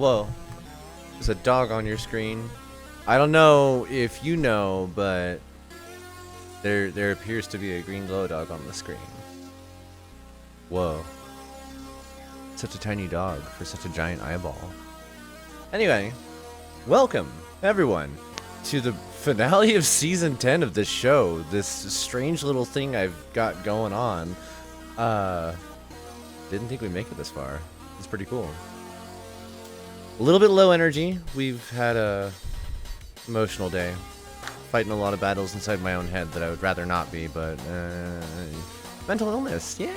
Whoa. There's a dog on your screen. I don't know if you know, but there appears to be a green glow dog on the screen. Whoa. Such a tiny dog for such a giant eyeball. Anyway, welcome, everyone, to the finale of Season 10 of this show. This strange little thing I've got going on. Didn't think we'd make it this far. It's pretty cool. A little bit low energy. We've had a emotional day. Fighting a lot of battles inside my own head that I would rather not be, but mental illness, yay!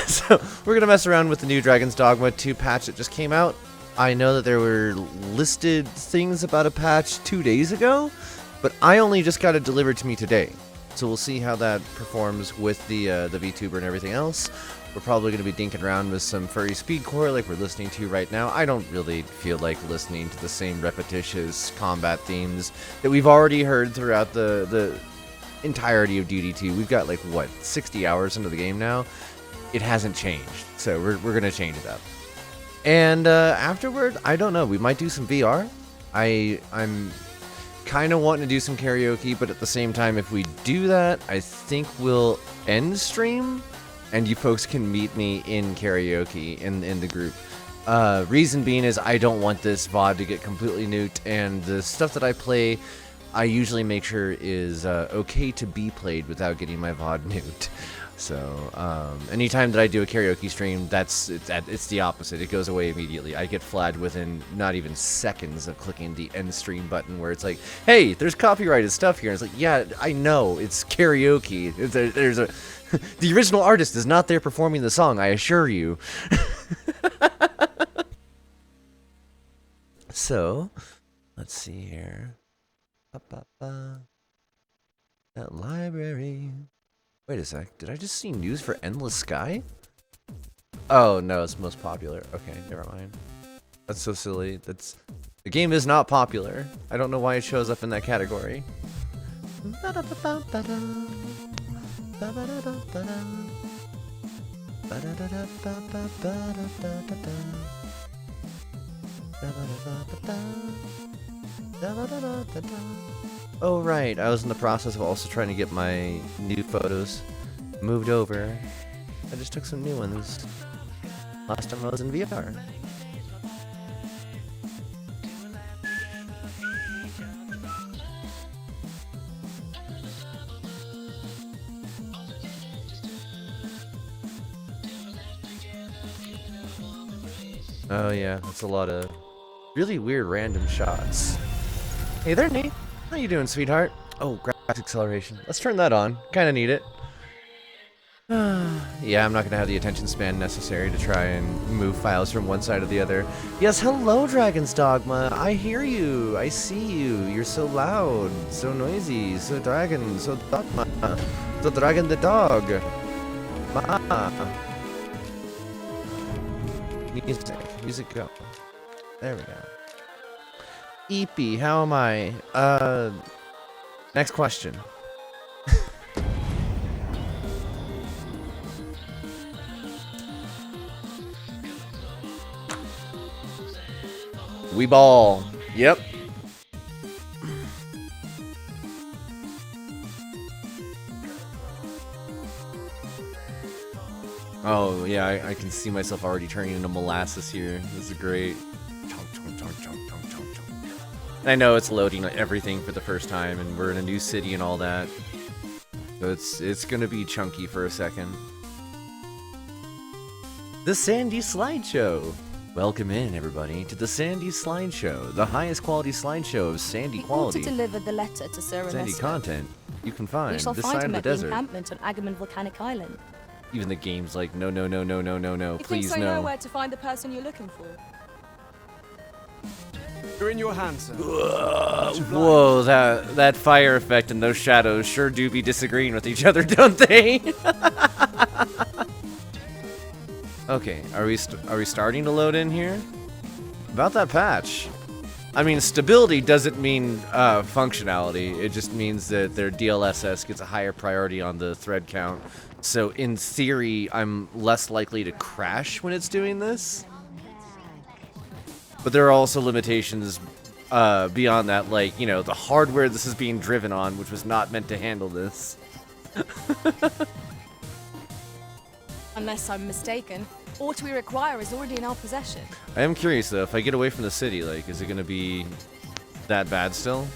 So we're gonna mess around with the new Dragon's Dogma 2 patch that just came out. I know that there were listed things about a patch 2 days ago, but I only just got it delivered to me today. So we'll see how that performs with the VTuber and everything else. We're probably going to be dinking around with some furry speedcore like we're listening to right now. I don't really feel like listening to the same repetitious combat themes that we've already heard throughout the entirety of DD2. We've got like, what, 60 hours into the game now? It hasn't changed, so we're going to change it up. And afterward, I don't know, we might do some VR. I'm kind of wanting to do some karaoke, but at the same time, if we do that, I think we'll end stream, and you folks can meet me in karaoke in the group. Reason being is I don't want this VOD to get completely nuked, and the stuff that I play, I usually make sure is okay to be played without getting my VOD nuked. So, anytime that I do a karaoke stream, it's the opposite. It goes away immediately. I get flagged within not even seconds of clicking the end stream button where it's like, hey, there's copyrighted stuff here. And it's like, yeah, I know, it's karaoke. There's a... The original artist is not there performing the song, I assure you. So, let's see here. That library... Wait a sec, did I just see news for Endless Sky? Oh, no, it's most popular. Okay, never mind. That's so silly. The game is not popular. I don't know why it shows up in that category. Oh right, I was in the process of also trying to get my new photos moved over. I just took some new ones last time I was in VR. Oh yeah, that's a lot of really weird random shots. Hey there, Nate. How you doing, sweetheart? Oh, graphics acceleration. Let's turn that on. Kinda need it. Yeah, I'm not gonna have the attention span necessary to try and move files from one side to the other. Yes, hello, Dragon's Dogma. I hear you. I see you. You're so loud, so noisy, so dragon, so dogma, so dragon the dog. Ma. Music go. There we go. Eepy, how am I? Next question. We ball. Yep. Oh, yeah, I can see myself already turning into molasses here. This is great. And I know it's loading everything for the first time, and we're in a new city and all that. So it's gonna be chunky for a second. The Sandy Slideshow! Welcome in, everybody, to the Sandy Slideshow, the highest quality slideshow of Sandy quality. To deliver the letter to Sir Sandy content you can find this side of the desert. Encampment on Agamemnon Volcanic Island. Even the game's like, no, no, no, no, no, no, no, please think so no. know where to find the person you're looking for? You're in your hands, sir. Whoa, that fire effect and those shadows sure do be disagreeing with each other, don't they? Okay, are we starting to load in here? About that patch. I mean, stability doesn't mean functionality. It just means that their DLSS gets a higher priority on the thread count. So in theory, I'm less likely to crash when it's doing this. But there are also limitations beyond that, like, you know, the hardware this is being driven on, which was not meant to handle this. Unless I'm mistaken, what we require is already in our possession. I am curious, though, if I get away from the city, like, is it going to be that bad still?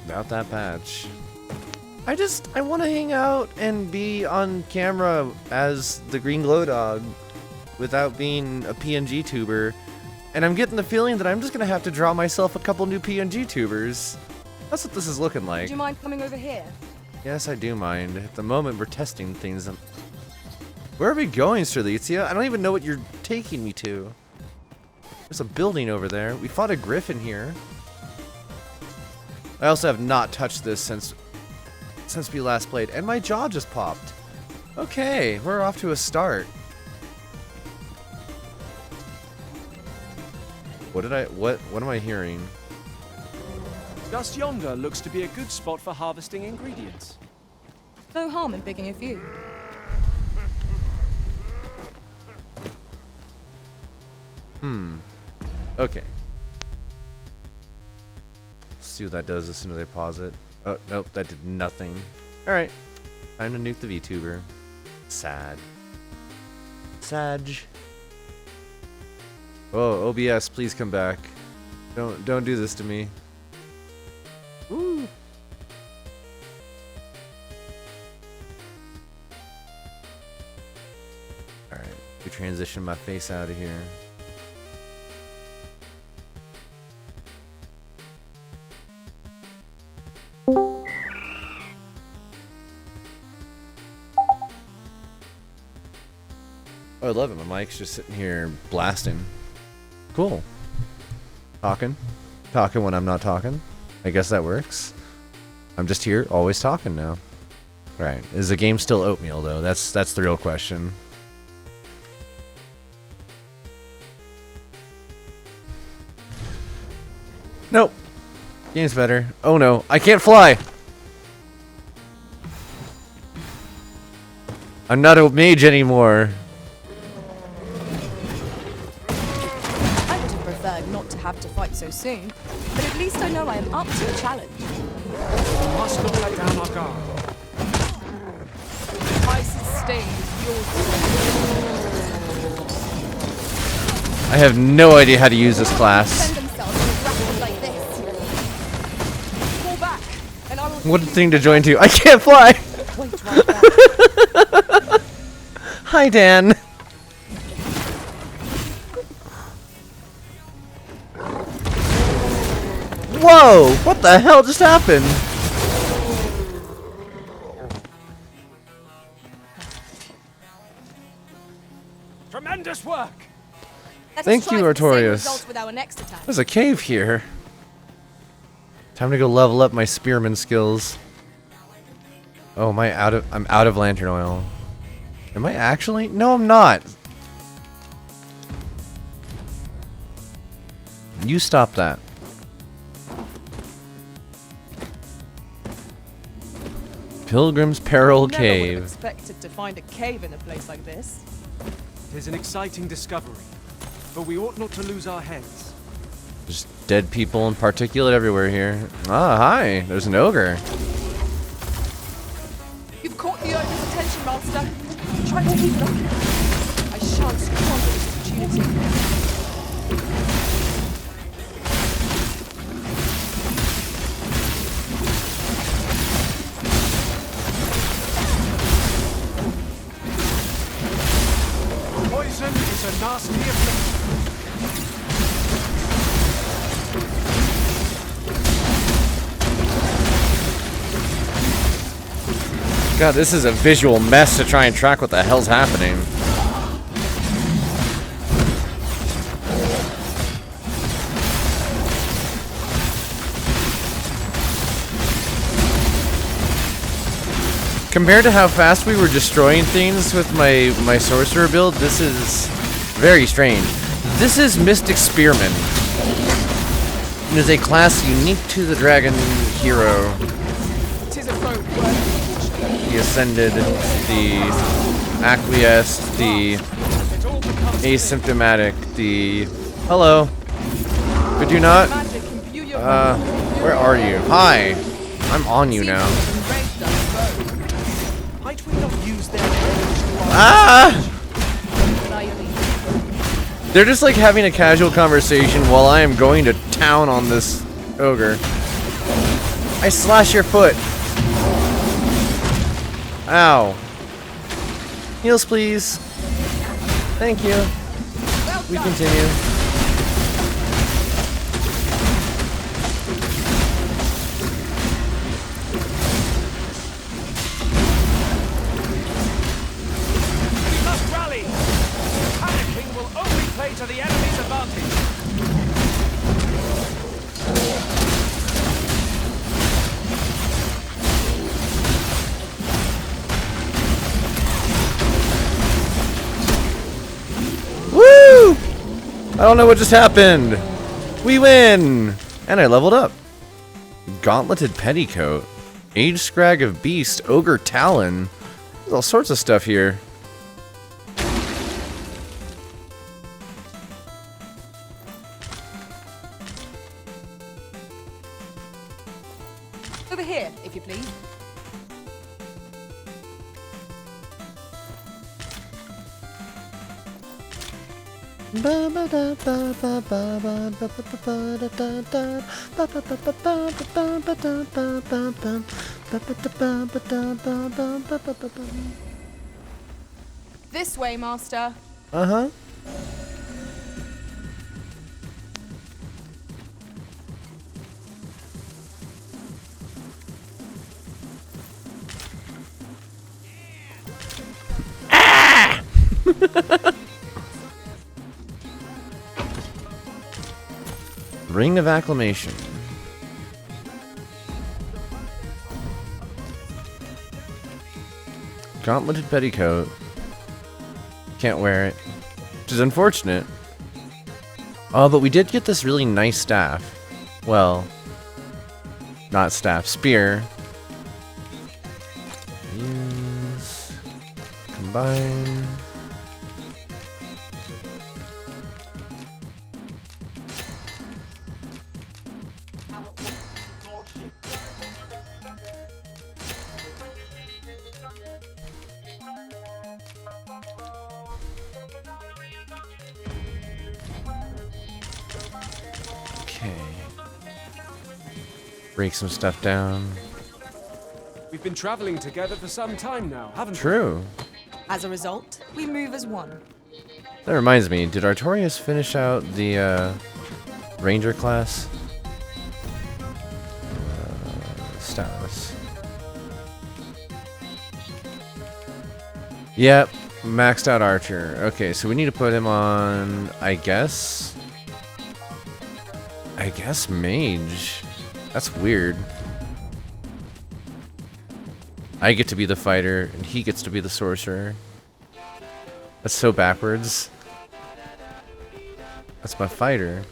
About that patch. I want to hang out and be on camera as the Green Glow Dog without being a PNG tuber. And I'm getting the feeling that I'm just going to have to draw myself a couple new PNG tubers. That's what this is looking like. Do you mind coming over here? Yes, I do mind. At the moment, we're testing things. Where are we going, Strelitzia? I don't even know what you're taking me to. There's a building over there. We fought a griffin here. I also have not touched this since we last played, and my jaw just popped. Okay, we're off to a start. What am I hearing? Just yonder looks to be a good spot for harvesting ingredients. No harm in picking a few. Okay. See what that does as soon as I pause it. Oh, nope, that did nothing. Alright. Time to nuke the VTuber. Sad. Sag. Oh, OBS, please come back. Don't do this to me. Woo. Alright, we transition my face out of here. Oh, I love it. My mic's just sitting here blasting. Cool. Talking when I'm not talking. I guess that works. I'm just here, always talking now. Right. Is the game still oatmeal, though? That's the real question. Nope. Game's better. Oh no, I can't fly! I'm not a mage anymore. I would have preferred not to have to fight so soon, but at least I know I am up to the challenge. We must not let down our guard. Ice's sting is yours. I have no idea how to use this class. Defend themselves in a grapple like this. Fall back, and I will. What a thing to join to. I can't fly! Wait right there. Hi, Dan. Whoa! What the hell just happened? Tremendous work! Let us Thank try you, for the same Artorias. result with our next attack. There's a cave here. Time to go level up my spearman skills. Oh, I'm out of lantern oil. Am I actually? No, I'm not. You stop that. Pilgrim's Peril Never would have Cave. expected to find a cave in a place like this. It is an exciting discovery, but we ought not to lose our heads. There's dead people and particulate everywhere here. Ah, hi. There's an ogre. You've caught the ogre's attention, Master. Try to keep it up. I shan't squander this opportunity. Poison is a nasty affliction. God, this is a visual mess to try and track what the hell's happening. Compared to how fast we were destroying things with my sorcerer build, this is very strange. This is Mystic Spearman. It is a class unique to the dragon hero. Tis a foe worth the ascended, the acquiesced, the asymptomatic, the hello. Could you not? Magic imbue your Where are you? Hi. I'm on you now. Might we not use their rage to our Ah! They're just like having a casual conversation while I am going to town on this ogre. I slash your foot. Ow. Heals, please. Thank you. We continue. We must rally! Panicking will only play to the enemy's advantage. Woo! I don't know what just happened. We win! And I leveled up. Gauntleted Petticoat. Age Scrag of Beast. Ogre Talon. There's all sorts of stuff here. Over here, if you please. This way, Master. Uh-huh. Ring of Acclamation. Gauntleted Petticoat. Can't wear it. Which is unfortunate. Oh, but we did get this really nice staff. Well, not staff, spear. Use. Combine. Okay. Break some stuff down. We've been traveling together for some time now, haven't we? True. As a result, we move as one. That reminds me, did Artorias finish out the Ranger class? Status. Yep, maxed out Archer. Okay, so we need to put him on, I guess Mage. That's weird. I get to be the fighter, and he gets to be the sorcerer. That's so backwards. That's my fighter.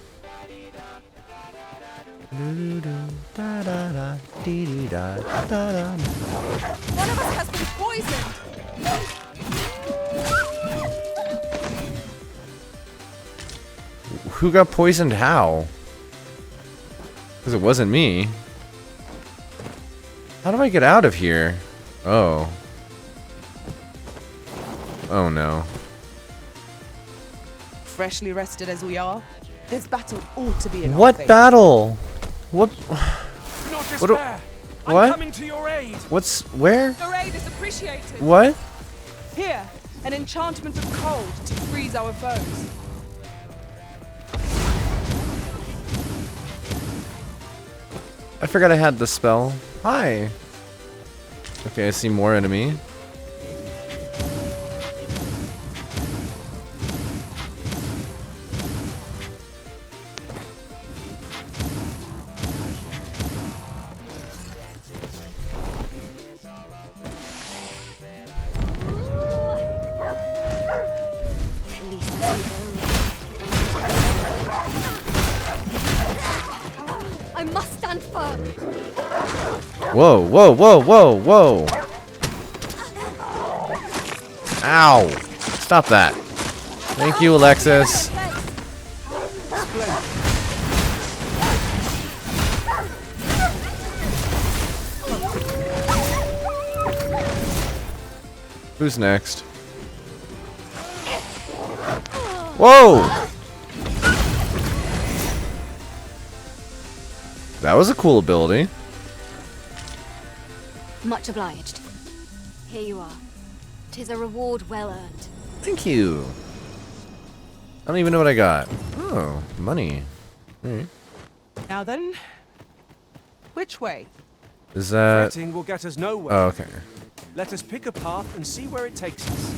One of us has been poisoned. Who got poisoned how? Because it wasn't me. How do I get out of here? Oh. Oh no. Freshly rested as we are, this battle ought to be in our What favor. battle? What? Do not What do- despair. I'm what? coming to your aid. What's where? Your aid is appreciated. What? Here, an enchantment of cold to freeze our foes. I forgot I had the spell. Hi. Okay, I see more enemy. I must stand firm. Whoa, whoa, whoa, whoa, whoa. Ow! Stop that. Thank you, Alexis. Who's next? Whoa! That was a cool ability. Much obliged. Here you are. 'Tis a reward well earned. Thank you. I don't even know what I got. Oh, money. Alright. Now then, which way? Is that... Fretting will get us nowhere. Oh, okay. Let us pick a path and see where it takes us.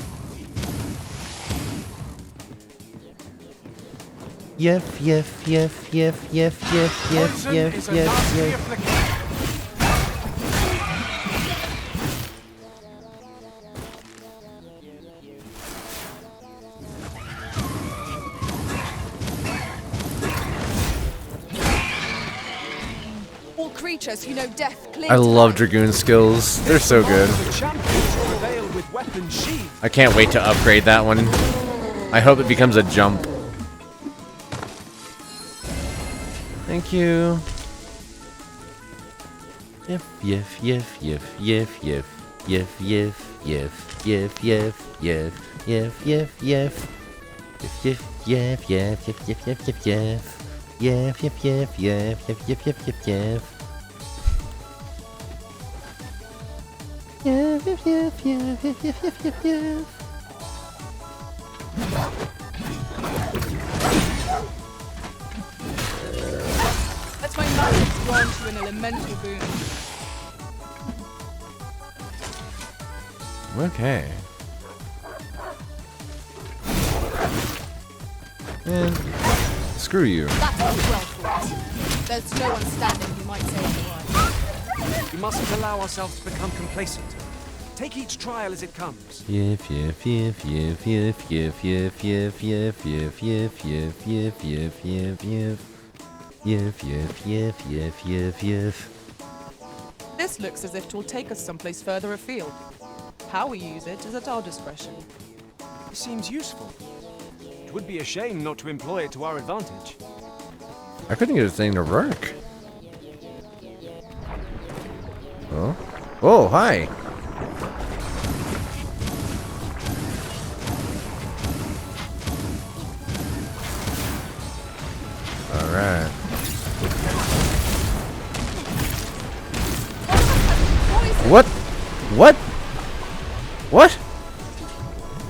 Yef, yef, yef, yef, yef, yef, yef, Poison yef, is a yef, nasty yef. affliction. All creatures who know death cling I to love life. Dragoon skills. They're so good. The champions prevail with weapon sheathed. I can't wait to upgrade that one. I hope it becomes a jump. Thank you. Yef, yef, yef, yef, yef, yef, yef, yef, yef, yef, yef, yef, yef, yef, yef. Yef, yef, yef, yef, yef, yef, yef, yef. Yef, yef, yef, yef, yef, yef, yef, yef, yef. Yef, yef, yef, yef, yef, yef, yef, yef, yef. Let my magic grant you an elemental boon. Okay. And screw you. That was well thought. There's no one standing who might say otherwise. We mustn't allow ourselves to become complacent. Take each trial as it comes. Yef, yef, yef, yef, yef, yef, yef, yef, yef, yef, yef, yef, yef, yef, yef, yef. Yef, yef, yef, yef, yef, yef. This looks as if it will take us someplace further afield. How we use it is at our discretion. It seems useful. It would be a shame not to employ it to our advantage. I couldn't get a thing to work. Oh? Oh, hi! Alright. What? What? What?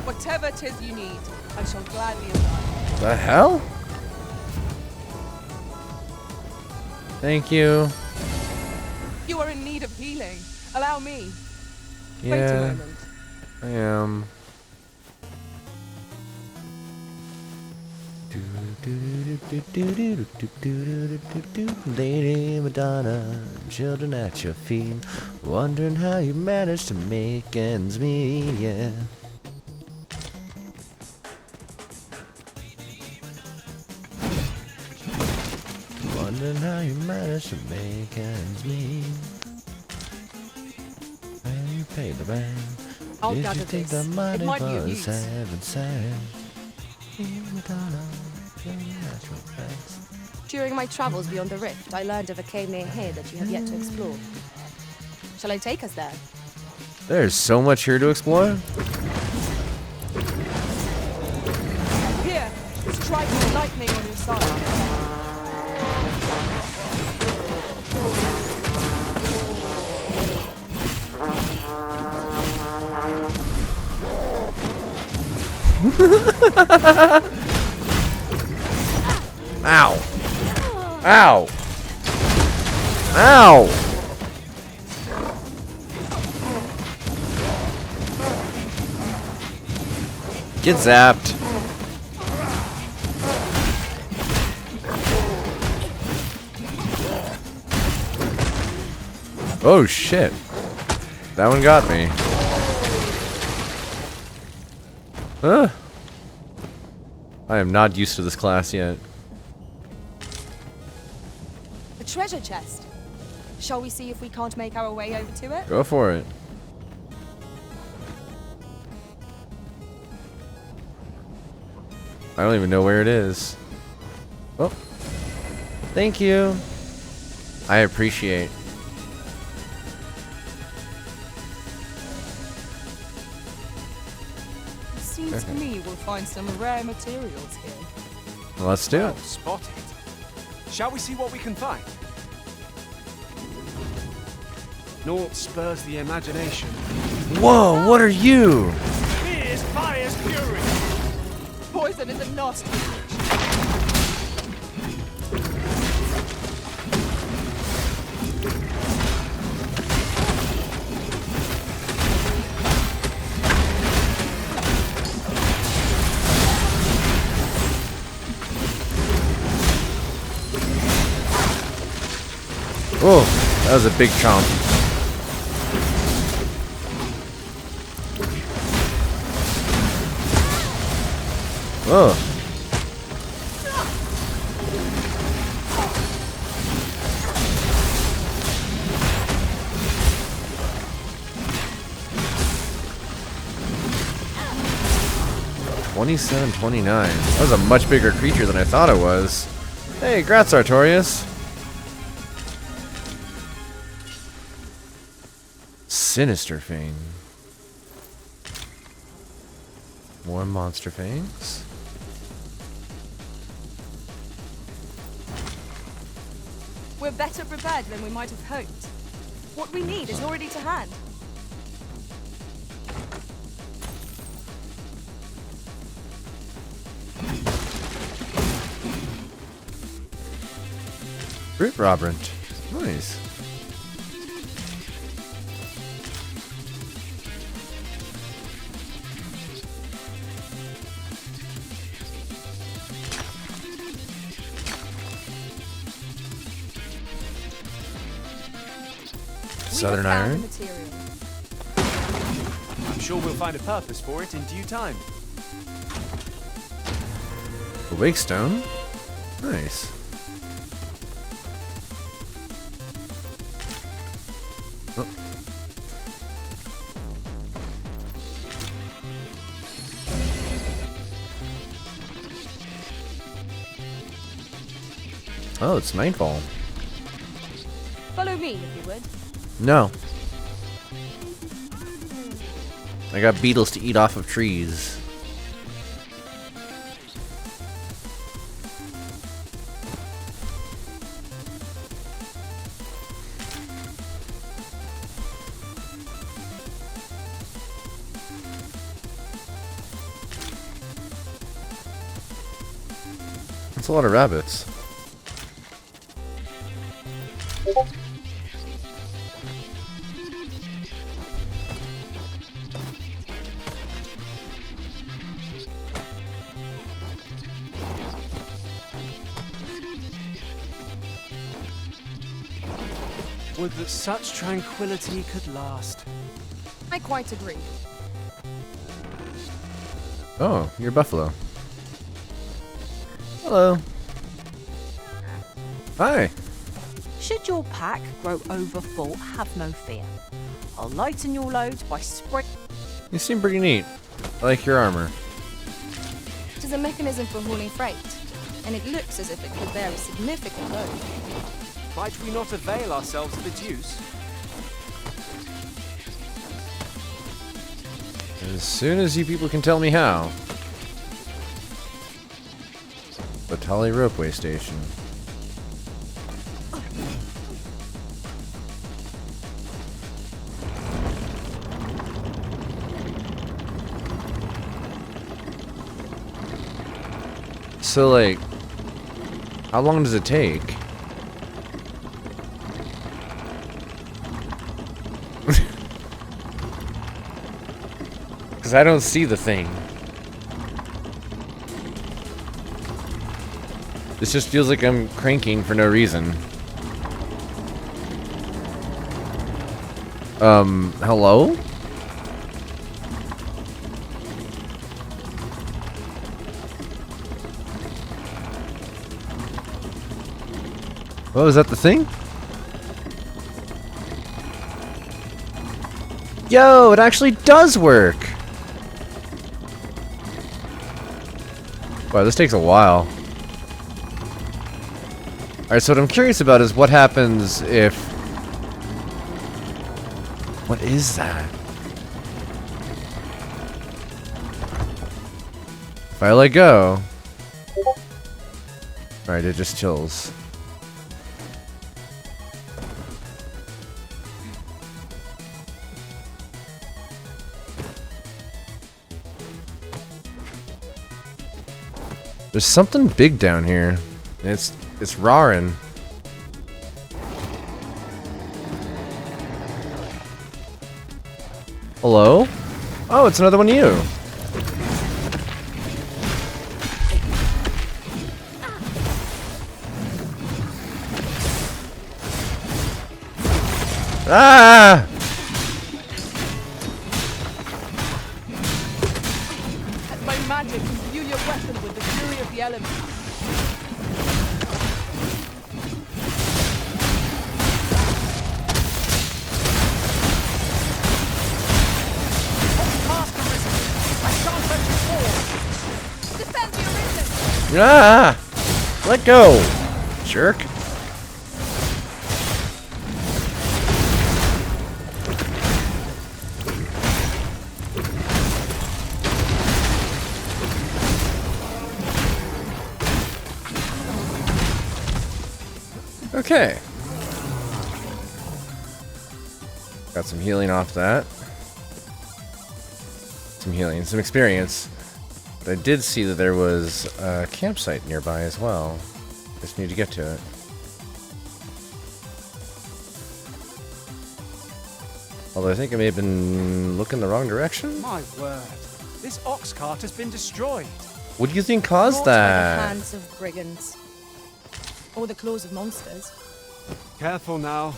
Whatever it is you need, I shall gladly oblige. The hell? Thank you. You are in need of healing. Allow me. Wait a Yeah, moment. I am. Lady Madonna, children at your feet, wondering how you managed to make ends meet, yeah. Wondering how you managed to make ends meet. When you pay the rent, I'll did gather you think this. the money It might be of was use. heaven sent? Lady Madonna, children at your feet. During my travels beyond the rift, I learned of a cave near here that you have yet to explore. Shall I take us there? There's so much here to explore. Here, strike the lightning on your side. Ow! Ow! Ow! Get zapped. Oh shit. That one got me. I am not used to this class yet. A treasure chest. Shall we see if we can't make our way over to it? Go for it. I don't even know where it is. Oh. Thank you. I appreciate. It seems to me we'll find some rare materials here. Let's do Well it. spotted. Shall we see what we can find? Naught spurs the imagination. Whoa, what are you? Here's fire's fury. Poison is a nasty witch. Oh, that was a big chomp. Oh. $27.29. That was a much bigger creature than I thought it was. Hey, grats, Artorias. Sinister Fang. More monster fangs. We're better prepared than we might have hoped. What we need is already to hand. Root Robrant. Nice. Southern We have found Iron. the material. I'm sure we'll find a purpose for it in due time. The Wake Stone. Nice. Oh. Oh, it's nightfall. Follow me, if you would. No. I got beetles to eat off of trees. That's a lot of rabbits. Would that such tranquility could last. I quite agree. Oh, you're Buffalo. Hello. Hi. Should your pack grow over full, have no fear. I'll lighten your load by spraying. You seem pretty neat. I like your armor. It is a mechanism for hauling freight, and it looks as if it could bear a significant load. Might we not avail ourselves of its use? As soon as you people can tell me how. Batali Ropeway Station. So, like, how long does it take? Because I don't see the thing. This just feels like I'm cranking for no reason. Hello? Oh, is that the thing? Yo, it actually does work! Wow, this takes a while. Alright, so what I'm curious about is what happens if... What is that? If I let go... Alright, it just chills. There's something big down here. It's roaring. Hello? Oh, it's another one of you. Ah! My magic imbue your weapon with the fury of the elements. Past the risen. I shan't let you fall. Defend the arisen! Ah! Let go! Jerk. Okay. Got some healing off that. Some healing, some experience. But I did see that there was a campsite nearby as well. Just need to get to it. Although I think I may have been looking the wrong direction. My word. This ox cart has been destroyed. What do you think caused Wrought by the that? hands of brigands. Or the claws of monsters. Careful now.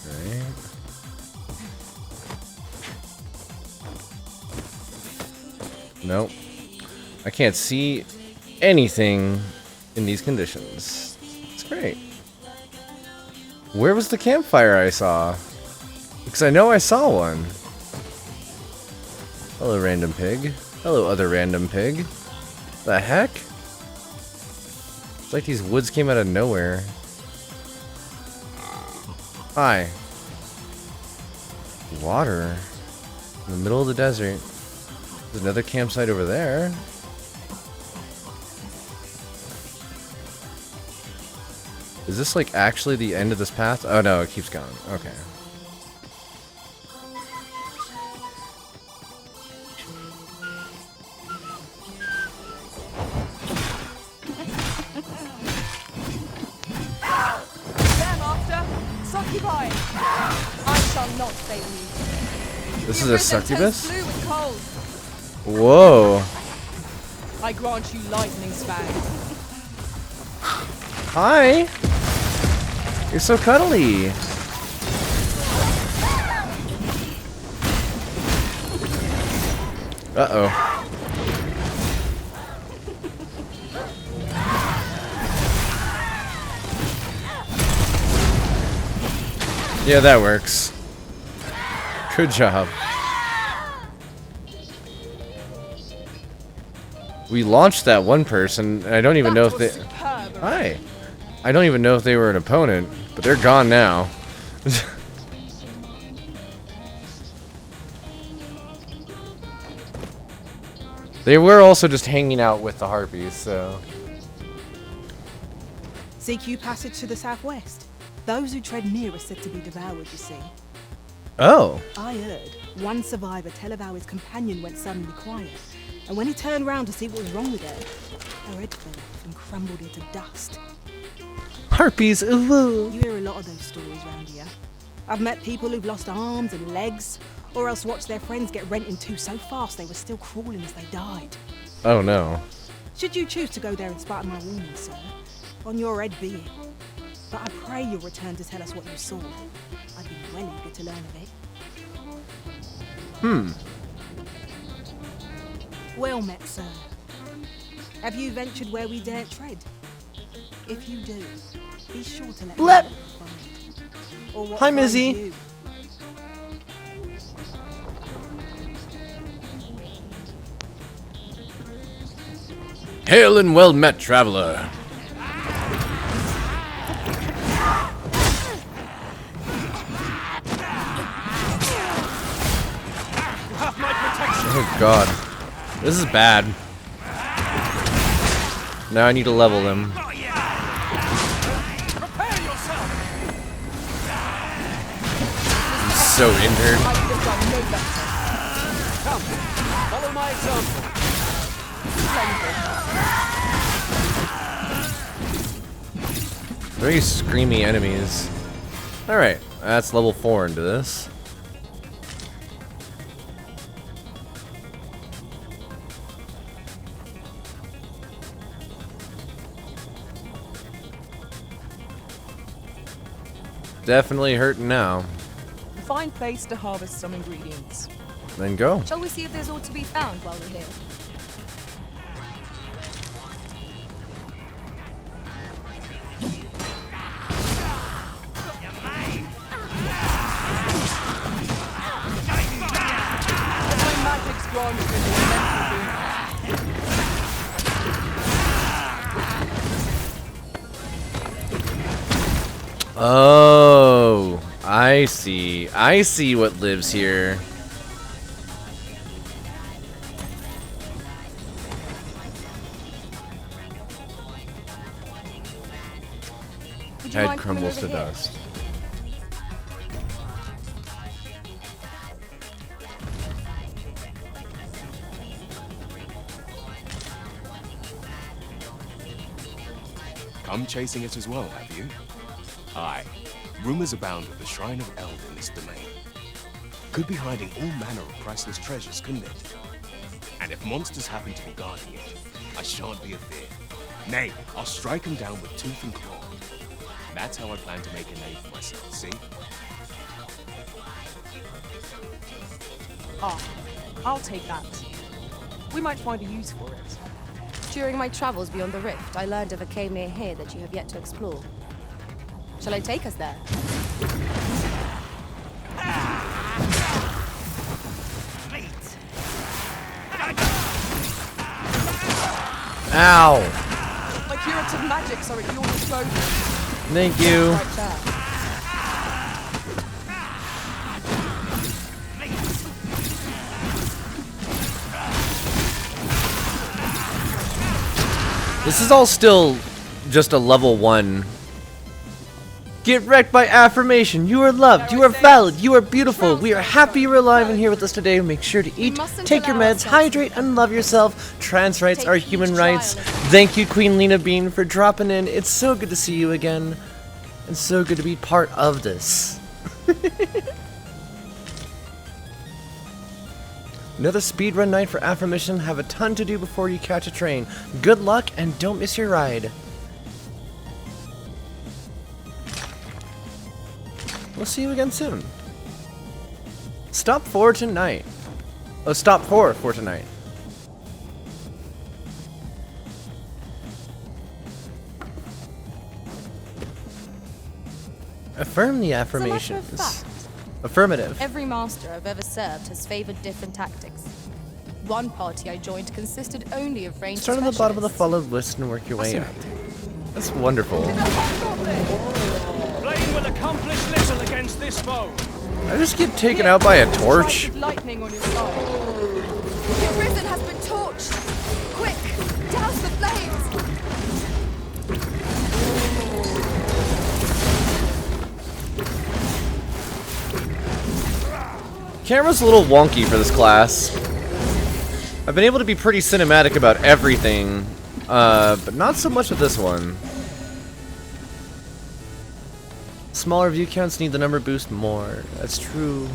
Right. Nope. I can't see anything in these conditions. It's great. Where was the campfire I saw? Because I know I saw one. Hello, random pig. Hello, other random pig. The heck? It's like these woods came out of nowhere. Hi. Water. In the middle of the desert. There's another campsite over there. Is this like actually the end of this path? Oh no, it keeps going. Okay. There, Master! Succubi! I shall not fail you. This Your is a risen succubus? tastes blue with cold. Whoa. I grant you lightning spang. Hi. You're so cuddly. Uh-oh. Yeah, that works. Good job. We launched that one person, and I don't even know if they... Superb. Hi. I don't even know if they were an opponent, but they're gone now. They were also just hanging out with the harpies, so... CQ passage to the southwest. Those who tread near are said to be devoured, you see. Oh. I heard one survivor tell of how his companion went suddenly quiet, and when he turned round to see what was wrong with her, her head fell off and crumbled into dust. Harpies, ooh. You hear a lot of those stories round here. I've met people who've lost arms and legs, or else watched their friends get rent in two so fast they were still crawling as they died. Oh no. Should you choose to go there in spite of my warning, sir, on your head be it. But I pray you'll return to tell us what you saw. I'd be well eager to learn of it. Well met, sir. Have you ventured where we daren't tread? If you do, be sure to let me Blep. know from it. Or what Hi, finds Mizzy. you. Hail and well met, traveler. Oh god. This is bad. Now I need to level them. Prepare yourself! I'm so injured. I could have done no better. Come, follow my example. Very screamy enemies. Alright, that's level 4 into this. Definitely hurting now. Fine place to harvest some ingredients. Then go. Shall we see if there's aught to be found while we're here? My magic's granted me the elemental boon. Oh, I see. I see what lives here. Would you Head mind coming crumbles over to here? dust. Come chasing it as well, have you? Aye. Rumors abound of the Shrine of Eld in this domain. Could be hiding all manner of priceless treasures, couldn't it? And if monsters happen to be guarding it, I shan't be afeard. Nay, I'll strike them down with tooth and claw. That's how I plan to make a name for myself, see? Ah, I'll take that. We might find a use for it. During my travels beyond the rift, I learned of a cave near here that you have yet to explore. Shall I take us there? Ow! My curative magics are at your disposal. Thank you. Right there. This is all still just a level 1. Get wrecked by affirmation. You are loved. You are valid. You are beautiful. We are happy you're alive and here with us today. Make sure to eat, mustn't take your allow meds, ourselves to hydrate, and love yourself. Trans rights take are each human trial rights. as- Thank you, Queen Lena Bean, for dropping in. It's so good to see you again. And so good to be part of this. Another speedrun night for affirmation. Have a ton to do before you catch a train. Good luck and don't miss your ride. We'll see you again soon. Stop 4 tonight. Oh, stop 4 for tonight. Affirm the As a matter of affirmations. fact, Affirmative. every master I've ever served has favored different tactics. One party I joined consisted only of ranged Start on the bottom of the specialists. followed list and work your way up. That's wonderful. Blame will accomplish little against this foe. I just get taken out by a torch. Strike with lightning on your side. The prison has been torched! Quick! Douse the flames! Camera's a little wonky for this class. I've been able to be pretty cinematic about everything, but not so much with this one. Smaller view counts need the number boost more. That's true.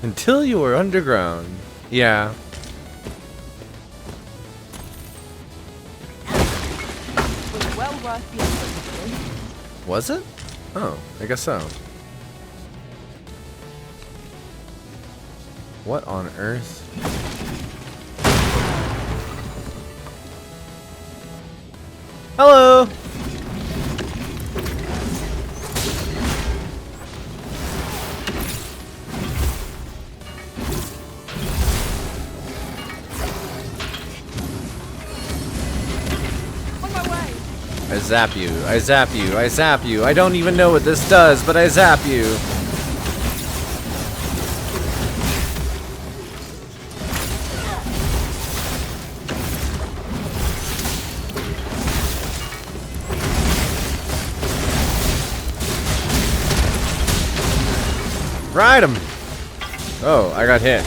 Until you are underground. Yeah. Was well worth the effort. Was it? Oh, I guess so. What on earth? Hello! On my way. I zap you, I zap you, I zap you. I don't even know what this does, but I zap you. Ride him! Oh, I got hit.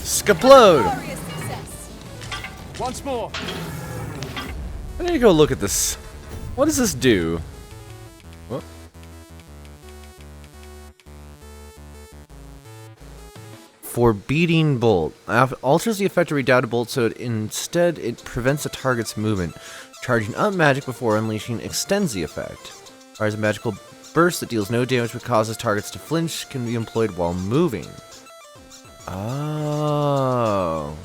Skaplode! Glorious success. Once more. I need to go look at this. What does this do? Whoop. Forbidding Bolt. Alters the effect of Redoubted Bolt so instead it prevents the target's movement. Charging up magic before unleashing extends the effect. Fires a magical burst that deals no damage but causes targets to flinch, can be employed while moving. Oh.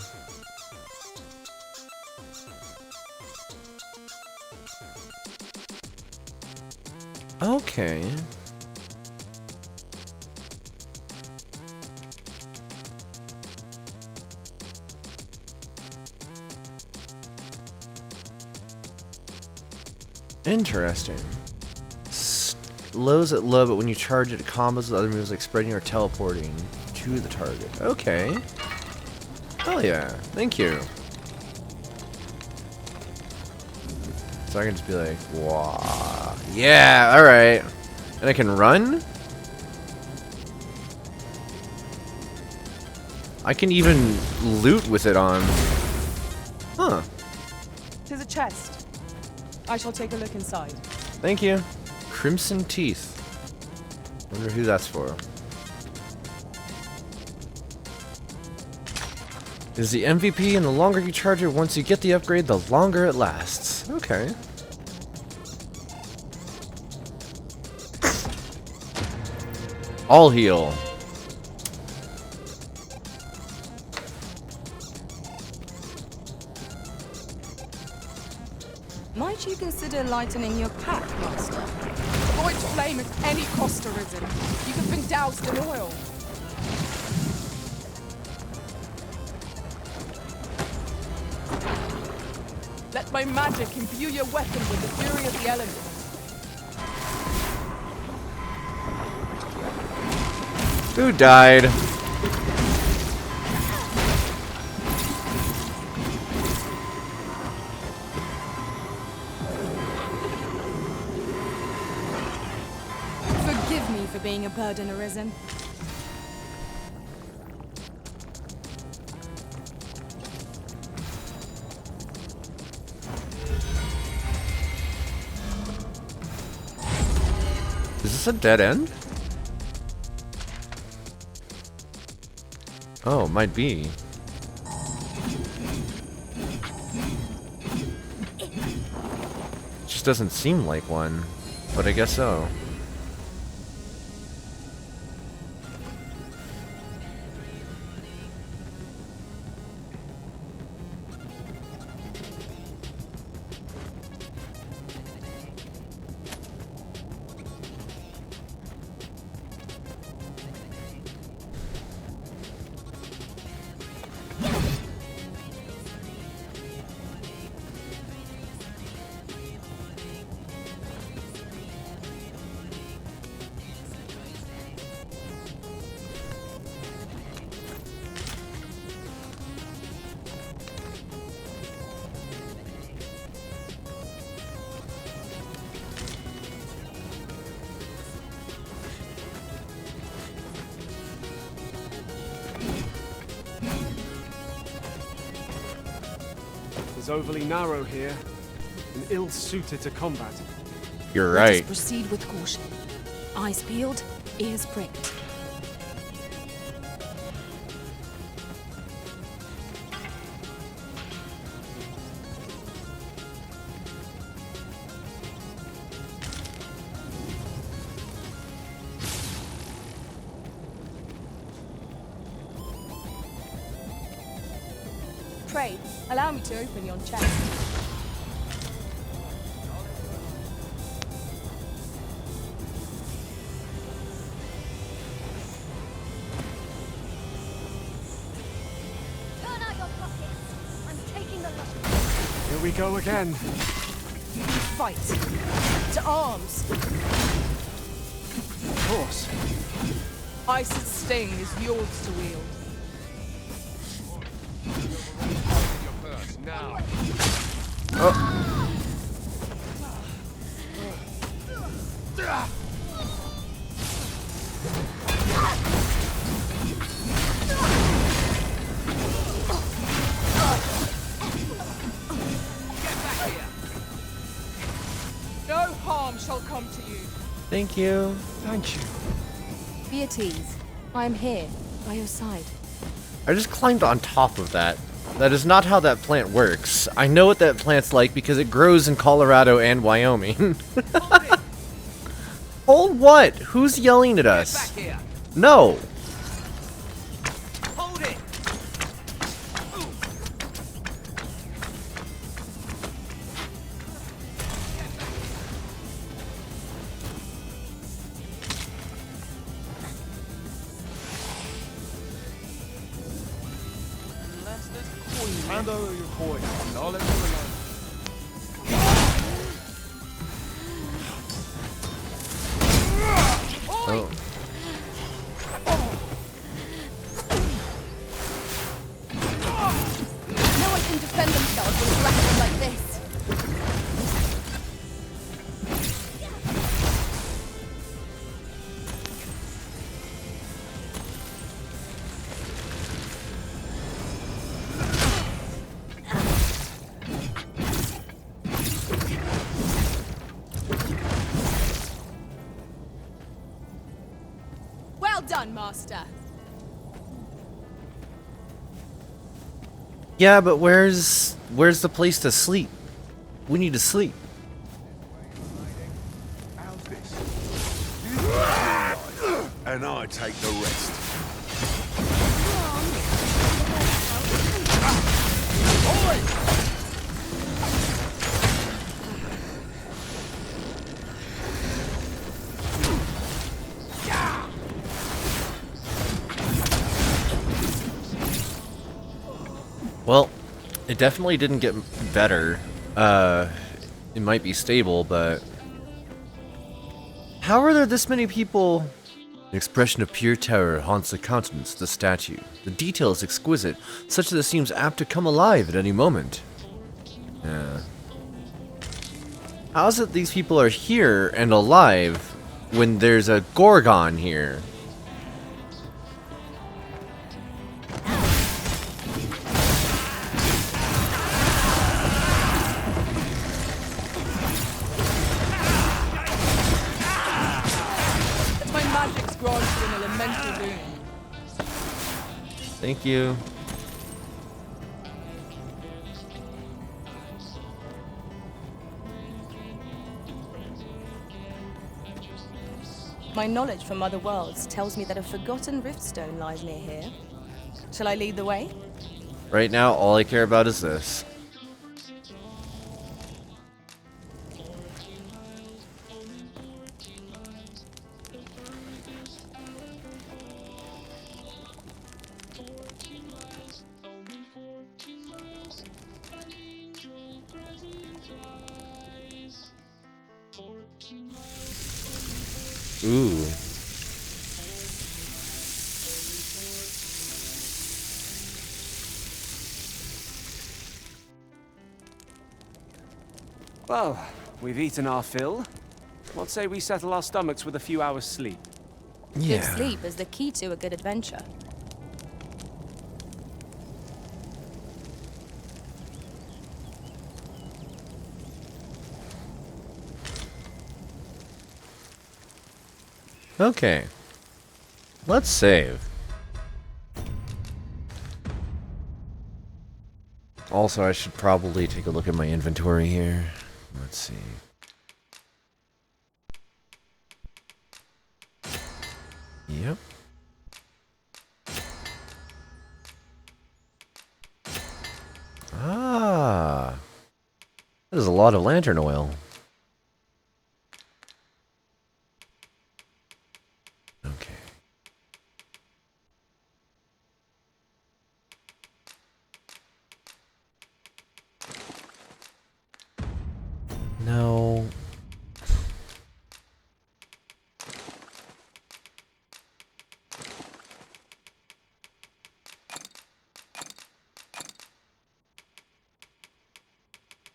Okay. Interesting. Lows at low, but when you charge it, it combos with other moves like spreading or teleporting to the target. Okay. Hell yeah. Thank you. So I can just be like, wow. Yeah, alright. And I can run? I can even loot with it on. Huh. 'Tis a chest. I shall take a look inside. Thank you. Crimson Teeth. Wonder who that's for. Is the MVP, and the longer you charge it, once you get the upgrade, the longer it lasts. Okay. All heal. Might you consider lightening your pack, Master? Avoid flame at any cost, Arisen. You have been doused in oil. Let my magic imbue your weapon with the fury of the elements. Who died? Forgive me for being a burden, Arisen. Is this a dead end? Oh, might be. Just doesn't seem like one, but I guess so. It's overly narrow here, and ill-suited to combat. You're Let us right. proceed with caution. Eyes peeled, ears pricked. Pray, allow me to open yon chest. Turn out your pockets. I'm taking the lot. Here we go again. Fight. To arms. Of course. Ice's sting is yours to wield. Now. No harm shall come to you. Thank you. Thank you. Be at ease. I am here, by your side. I just climbed on top of that. That is not how that plant works. I know what that plant's like because it grows in Colorado and Wyoming. Hold what? Who's yelling at us? Back here. No. Hold it. Hand over your coin, and I'll let you alone. Oh. No one can defend themselves with weapons like this. Well done, Master. Yeah, but where's the place to sleep? We need to sleep. How's this? And I take the rest. Well, it definitely didn't get better. It might be stable, but how are there this many people? An expression of pure terror haunts the countenance of the statue. The detail is exquisite, such that it seems apt to come alive at any moment. Yeah. How is it these people are here and alive when there's a Gorgon here? My magic's granted an elemental boon. Thank you. My knowledge from other worlds tells me that a forgotten riftstone lies near here. Shall I lead the way? Right now, all I care about is this. Ooh. Well, we've eaten our fill. What say we settle our stomachs with a few hours' sleep? Yeah. Good sleep is the key to a good adventure. Okay. Let's save. Also, I should probably take a look at my inventory here. Let's see. Yep. Ah. That is a lot of lantern oil. Okay. No.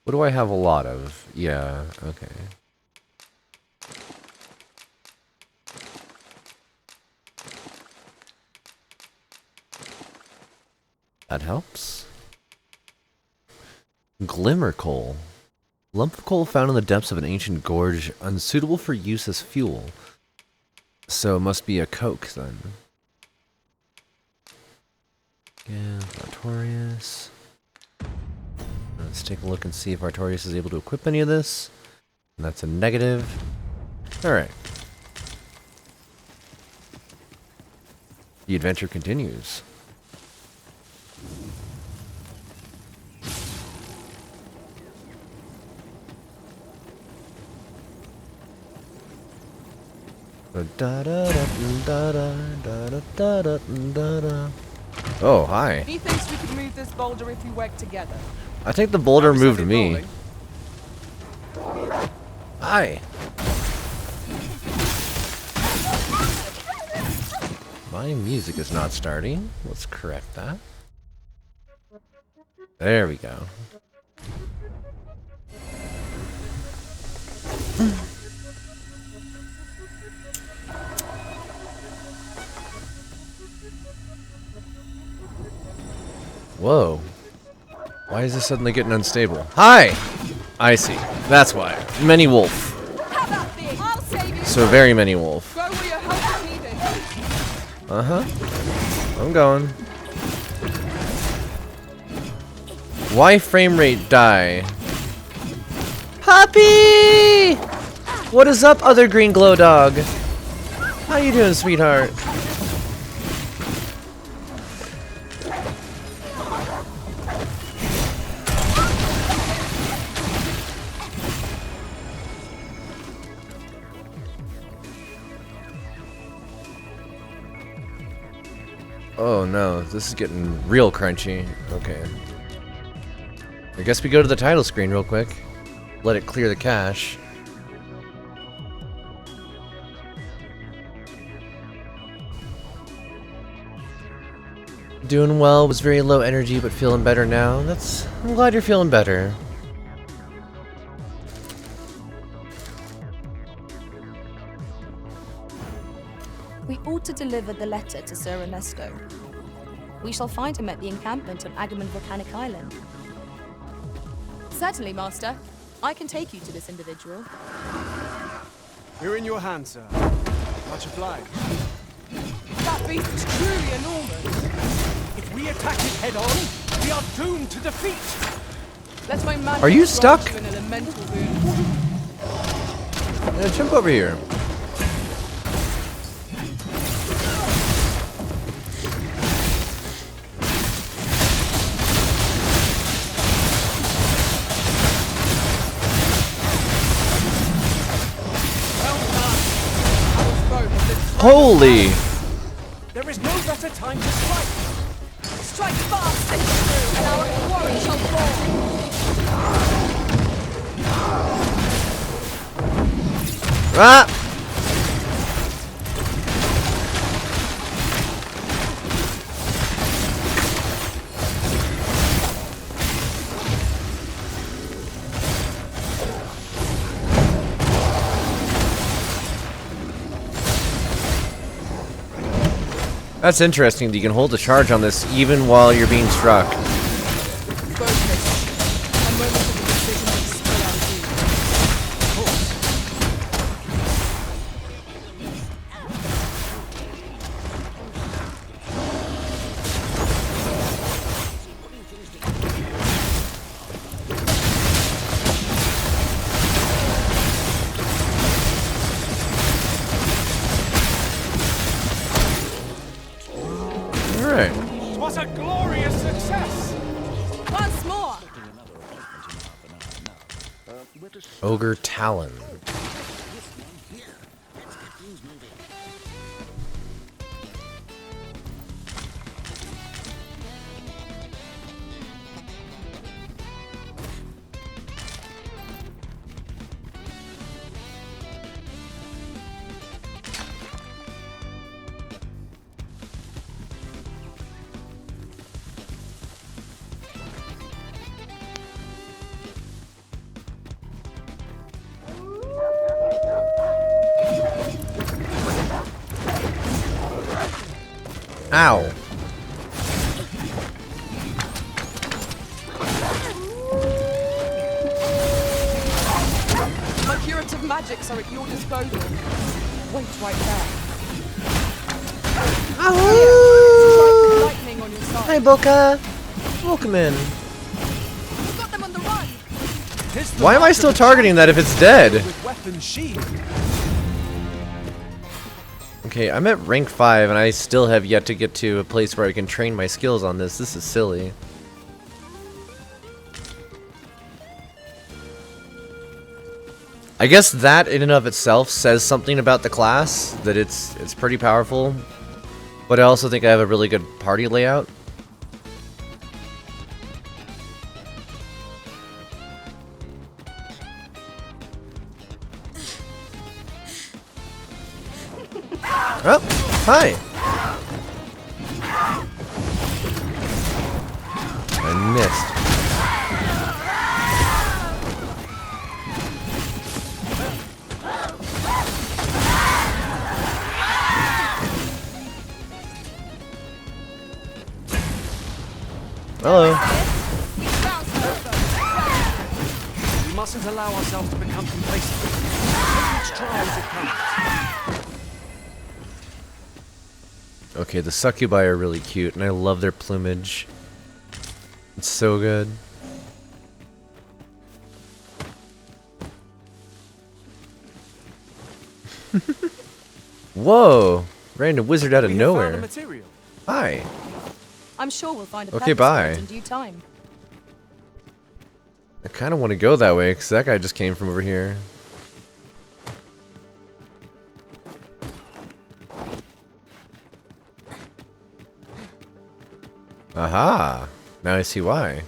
What do I have a lot of? Yeah, okay. That helps. Glimmer coal. Lump of coal found in the depths of an ancient gorge, unsuitable for use as fuel. So it must be a coke then. Yeah, Artorias. Let's take a look and see if Artorias is able to equip any of this. And that's a negative. Alright. The adventure continues. Oh, hi. He thinks we could move this boulder if we work together. I think the boulder Have a moved second me. rolling. Hi. My music is not starting. Let's correct that. There we go. Whoa. Why is this suddenly getting unstable? Hi! I see. That's why. Many wolf. How about this? I'll save you. So very many wolf. Go where your help is needed. Uh-huh. I'm going. Why frame rate die? Happy! What is up, other green glow dog? How you doing, sweetheart? Oh no, this is getting real crunchy. Okay. I guess we go to the title screen real quick. Let it clear the cache. Doing well, was very low energy but feeling better now. I'm glad you're feeling better. We ought to deliver the letter to Sir Ernesto. We shall find him at the encampment on Agamemnon Volcanic Island. Certainly, Master. I can take you to this individual. You're in your hands, sir. Much obliged. That beast is truly enormous. If we attack it head on, we are doomed to defeat. Let my magic Are you grant stuck? you an elemental boon. Yeah, jump over here. Holy! There is no better time to strike. Strike fast and true, and our quarry shall fall. Ah! That's interesting that you can hold a charge on this even while you're being struck. Focus. A moment of the decision will spill out you. Alright. What a glorious success! Once more! Ogre Talon. Ow. My curative magics are at your disposal. Wait right there. Strike with lightning on your side. Hi, Boca. Welcome in. We've got them on the run. Tis the Why am I mark still of a targeting that if it's dead? with weapon sheathed. Okay, I'm at rank 5 and I still have yet to get to a place where I can train my skills on this. This is silly. I guess that in and of itself says something about the class, that it's pretty powerful. But I also think I have a really good party layout. Oh, hi. I missed. Hello. We mustn't allow ourselves to become complacent. Let's try as it comes. Okay, the succubi are really cute, and I love their plumage. It's so good. Whoa! Random wizard out of We have found the nowhere. material. Hi. I'm sure we'll find a Okay, purpose for bye. it in due time. I kind of want to go that way, because that guy just came from over here. Aha! Now I see why.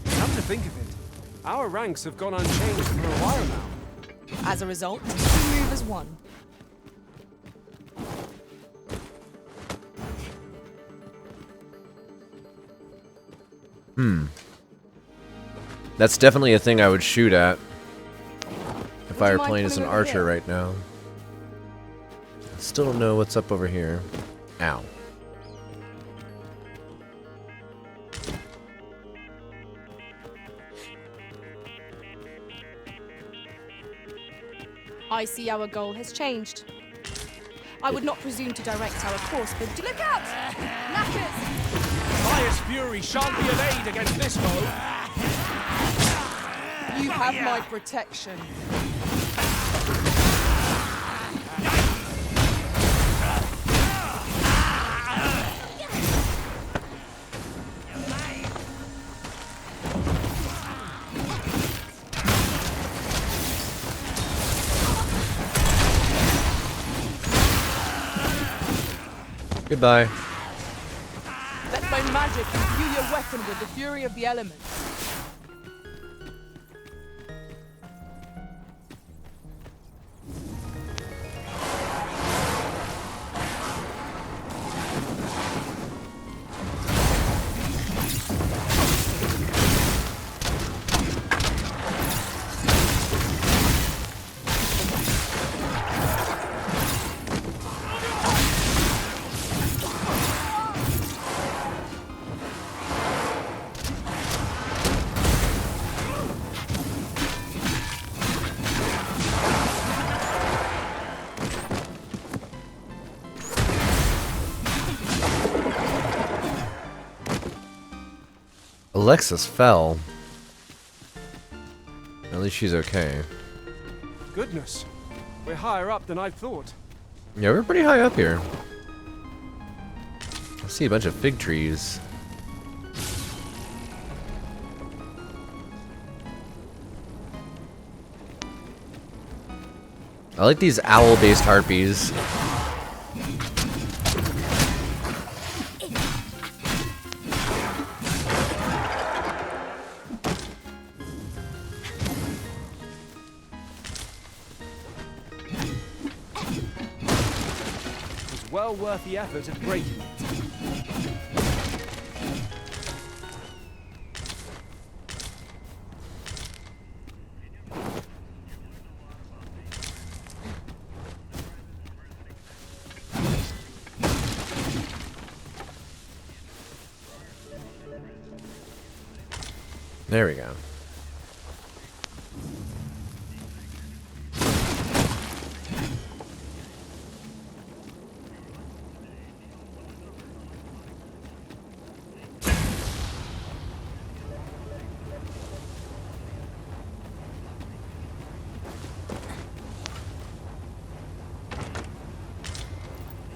Come to think of it, our ranks have gone unchanged for a while now. As a result, we move as one. That's definitely a thing I would shoot at if Would I you were mind playing as an coming over archer here? right now. Still don't know what's up over here. Ow. I see our goal has changed. I would not presume to direct our course, but look out! Knackers! Fire's fury shan't be of aid against this foe. You have my protection. Goodbye. Let my magic imbue your weapon with the fury of the elements. Alexis fell. least she's okay. Goodness, we're higher up than I thought. Yeah, we're pretty high up here. I see a bunch of fig trees. I like these owl-based harpies. It was well worth the effort of breaking it. There we go.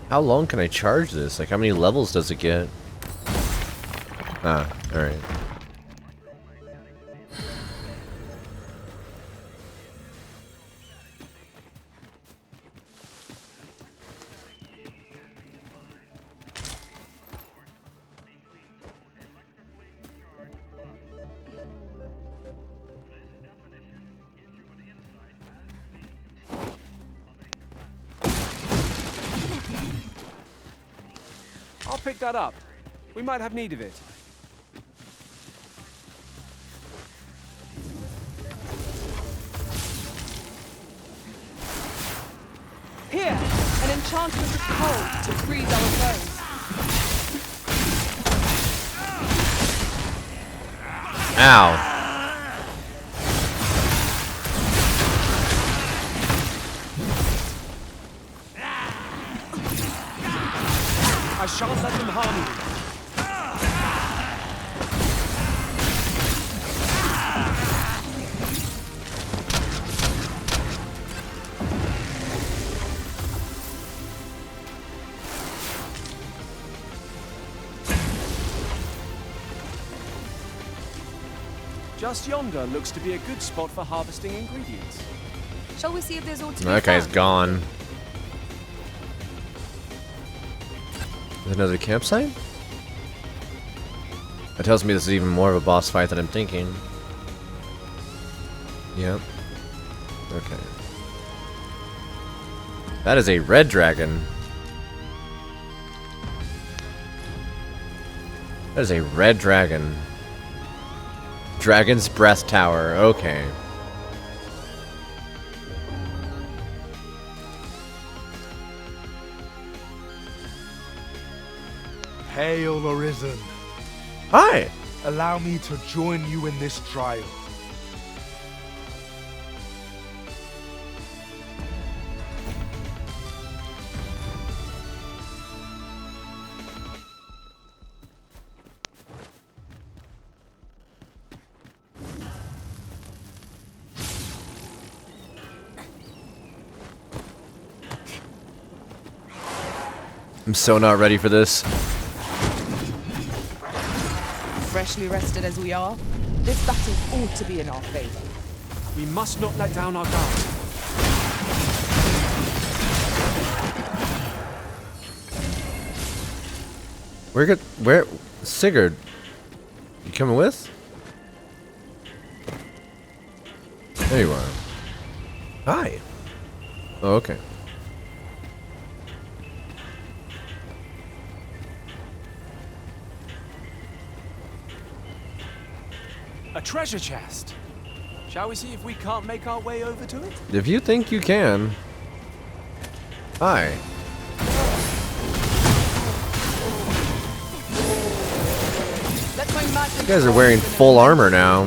How long can I charge this? Like, how many levels does it get? Ah, alright. I'll pick that up. We might have need of it. Here, an enchantment of cold to freeze our bones. Ow. I shan't let them harm you. Just yonder looks to be a good spot for harvesting ingredients. Shall we see if there's ought to be That guy's found? gone. Another campsite? That tells me this is even more of a boss fight than I'm thinking. Yep. Okay. That is a red dragon. That is a red dragon. Dragon's Breath Tower. Okay. Hail Arisen. Hi! Allow me to join you in this trial. I'm so not ready for this. Freshly rested as we are, this battle ought to be in our favor. We must not let down our guard. Where, Sigurd? You coming with? There you are. Hi. Oh, okay. A treasure chest. Shall we see if we can't make our way over to it? If you think you can. Hi. Let my magic You guys are wearing full armor now.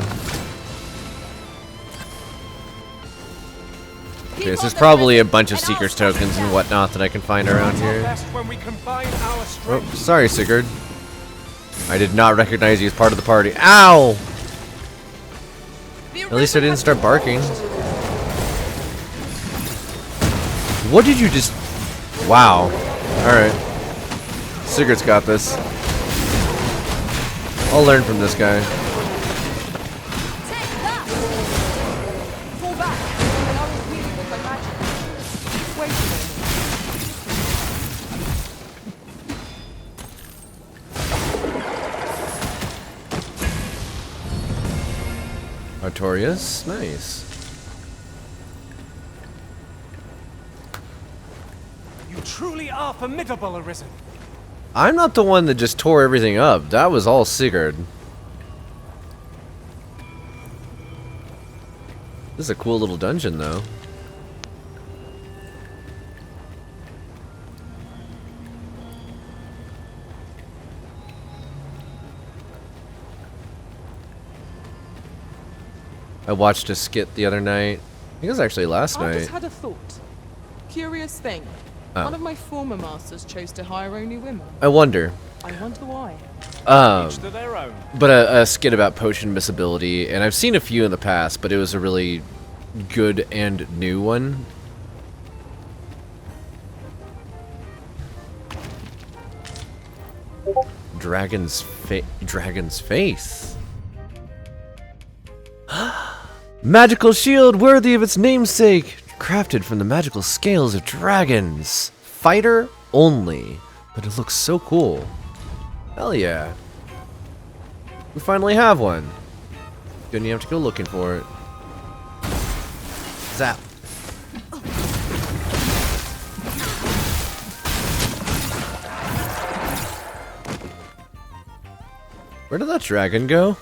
Okay, this is probably a bunch of Seeker's tokens and whatnot that I can find around here. Best when we combine our Oh, strength. sorry, Sigurd. I did not recognize you as part of the party. Ow! Be At least I didn't start barking. What did you just... Wow. Alright. Sigurd's got this. I'll learn from this guy. Fall back, and I will heal you with my magic. Wait a moment. Artorias? Nice. You truly are formidable, Arisen. I'm not the one that just tore everything up. That was all Sigurd. This is a cool little dungeon, though. I watched a skit the other night. I think it was actually last I night. just had a thought. Curious thing. Oh. One of my former masters chose to hire only women. I wonder. I wonder why. Each to their own. But a skit about potion miscibility, and I've seen a few in the past, but it was a really good and new one. Dragon's Faith. Magical shield worthy of its namesake, crafted from the magical scales of dragons. Fighter only, but it looks so cool. Hell yeah. We finally have one. Don't you have to go looking for it. Zap. Where did that dragon go?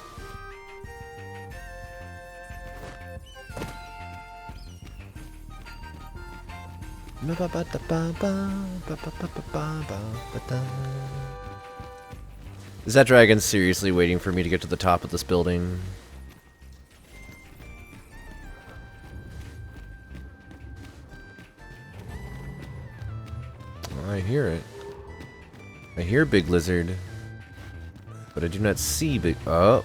Is that dragon seriously waiting for me to get to the top of this building? Oh, I hear it. I hear Big Lizard. But I do not see big... Oh.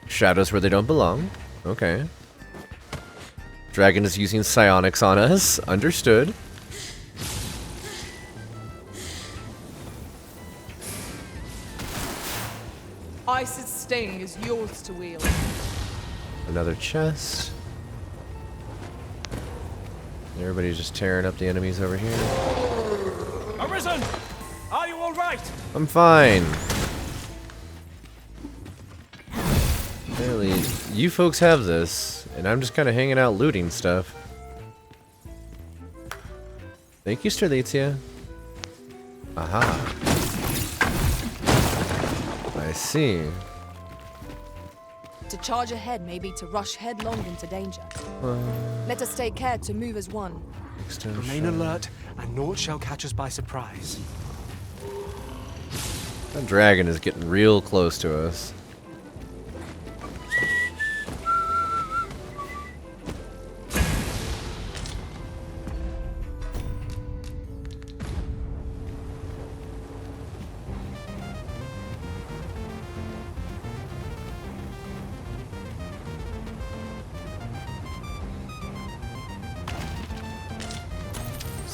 Shadows where they don't belong. Okay. Dragon is using psionics on us. Understood. Ice's sting is yours to wield. Another chest. Everybody's just tearing up the enemies over here. Arisen! Are you alright? I'm fine. Apparently, you folks have this, and I'm just kind of hanging out looting stuff. Thank you, Sterlitzia. Aha. I see. To charge ahead may be to rush headlong into danger. Let us take care to move as one. Remain alert, and naught shall catch us by surprise. That dragon is getting real close to us.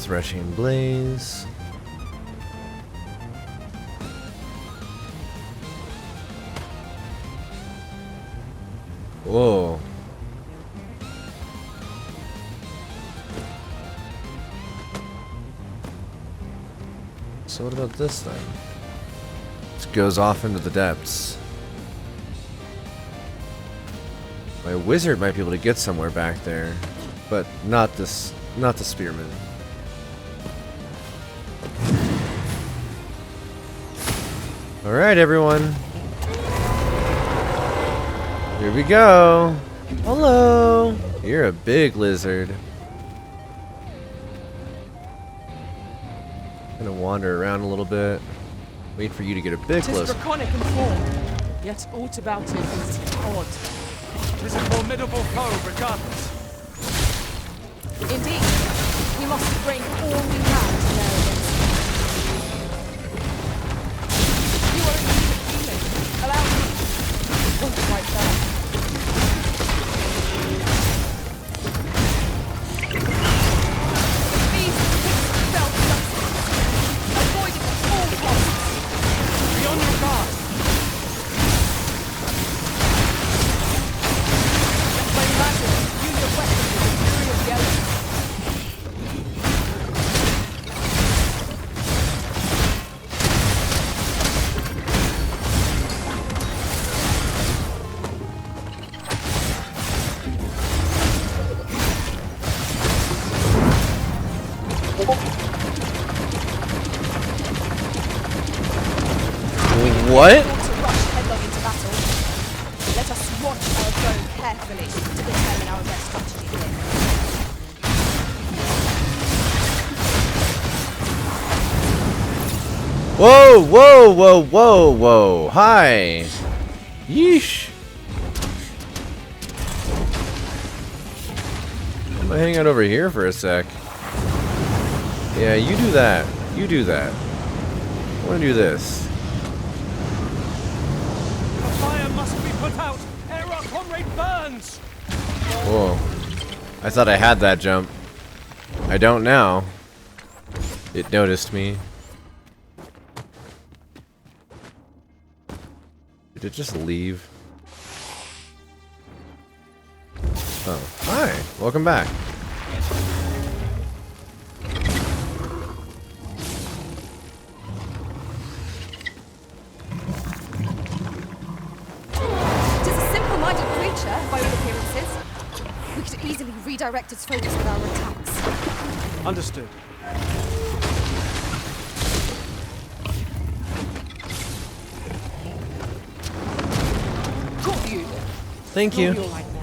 Threshing Blaze. Whoa. So what about this then? This goes off into the depths. My wizard might be able to get somewhere back there, but not this, not the spearman. All right, everyone. Here we go. Hello. You're a big lizard. Gonna wander around a little bit. Wait for you to get a bit Tis closer. draconic in form, yet aught about it is odd. Tis a formidable foe regardless. Indeed, we must bring all we have to bear against it. You are in need of healing. Allow me. Oh, right there. What? To rush headlong into battle. Let us watch our foe carefully to determine our best strategy here. Whoa, whoa, whoa, whoa, whoa. Hi. Yeesh. I'm gonna hang out over here for a sec. Yeah, you do that. You do that. I wanna do this. The fire must be put out ere our comrade burns! Whoa. I thought I had that jump. I don't now. It noticed me. Did it just leave? Oh, hi. Welcome back. It is a simple-minded creature, by all appearances. We could easily redirect its focus with our attacks. Understood. Got you. Thank you. You're right now.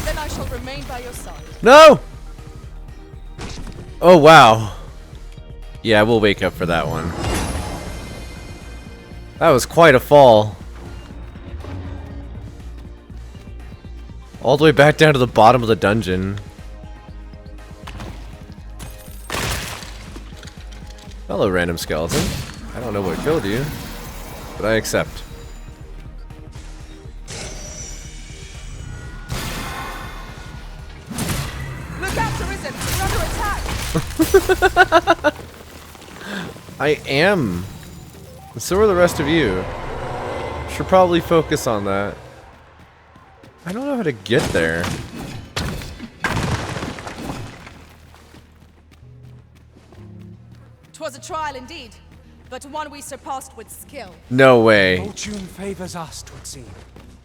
Then I shall remain by your side. No! Oh, wow. Yeah, we'll wake up for that one. That was quite a fall. All the way back down to the bottom of the dungeon. Hello, random skeleton. I don't know what killed you, but I accept. Look out, Arisen! We're under attack! I am. And so are the rest of you. Should probably focus on that. I don't know how to get there. 'Twas a trial indeed, but one we surpassed with skill. No way. Fortune favors us, 'twould seem.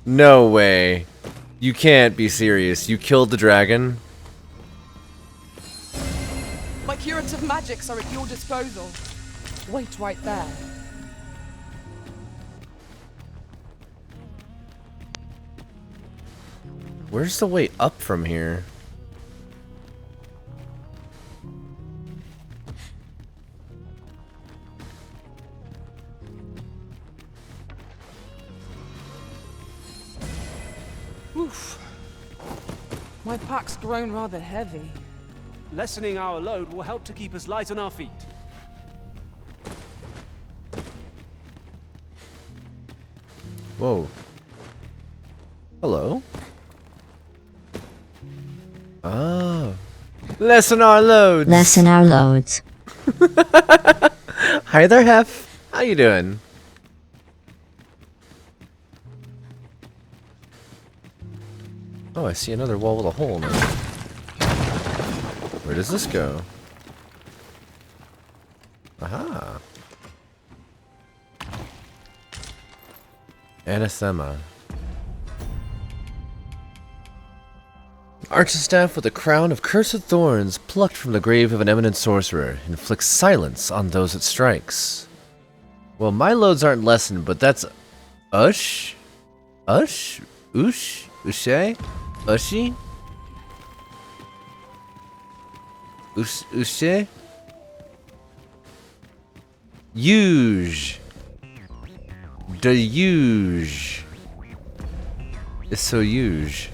No way. You can't be serious. You killed the dragon? My curative magics are at your disposal. Wait right there. Where's the way up from here? Oof. My pack's grown rather heavy. Lessening our load will help to keep us light on our feet. Whoa. Hello? Oh. Lessen our loads. Lessen our loads. Hi there, Hef. How you doing? Oh, I see another wall with a hole in it. Where does this go? Aha. Anathema. Archer staff with a crown of cursed thorns plucked from the grave of an eminent sorcerer inflicts silence on those it strikes. Well, my loads aren't lessened, but that's Ush? Ush? Ush? Ushe? Ushi? Ushe? Huge. The huge. It's so huge.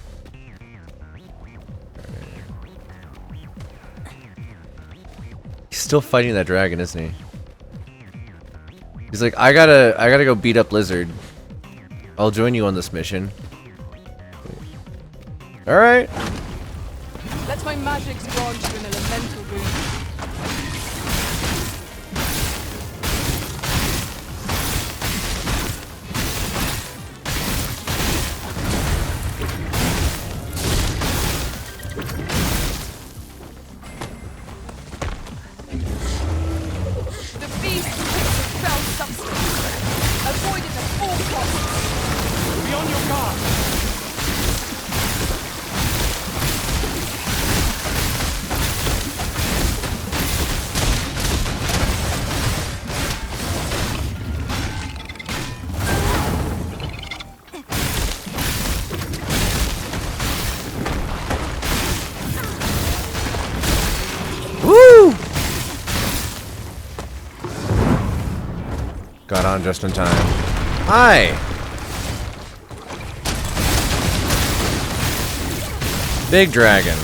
He's still fighting that dragon, isn't he? He's like, I gotta go beat up Lizard. I'll join you on this mission. Alright. Let my magics grant you an elemental boon. The beast takes a fell substance. Avoid it at all costs. Be on your guard. Woo! Got on just in time. Hi! Big dragon.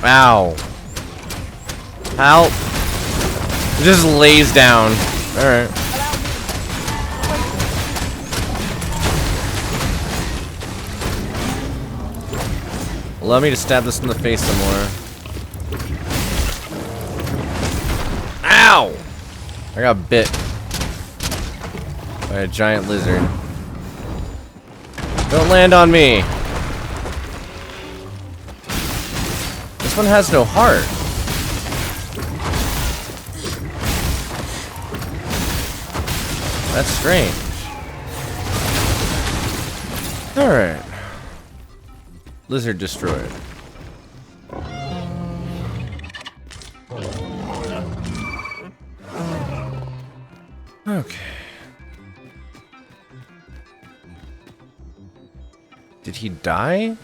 Ow. Help. It just lays down. Alright. Allow me to stab this in the face some more. Ow! I got bit by a giant lizard. Don't land on me. This one has no heart. That's strange. Alright. Lizard destroyed. Okay. Did he die?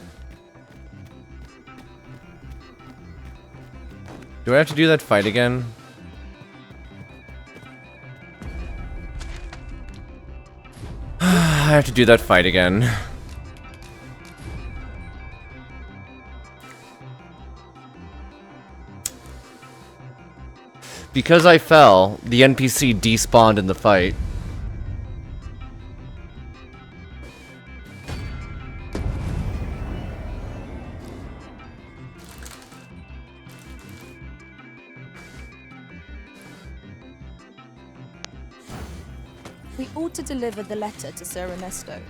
Do I have to do that fight again? I have to do that fight again. Because I fell, the NPC despawned in the fight. We ought to deliver the letter to Sir Ernesto.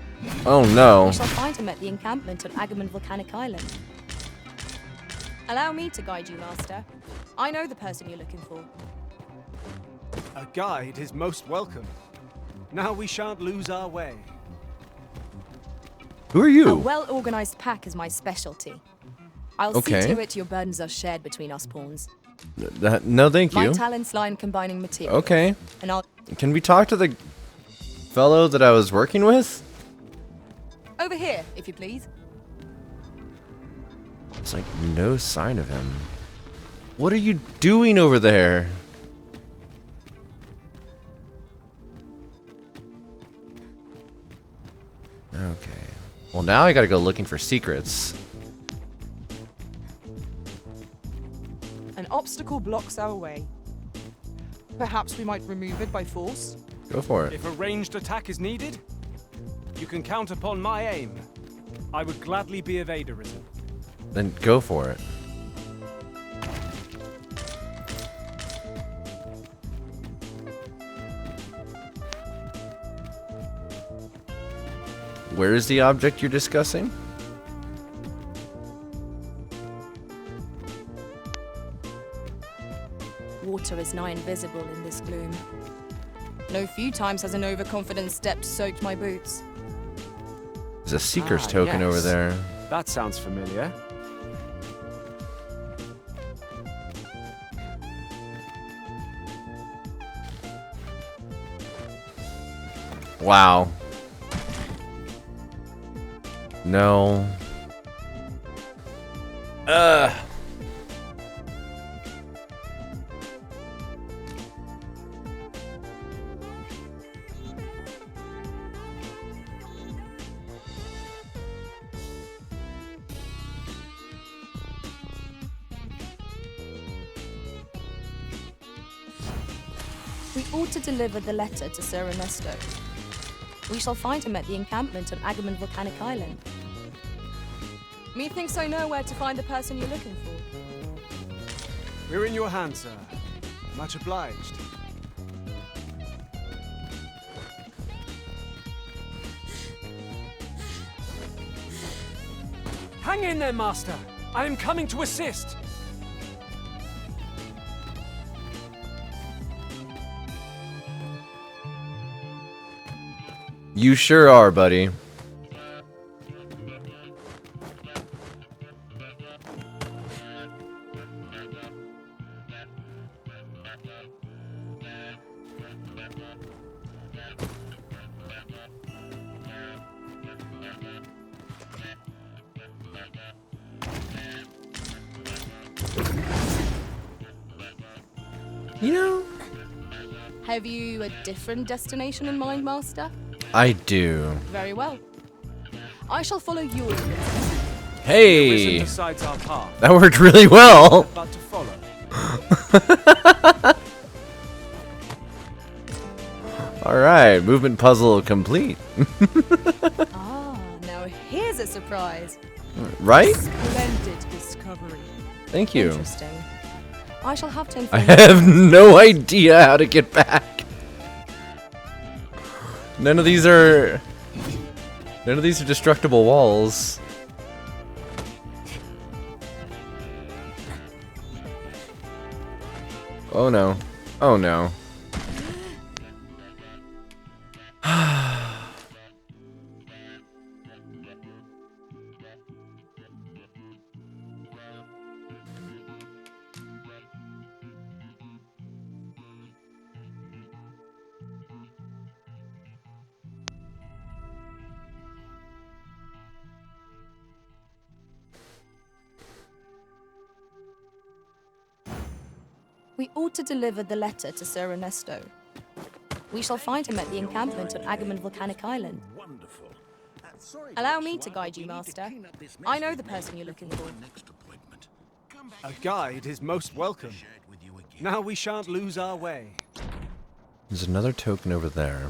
Oh no. We shall find him at the encampment on Agamemnon Volcanic Island. Allow me to guide you, Master. I know the person you're looking for. A guide is most welcome. Now we shan't lose our way. Who are A you? well-organized pack is my specialty. I'll Okay. see to it your burdens are shared between us pawns. No, thank My you. talents lie in combining materials. Okay. And I'll... Can we talk to the fellow that I was working with? Over here, if you please. It's like no sign of him. What are you doing over there? Okay. Well, now I gotta go looking for secrets. An obstacle blocks our way. Perhaps we might remove it by force? Go for it. If a ranged attack is needed, you can count upon my aim. I would gladly be of aid, Arisen. Then go for it. Where is the object you're discussing? Water is nigh invisible in this gloom. No few times has an overconfident step soaked my boots. There's a Seeker's Ah, token yes. over there. That sounds familiar. Wow. No. We ought to deliver the letter to Sir Ernesto. We shall find him at the encampment on Agamemnon Volcanic Island. Methinks I know where to find the person you're looking for. We're in your hands, sir. Much obliged. Hang in there, Master. I am coming to assist. You sure are, buddy. You know, Have you a different destination in mind, Master? I do. Very well. I shall follow your lead. Hey! Risen decides our path. That worked really well. But to follow. Alright, movement puzzle complete. Ah, now here's a surprise. Right? Splendid discovery. Thank you. Interesting. I shall have to I inform have no idea how to get back. None of these are destructible walls. Oh no. Oh no. We ought to deliver the letter to Sir Ernesto. We shall find him at the encampment on Agamemnon Volcanic Island. Wonderful. Allow me to guide you, Master. I know the person you're looking for. A guide is most welcome. Now we shan't lose our way. There's another token over there.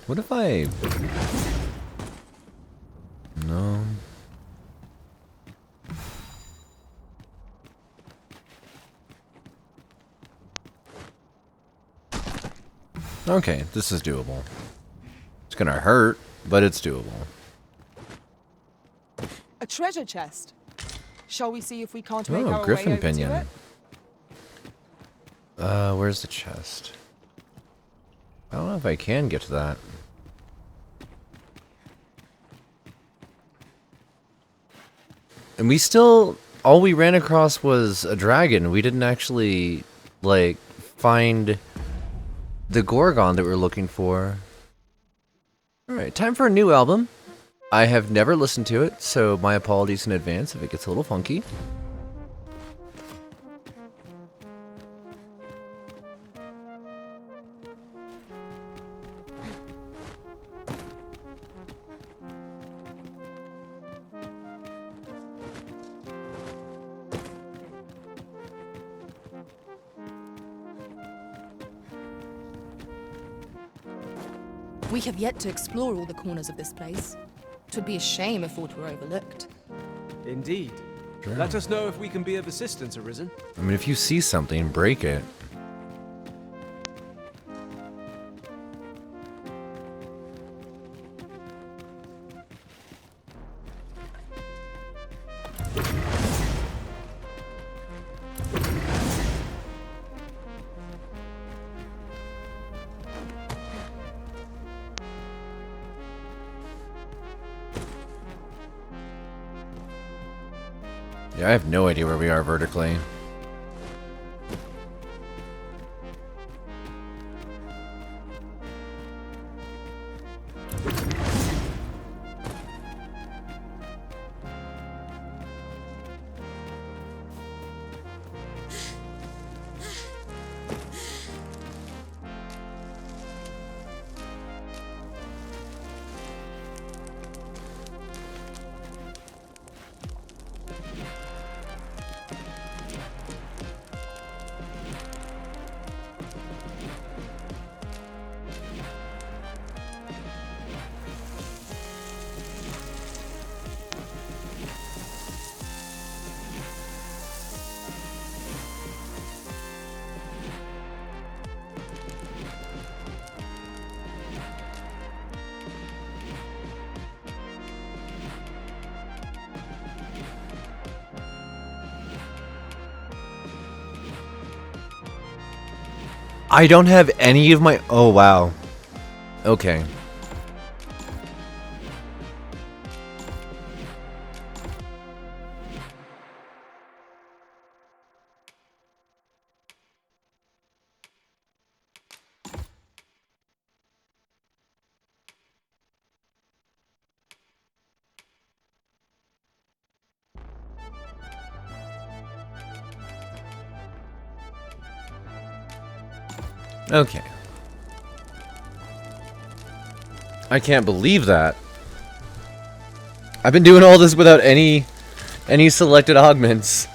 What if I... No. Okay, this is doable. It's gonna hurt, but it's doable. A treasure chest. Shall we see if we can't make our Oh, way griffin over pinion. to it? Where's the chest? I don't know if I can get to that. And we still... All we ran across was a dragon. We didn't actually, like, find the Gorgon that we were looking for. Alright, time for a new album. I have never listened to it, so my apologies in advance if it gets a little funky. We have yet to explore all the corners of this place. 'Twould be a shame if aught were overlooked. Indeed. Let us know if we can be of assistance, Arisen. I mean, if you see something, break it. Yeah, I have no idea where we are vertically. I don't have any of my... Oh, wow. Okay. Okay. I can't believe that. I've been doing all this without any selected augments.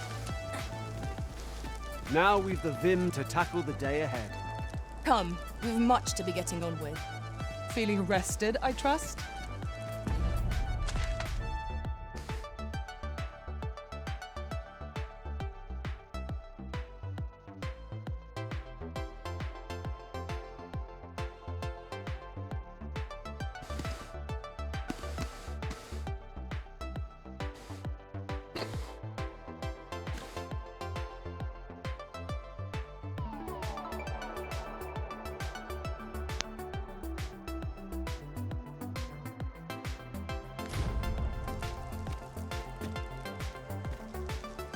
Now we've the vim to tackle the day ahead. Come, we've much to be getting on with. Feeling rested, I trust?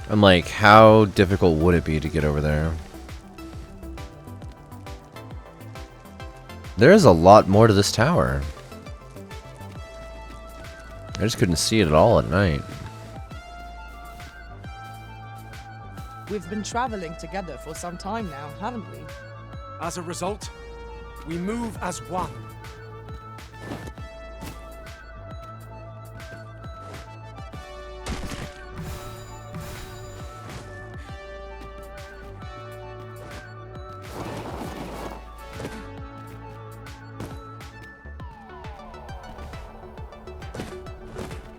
I'm like, how difficult would it be to get over there? There is a lot more to this tower. I just couldn't see it at all at night. We've been traveling together for some time now, haven't we? As a result, we move as one.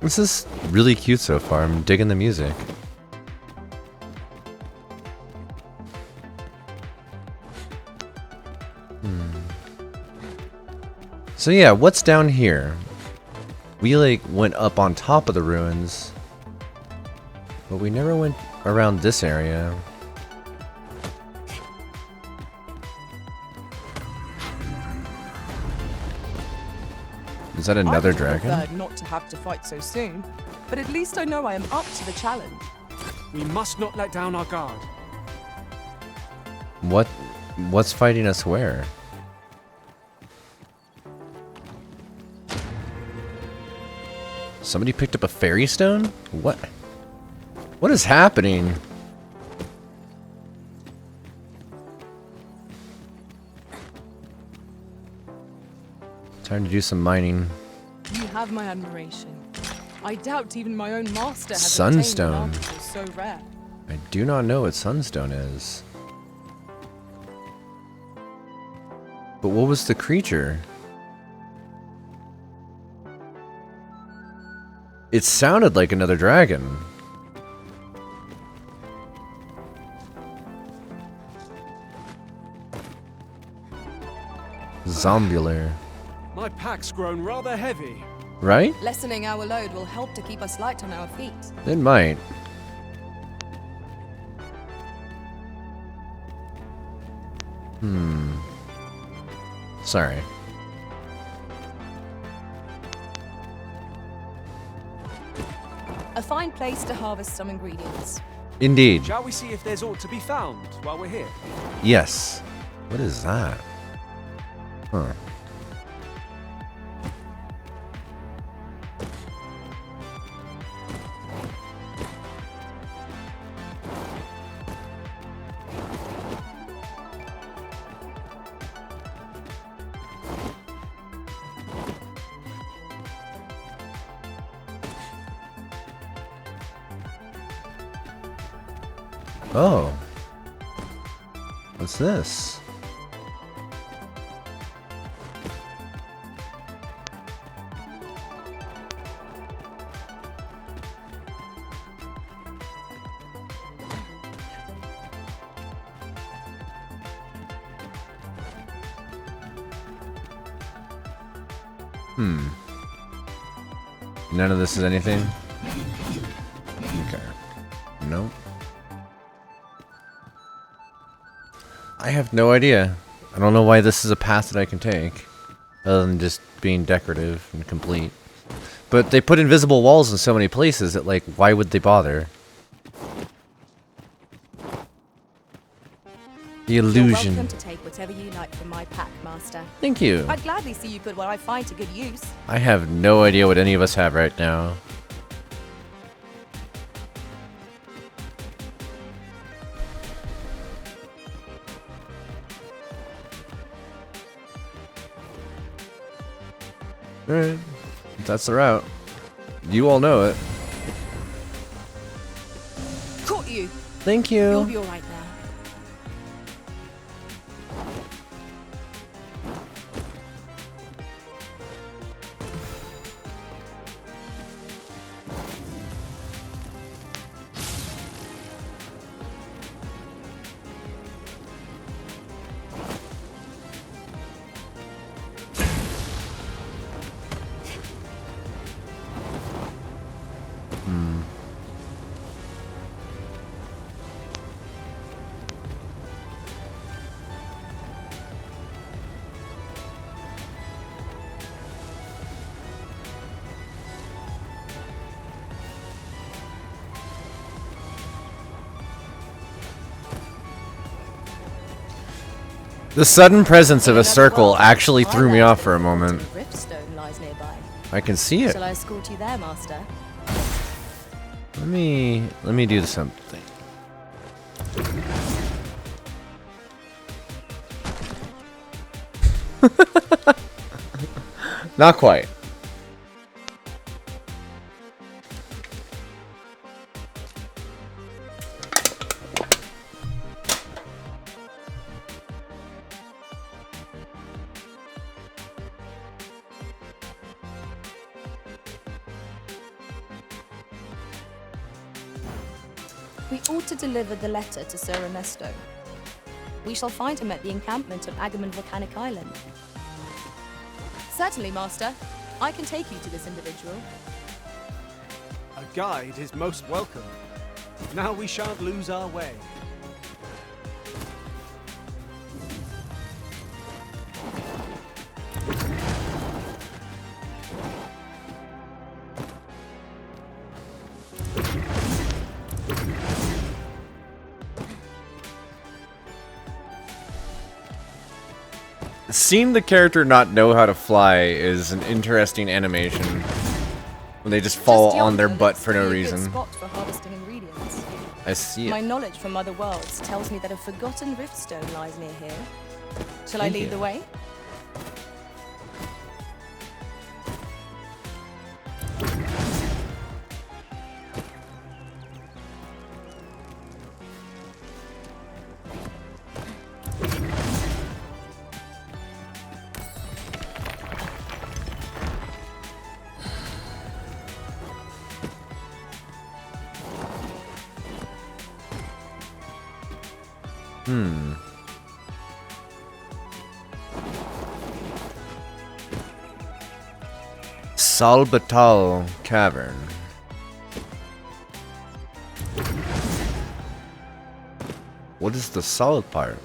This is really cute so far. I'm digging the music. So yeah, what's down here? We like went up on top of the ruins, but we never went around this area. Is that another dragon? I preferred not to have to fight so soon, but at least I know I am up to the challenge. We must not let down our guard. What's fighting us where? Somebody picked up a fairy stone? What? What is happening? Time to do some mining. You have my admiration. I doubt even my own master has Sunstone. obtained an article so rare. I do not know what sunstone is. But what was the creature? It sounded like another dragon. Zombular. My pack's grown rather heavy. Right? Lessening our load will help to keep us light on our feet. It might. Sorry. A fine place to harvest some ingredients. Indeed. Shall we see if there's aught to be found while we're here? Yes. What is that? Huh. Oh. What's this? None of this is anything? Okay. Nope. I have no idea. I don't know why this is a path that I can take. Other than just being decorative and complete. But they put invisible walls in so many places that, like, why would they bother? The illusion. You're welcome to take whatever you like from my pack, Master. Thank you. I'd gladly see you put what I find to good use. I have no idea what any of us have right now. Alright. That's the route. You all know it. Caught you! Thank You'll you. be alright now. The sudden presence of a circle actually threw me off for a moment. Riftstone lies nearby. I can see it. Shall I escort you there, Master? Let me do something. Not quite. We ought to deliver the letter to Sir Ernesto. We shall find him at the encampment of Agamemnon Volcanic Island. Certainly, Master. I can take you to this individual. A guide is most welcome. Now we shan't lose our way. Seeing the character not know how to fly is an interesting animation. When they just fall Just on their yonder butt looks for to no be a good reason. spot for harvesting ingredients. I see My it. knowledge from other worlds tells me that a forgotten riftstone lies near here. Shall I Thank lead you. the way? Salbatal Cavern. What is the solid part?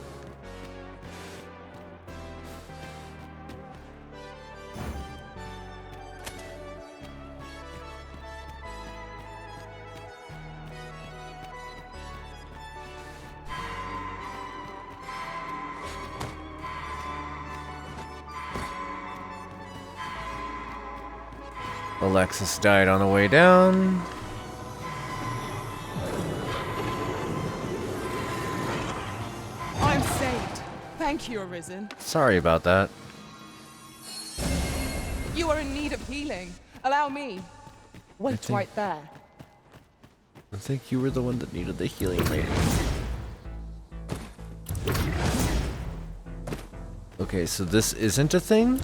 Alexis died on the way down. I'm saved. Thank you, Arisen. Sorry about that. You are in need of healing. Allow me. Wait think- right there. I think you were the one that needed the healing, lady. Okay, so this isn't a thing?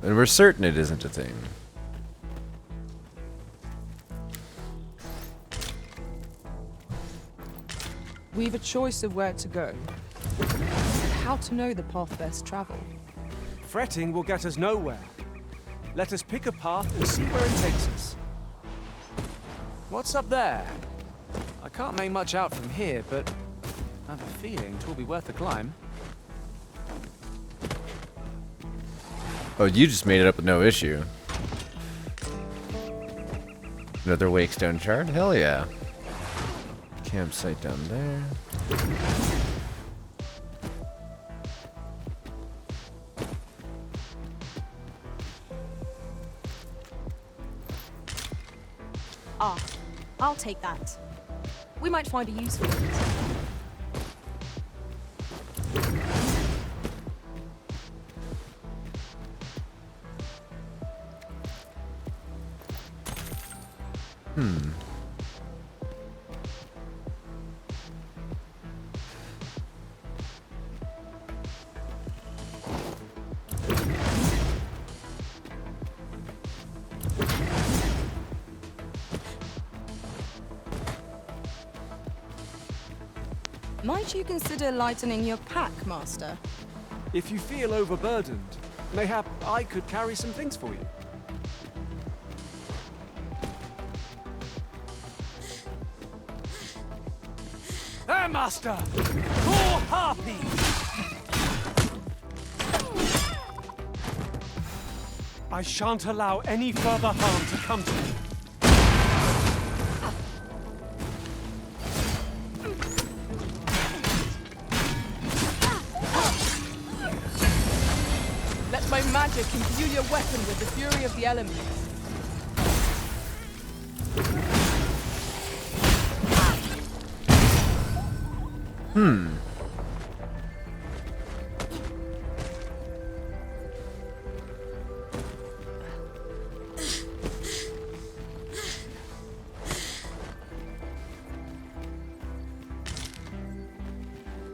And we're certain it isn't a thing. We've a choice of where to go. How to know the path best travel. Fretting will get us nowhere. Let us pick a path and see where it takes us. What's up there? I can't make much out from here, but I have a feeling it will be worth a climb. Oh, you just made it up with no issue. Another Wakestone shard? Hell yeah. Campsite down there. Ah, I'll take that. We might find a use for it. Might you consider lightening your pack, Master? If you feel overburdened, mayhap I could carry some things for you. There, Master! More harpies! I shan't allow any further harm to come to you. Let my magic imbue your weapon with the fury of the elements.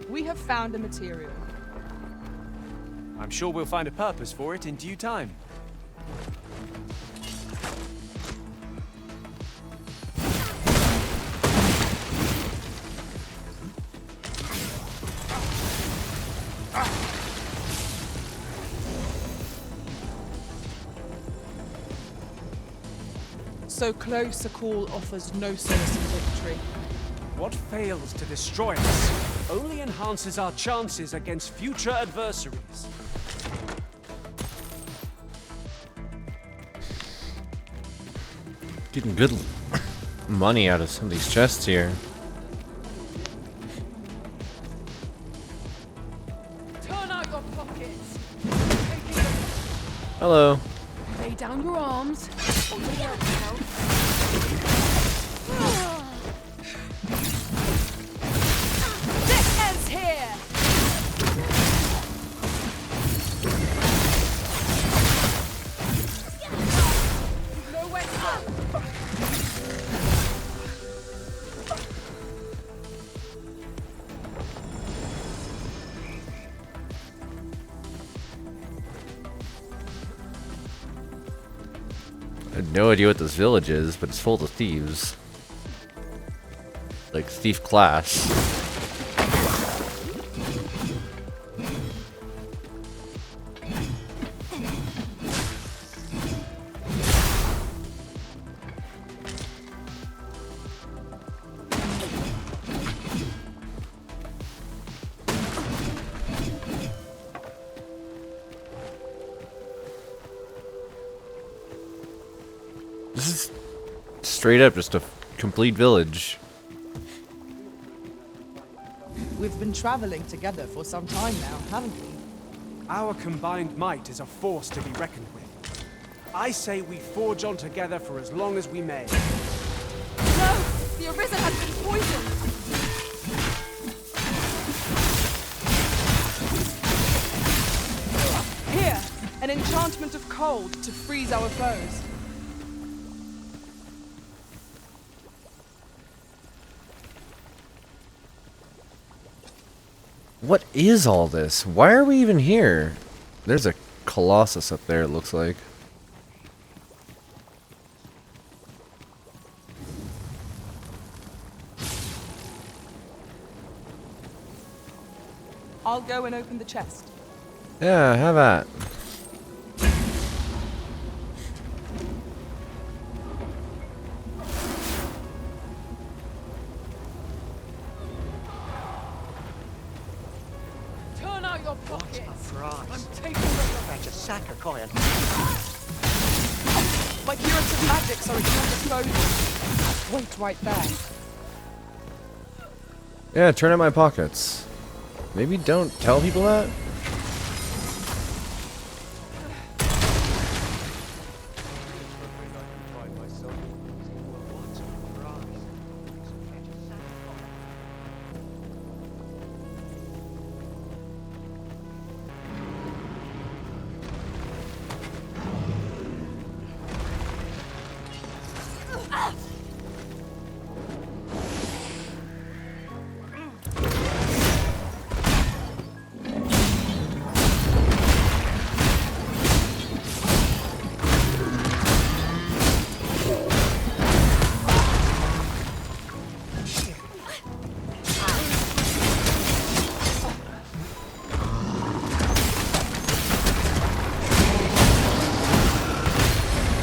We have found a material. I'm sure we'll find a purpose for it in due time. So close a call offers no solace in victory. What fails to destroy us only enhances our chances against future adversaries. Getting good money out of some of these chests here. Turn out your pockets! Hello. Lay down your arms. This ends here! Nowhere to go! I had no idea what this village is, but it's full of thieves. Like thief class. This is straight up just a complete village. We've been traveling together for some time now, haven't we? Our combined might is a force to be reckoned with. I say we forge on together for as long as we may. No! The Arisen has been poisoned! Here! An enchantment of cold to freeze our foes. What is all this? Why are we even here? There's a Colossus up there, it looks like. I'll go and open the chest. Yeah, have that. Turn out your pockets. I'm taking them. My curative magics are at your disposal. Wait right there. Yeah, turn out my pockets. Maybe don't tell people that?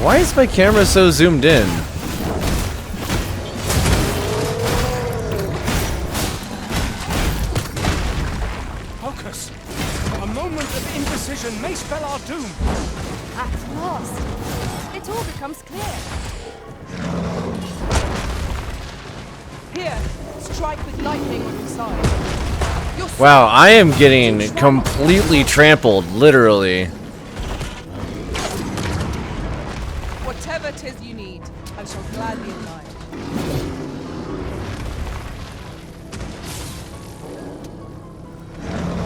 Why is my camera so zoomed in? Focus! A moment of indecision may spell our doom. At last, it all becomes clear. Here, strike with lightning on your side. Your Wow, I am getting completely trampled, literally. whatever 'tis you need, I shall gladly oblige.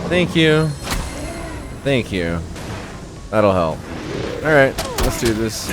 Thank you. Thank you. That'll help. Alright, let's do this.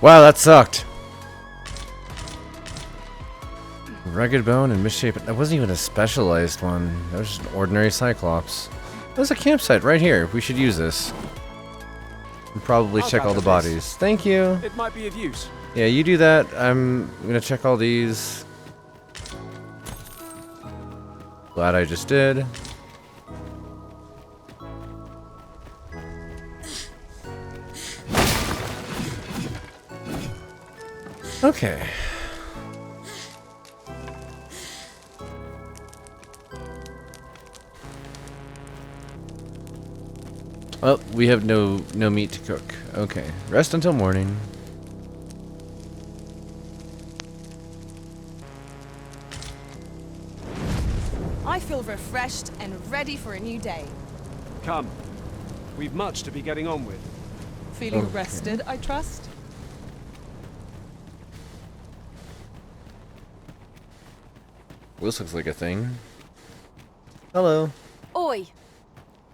Wow, that sucked. Rugged bone and misshapen. That wasn't even a specialized one. That was just an ordinary Cyclops. There's a campsite right here. We should use this. And probably I'll check all the gather this. bodies. Thank you. It might be of use. Yeah, you do that. I'm gonna check all these. Glad I just did. Okay. Well, we have no meat to cook. Okay. Rest until morning. I feel refreshed and ready for a new day. Come. We've much to be getting on with. Feeling Okay. rested, I trust? This looks like a thing. Hello. Oi!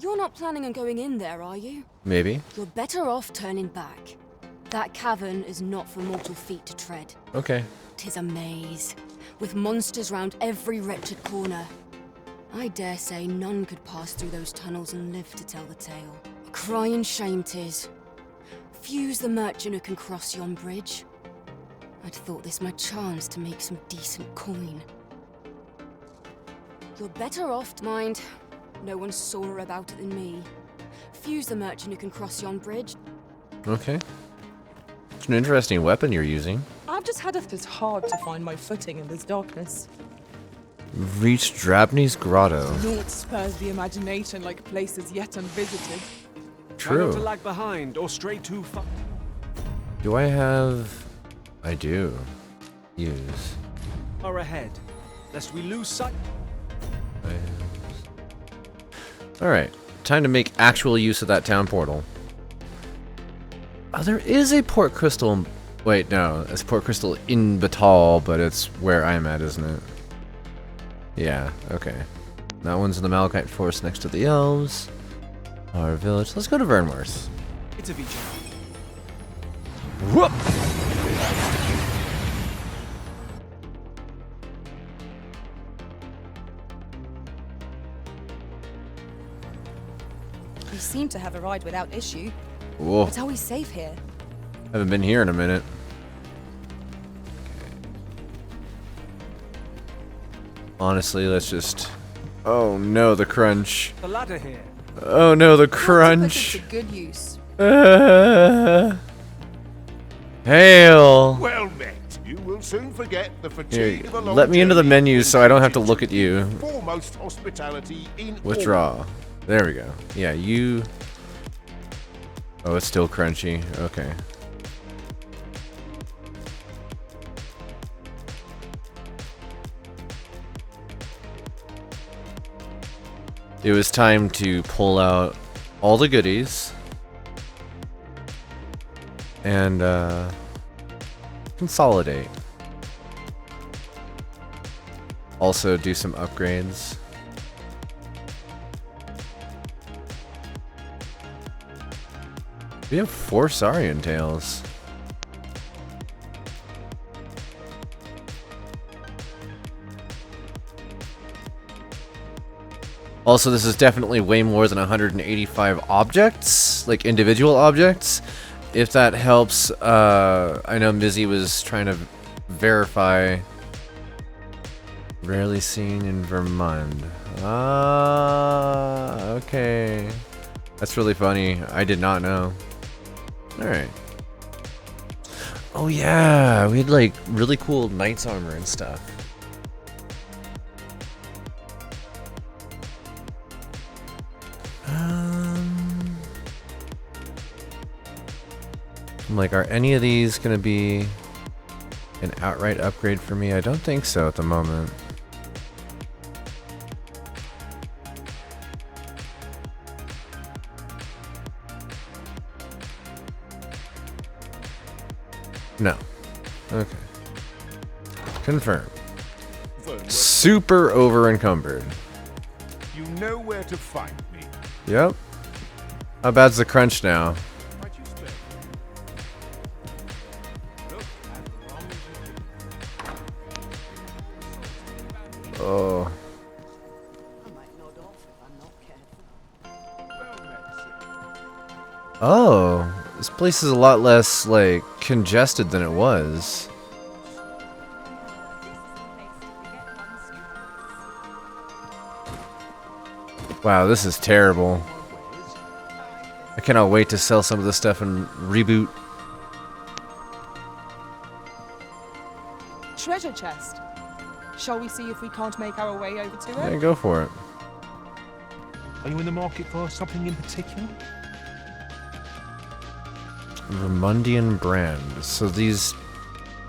You're not planning on going in there, are you? Maybe. You're better off turning back. That cavern is not for mortal feet to tread. Okay. 'Tis a maze, with monsters round every wretched corner. I dare say none could pass through those tunnels and live to tell the tale. A crying shame 'tis. Few's the merchant who can cross yon bridge. I'd thought this my chance to make some decent coin. You're better off, mind. No one's sorer about it than me. Few's the merchant who can cross yon bridge. Okay. It's an interesting weapon you're using. I've just had it's hard to find my footing in this darkness. Reach Drabney's Grotto. Naught spurs the imagination like places yet unvisited. Try not to True. lag behind or stray too far. Do I have... I do. Use. Far ahead, lest we lose sight. Alright. Time to make actual use of that town portal. Oh, there is a port crystal... Wait, no. It's a port crystal in Batal, but it's where I'm at, isn't it? Yeah, okay. That one's in the Malachite Forest next to the Elves. Our village. Let's go to Vernworth. It's a beach. Whoop! We seem to have arrived without issue. Whoa. But are we safe here? Haven't been here in a minute. Honestly, let's just... Oh no, the crunch. The ladder here. Oh no, the Not to put it crunch. to good use. Hail! Well met. You will soon forget the Here, fatigue of a long let me into the journey menu so I don't have to and look at you. Foremost hospitality in all. Withdraw. There we go. Yeah, you... Oh, it's still crunchy. Okay. It was time to pull out all the goodies and consolidate. Also do some upgrades. We have 4 Saurian tails. Also, this is definitely way more than 185 objects, like individual objects. If that helps, I know Mizzy was trying to verify. Rarely seen in Vermont. Ah, okay. That's really funny. I did not know. Alright. Oh yeah, we had like really cool knight's armor and stuff. I'm like, are any of these gonna be an outright upgrade for me? I don't think so at the moment. No. Okay. Confirm. Super over encumbered. You know where to find me. Yep. How bad's the crunch now? Might you spare? Look as long as you can. Oh. Well met, sir. Oh. This place is a lot less, like, congested than it was. Wow, this is terrible. I cannot wait to sell some of this stuff and reboot. Treasure chest. Shall we see if we can't make our way over to Yeah, it? go for it. Are you in the market for something in particular? Vermundian brand. So these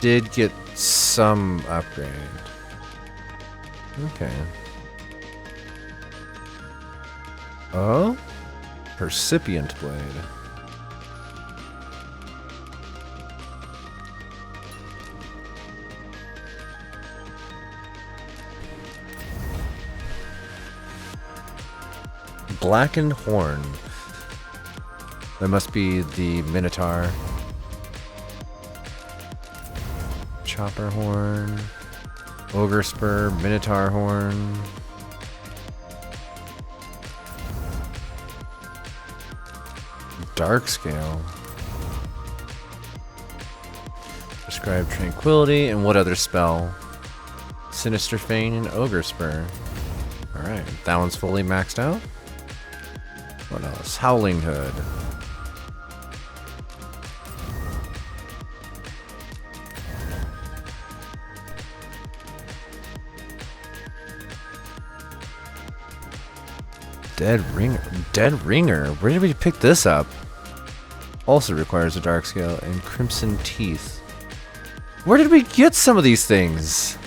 did get some upgrade. Okay. Oh? Percipient blade. Blackened horn. That must be the Minotaur. Chopper Horn, Ogre Spur, Minotaur Horn. Dark Scale. Prescribe Tranquility, and what other spell? Sinister Feign and Ogre Spur. Alright, that one's fully maxed out. What else? Howling Hood. Dead Ringer. Where did we pick this up? Also requires a Dark Scale and Crimson Teeth. Where did we get some of these things?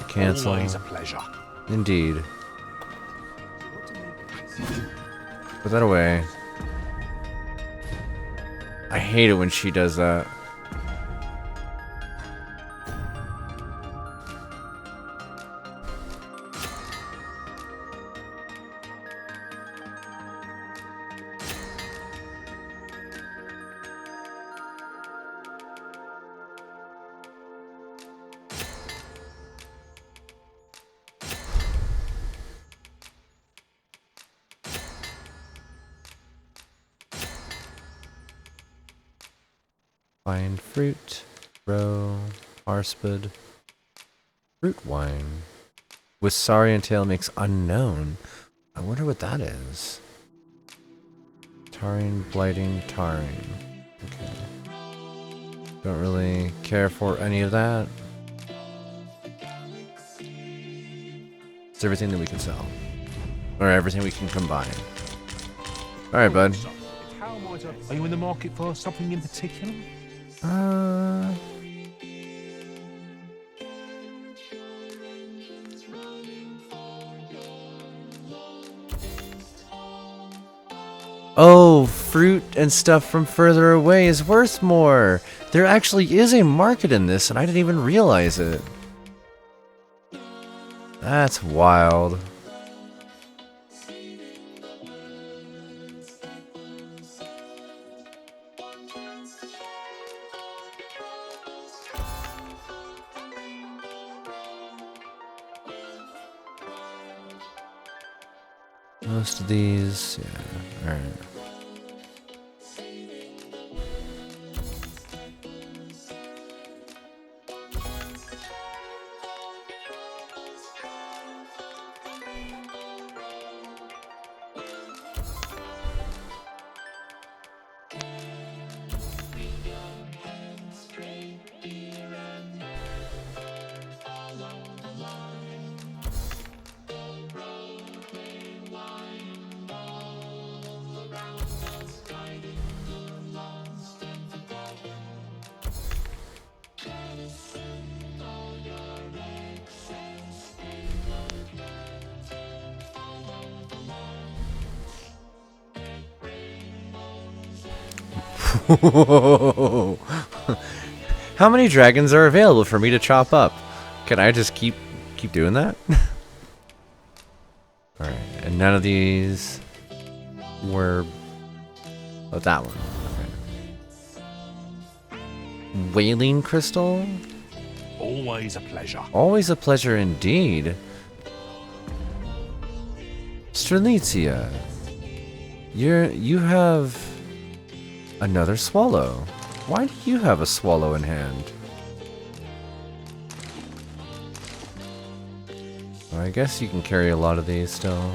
Cancel. Always a pleasure. Indeed. Put that away. I hate it when she does that. Find fruit, row, arspid, fruit wine. With Saurian tail makes unknown. I wonder what that is. Taring, blighting, tarring. Okay. Don't really care for any of that. It's everything that we can sell. Or everything we can combine. Alright, bud. How might I... Are you in the market for something in particular? Oh, fruit and stuff from further away is worth more. There actually is a market in this, and I didn't even realize it. That's wild. Most of these, yeah, alright. How many dragons are available for me to chop up? Can I just keep doing that? Alright, and none of these were... Oh, that one. Okay. Wailing Crystal? Always a pleasure. Always a pleasure indeed. Strelitzia. You have another swallow. Why do you have a swallow in hand? Well, I guess you can carry a lot of these still.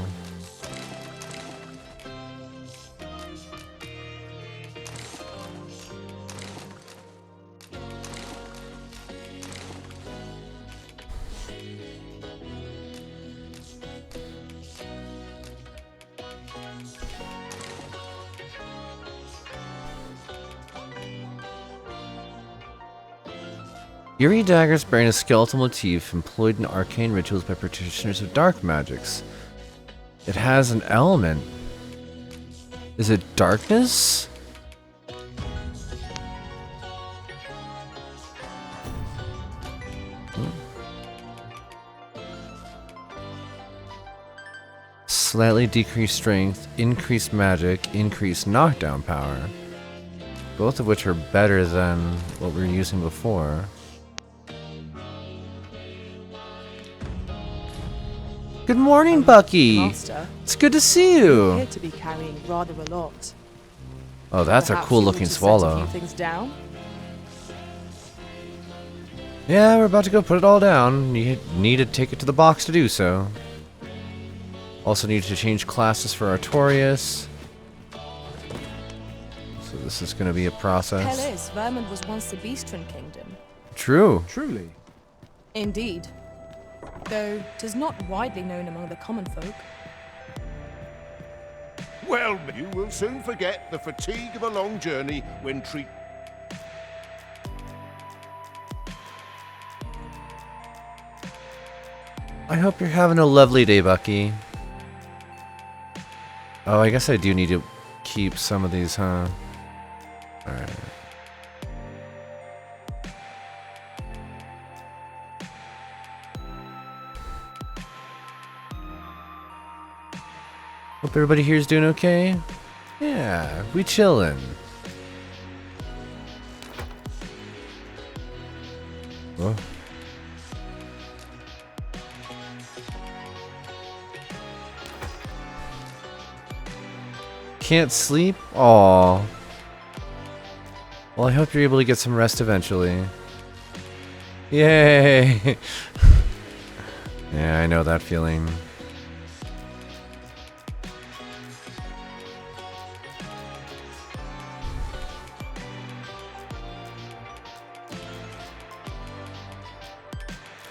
Eerie daggers bearing a skeletal motif employed in arcane rituals by practitioners of dark magics. It has an element. Is it darkness? slightly decreased strength, increased magic, increased knockdown power. Both of which are better than what we were using before. Good morning, Bucky! Master, It's good to see you you! appear to be carrying rather a lot. Oh, that's a Perhaps cool you want looking to set swallow. a few things down? Yeah, we're about to go put it all down. You need to take it to the box to do so. Also need to change classes for Artorias. So this is going to be a process. Hellas, Vermund was once the Beastren Kingdom. True. Truly. Indeed. Though 'tis not widely known among the common folk. Well, you will soon forget the fatigue of a long journey when I hope you're having a lovely day, Bucky. Oh, I guess I do need to keep some of these, huh? Alright. Hope everybody here is doing okay. Yeah, we chillin'. Whoa. Can't sleep? Aww. Well, I hope you're able to get some rest eventually. Yay! Yeah, I know that feeling.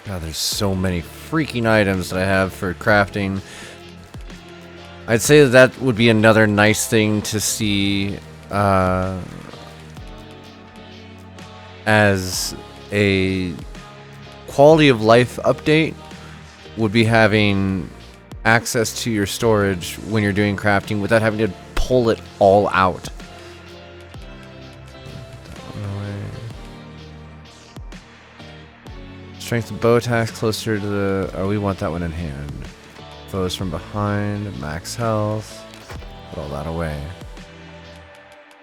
God, there's so many freaking items that I have for crafting. I'd say that would be another nice thing to see as a quality of life update, would be having access to your storage when you're doing crafting without having to pull it all out. Strength of bow attacks closer to the... Oh, we want that one in hand. Foes from behind, max health. Put all that away.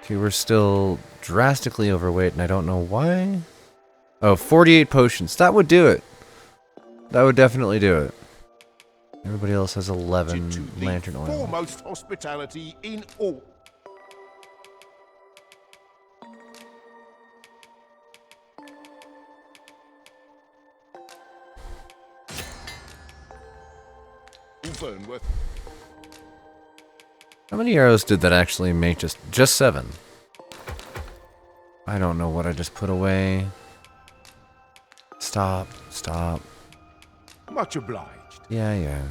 Okay, we're still drastically overweight, and I don't know why. Oh, 48 potions. That would do it. That would definitely do it. Everybody else has 11 lantern oil. Foremost hospitality in all. Burnworth. How many arrows did that actually make? Just 7. I don't know what I just put away. Stop. Much obliged. Yeah.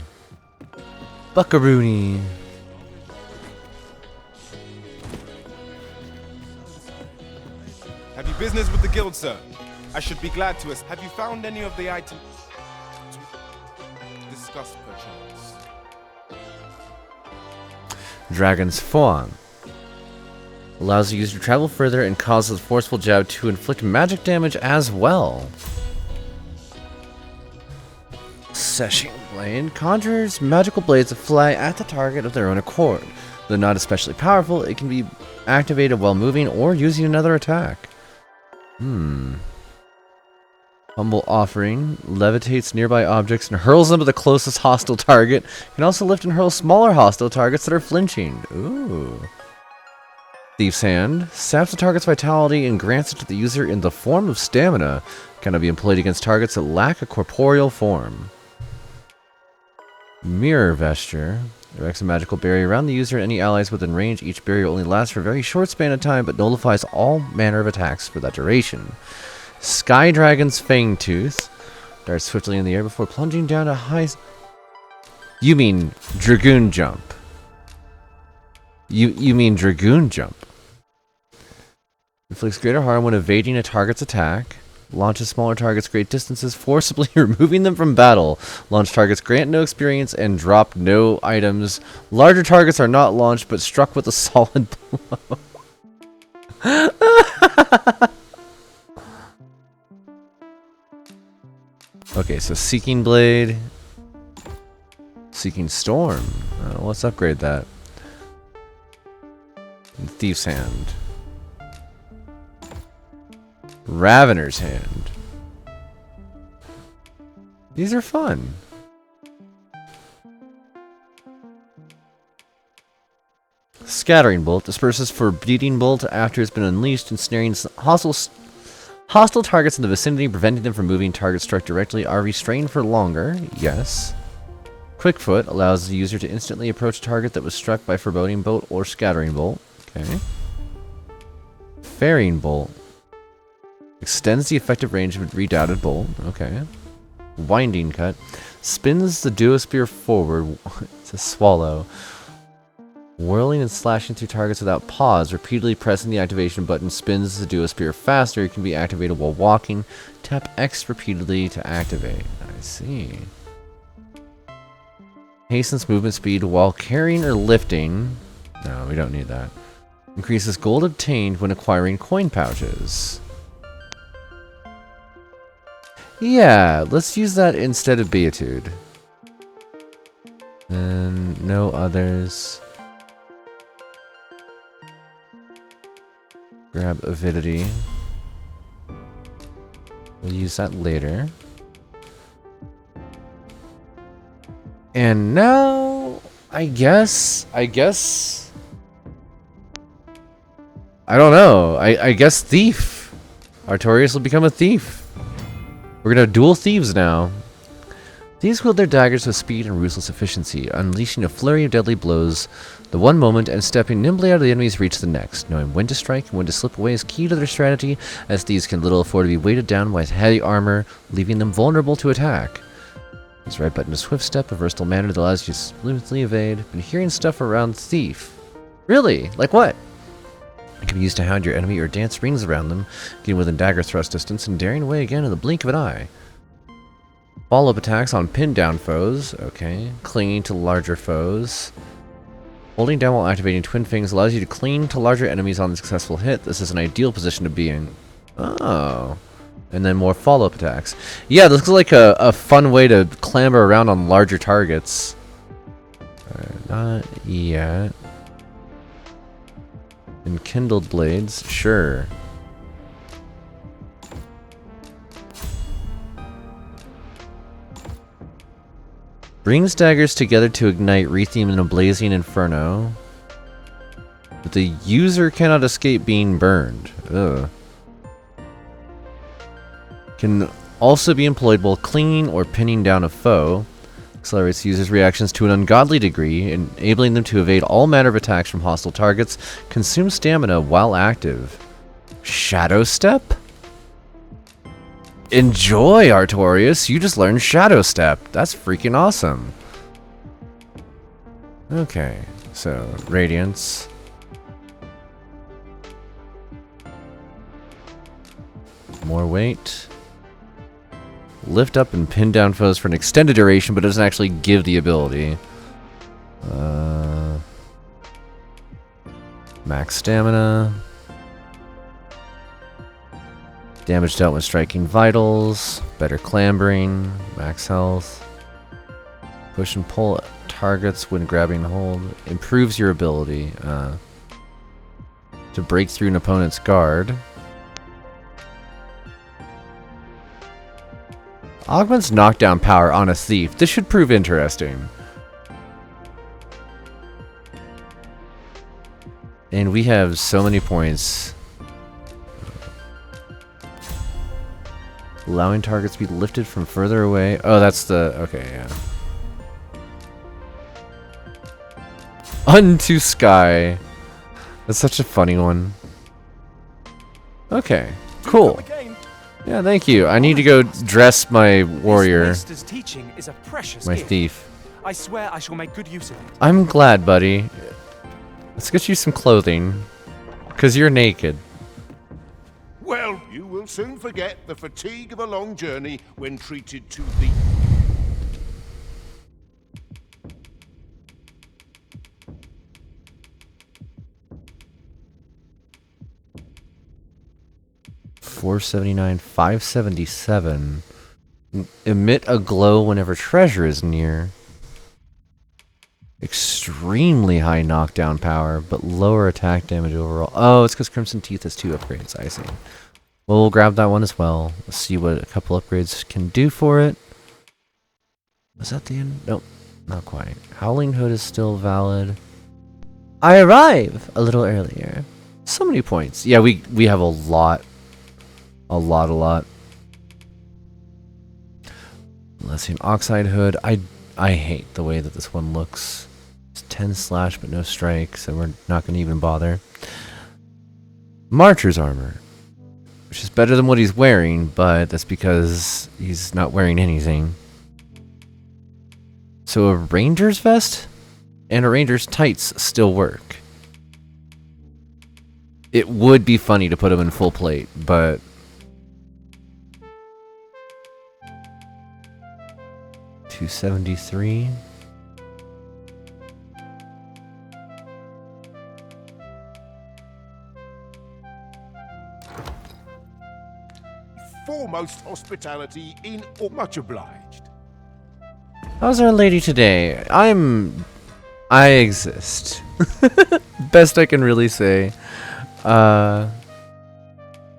Buckaroony. Have you business with the guild, sir? I should be glad to. Have you found any of the items discussed perchance? Dragon's Fawn. Allows the user to travel further and causes a forceful jab to inflict magic damage as well. Seshing Blade conjures magical blades to fly at the target of their own accord. Though not especially powerful, it can be activated while moving or using another attack. Humble Offering levitates nearby objects and hurls them to the closest hostile target. Can also lift and hurl smaller hostile targets that are flinching. Ooh. Thief's Hand saps the target's vitality and grants it to the user in the form of stamina. Cannot be employed against targets that lack a corporeal form. Mirror Vesture erects a magical barrier around the user and any allies within range. Each barrier only lasts for a very short span of time, but nullifies all manner of attacks for that duration. Sky Dragon's Fangtooth darts swiftly in the air before plunging down a high... You mean Dragoon Jump. You mean Dragoon Jump. Inflicts greater harm when evading a target's attack. Launches smaller targets great distances, forcibly removing them from battle. Launch targets grant no experience and drop no items. Larger targets are not launched but struck with a solid blow. Okay, so Seeking Blade. Seeking Storm. Let's upgrade that. Thief's Hand. Ravener's Hand. These are fun. Scattering Bolt disperses for Bleeding Bolt after it's been unleashed, ensnaring hostile targets in the vicinity, preventing them from moving. Targets struck directly are restrained for longer. Yes. Quick Foot allows the user to instantly approach a target that was struck by Foreboding Bolt or Scattering Bolt. Okay. Ferrying Bolt extends the effective range of a redoubted bolt. Okay. Winding Cut spins the Duospear forward to swallow, whirling and slashing through targets without pause. Repeatedly pressing the activation button spins the Duospear faster. It can be activated while walking. Tap X repeatedly to activate. I see. Hastens movement speed while carrying or lifting. No, we don't need that. Increases gold obtained when acquiring coin pouches. Yeah, let's use that instead of Beatitude. And no others. Grab Avidity. We'll use that later. And now, I guess, I don't know. I guess Thief. Artorias will become a thief. We're gonna have dual thieves now. These wield their daggers with speed and ruthless efficiency, unleashing a flurry of deadly blows the one moment and stepping nimbly out of the enemy's reach the next. Knowing when to strike and when to slip away is key to their strategy, as thieves can little afford to be weighted down by heavy armor, leaving them vulnerable to attack. Use right button to swift step, a versatile manner that allows you to smoothly evade. Been hearing stuff around Thief. Really? Like what? It can be used to hound your enemy or dance rings around them, getting within dagger thrust distance and daring away again in the blink of an eye. Follow-up attacks on pinned down foes. Okay. Clinging to larger foes. Holding down while activating Twin Fangs allows you to cling to larger enemies on a successful hit. This is an ideal position to be in. Oh. And then more follow-up attacks. Yeah, this looks like a fun way to clamber around on larger targets. Not yet. Enkindled blades, sure. Brings daggers together to ignite, wreathing in a blazing inferno. But the user cannot escape being burned. Ugh. Can also be employed while clinging or pinning down a foe. Accelerates users' reactions to an ungodly degree, enabling them to evade all manner of attacks from hostile targets. Consume stamina while active. Shadow Step? Enjoy, Artorias! You just learned Shadow Step. That's freaking awesome. Okay, so Radiance. More weight. Lift up and pin down foes for an extended duration, but it doesn't actually give the ability. Max stamina. Damage dealt when striking vitals. Better clambering. Max health. Push and pull targets when grabbing hold. Improves your ability to break through an opponent's guard. Augments knockdown power on a thief. This should prove interesting. And we have so many points. Allowing targets to be lifted from further away. Oh, that's the... Okay, yeah. Unto Sky. That's such a funny one. Okay, cool. Yeah, thank you. I need to go dress my warrior. Teaching is a precious My gift. thief. I swear I shall make good use of it. I'm glad, buddy. Let's get you some clothing. Because you're naked. Well, you will soon forget the fatigue of a long journey when treated to the... $479, $577. Emit a glow whenever treasure is near. extremely high knockdown power, but lower attack damage overall. Oh, it's because Crimson Teeth has 2 upgrades, I see. Well, we'll grab that one as well. Let's see what a couple upgrades can do for it. Was that the end? Nope, not quite. Howling Hood is still valid. I arrive a little earlier. So many points. Yeah, we have a lot. A lot. Lithium Oxide Hood. I hate the way that this one looks. It's 10 slash but no strike, so we're not going to even bother. Marcher's Armor, which is better than what he's wearing, but that's because he's not wearing anything. So a Ranger's Vest and a Ranger's Tights still work. It would be funny to put him in full plate, but... $273. Foremost hospitality in... Oh, much obliged. How's our lady today? I exist. Best I can really say. Had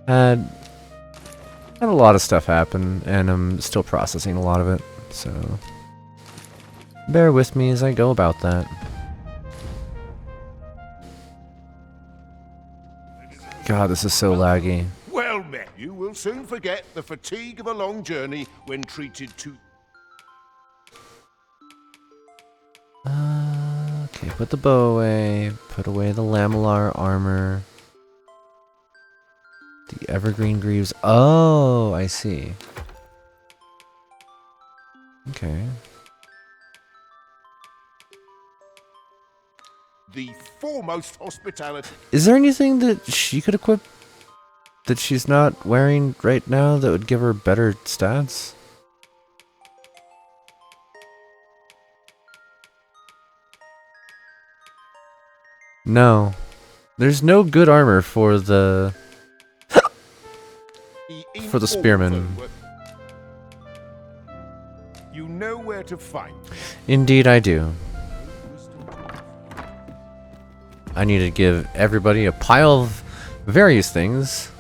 a lot of stuff happen, and I'm still processing a lot of it, so bear with me as I go about that. God, this is so laggy. Well met. You will soon forget the fatigue of a long journey when treated to... Okay, put the bow away. Put away the lamellar armor. The evergreen greaves. Oh, I see. Okay. The foremost hospitality. Is there anything that she could equip that she's not wearing right now that would give her better stats? No. There's no good armor for the for the spearman. You know where to find me. Indeed I do. I need to give everybody a pile of various things.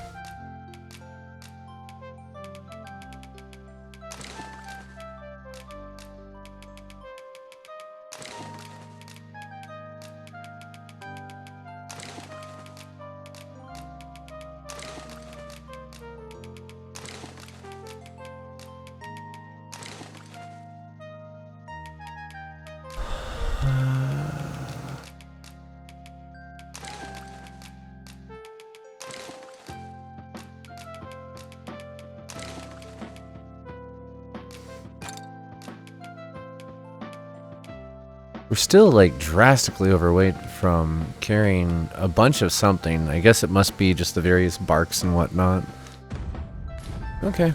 We're still, like, drastically overweight from carrying a bunch of something. I guess it must be just the various barks and whatnot. Okay.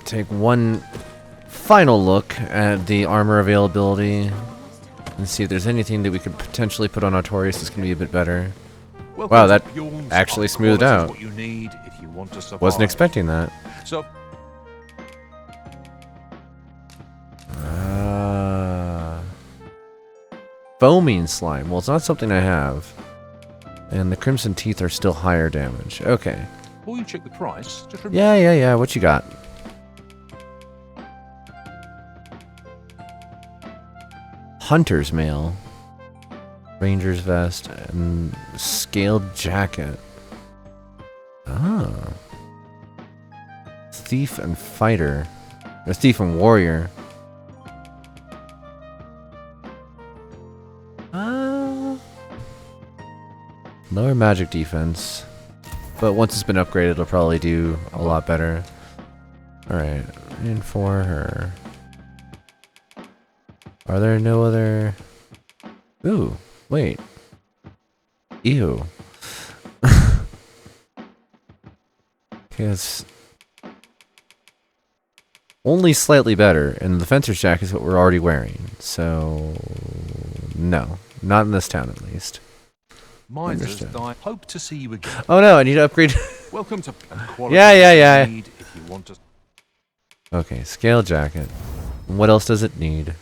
Take one final look at the armor availability and see if there's anything that we could potentially put on Artorias that's going to be a bit better. Wow, that actually smoothed out. What you need if you want to survive. Wasn't expecting that. So Foaming slime. Well, it's not something I have. And the Crimson Teeth are still higher damage. Okay. before you check the price, just remember. Yeah. What you got? Hunter's mail. Ranger's vest and scaled jacket. Ah. Thief and fighter. Or thief and warrior. Lower magic defense. But once it's been upgraded, it'll probably do a lot better. Alright, and for her. Are there no other... Ooh, wait. Ew. Okay, it's only slightly better, and the fencer's jacket is what we're already wearing. So, no. Not in this town, at least. I hope to see you again. Oh no, I need to upgrade. Welcome to quality. Yeah. If you want to. Okay, scale jacket. What else does it need?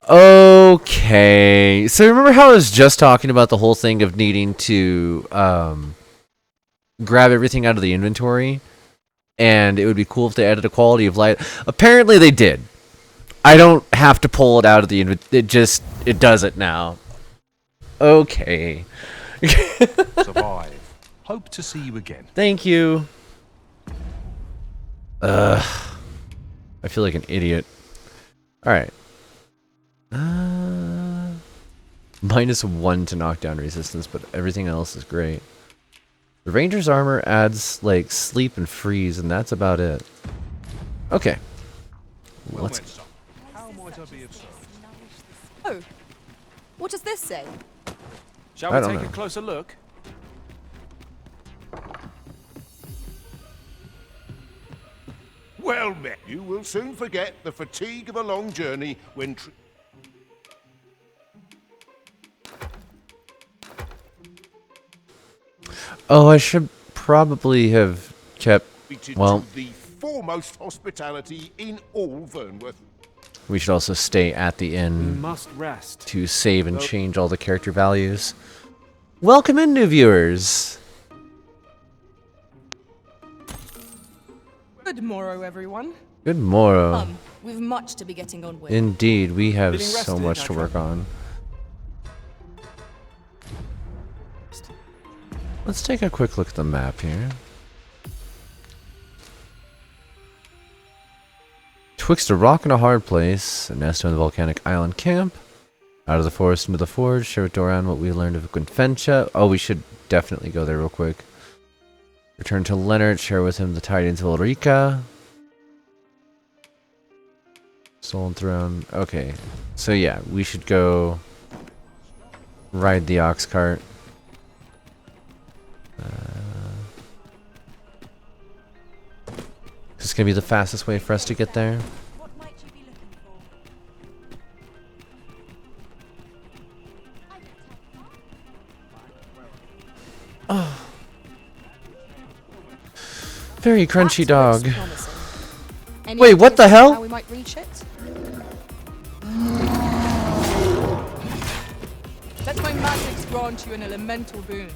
Okay. So remember how I was just talking about the whole thing of needing to grab everything out of the inventory? And it would be cool if they added a quality of life. Apparently they did. I don't have to pull it out of the inventory. It does it now. Okay. Survive. Hope to see you again. Thank you. I feel like an idiot. Alright. -1 to knockdown resistance, but everything else is great. The Ranger's armor adds, like, sleep and freeze, and that's about it. Okay. Let's... How might I be of service? Oh, what does this say? Shall I we don't take know. a closer look? Well met. You will soon forget the fatigue of a long journey when... Oh, I should probably have kept... Well, to the foremost hospitality in all Vernworth. we should also stay at the We inn must rest. to save and change all the character values. Welcome in, new viewers! Good morrow, everyone. Good morrow. We've much to be getting on with. Indeed, we have Feeling so rested, much to Atra? work on. Let's take a quick look at the map here. Twixt a rock and a hard place, a nest on the volcanic island camp. Out of the forest into the forge, share with Doran what we learned of Gwynfencha. Oh, we should definitely go there real quick. Return to Leonard, share with him the tidings of Ulrika. Stolen throne. Okay, so yeah, we should go ride the ox cart. This is gonna be the fastest way for us to get there. What might you be looking for? Oh. Very crunchy dog. Any Wait, what ideas the as to hell? How we might reach it? Let my magics grant you an elemental boon.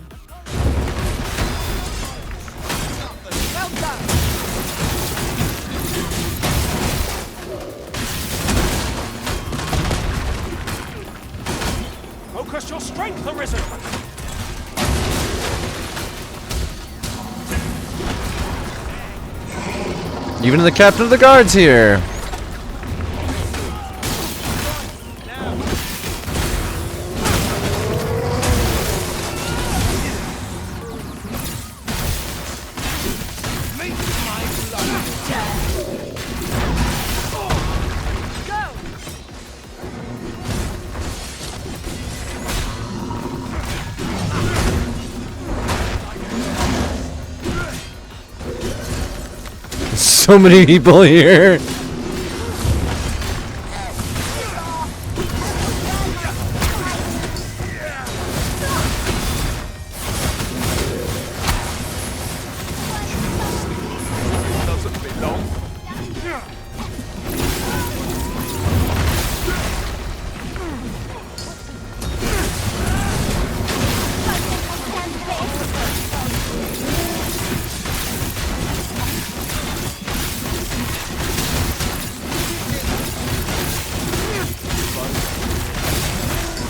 Well done. Focus your strength, Arisen! Even the captain of the guards here. So many people here.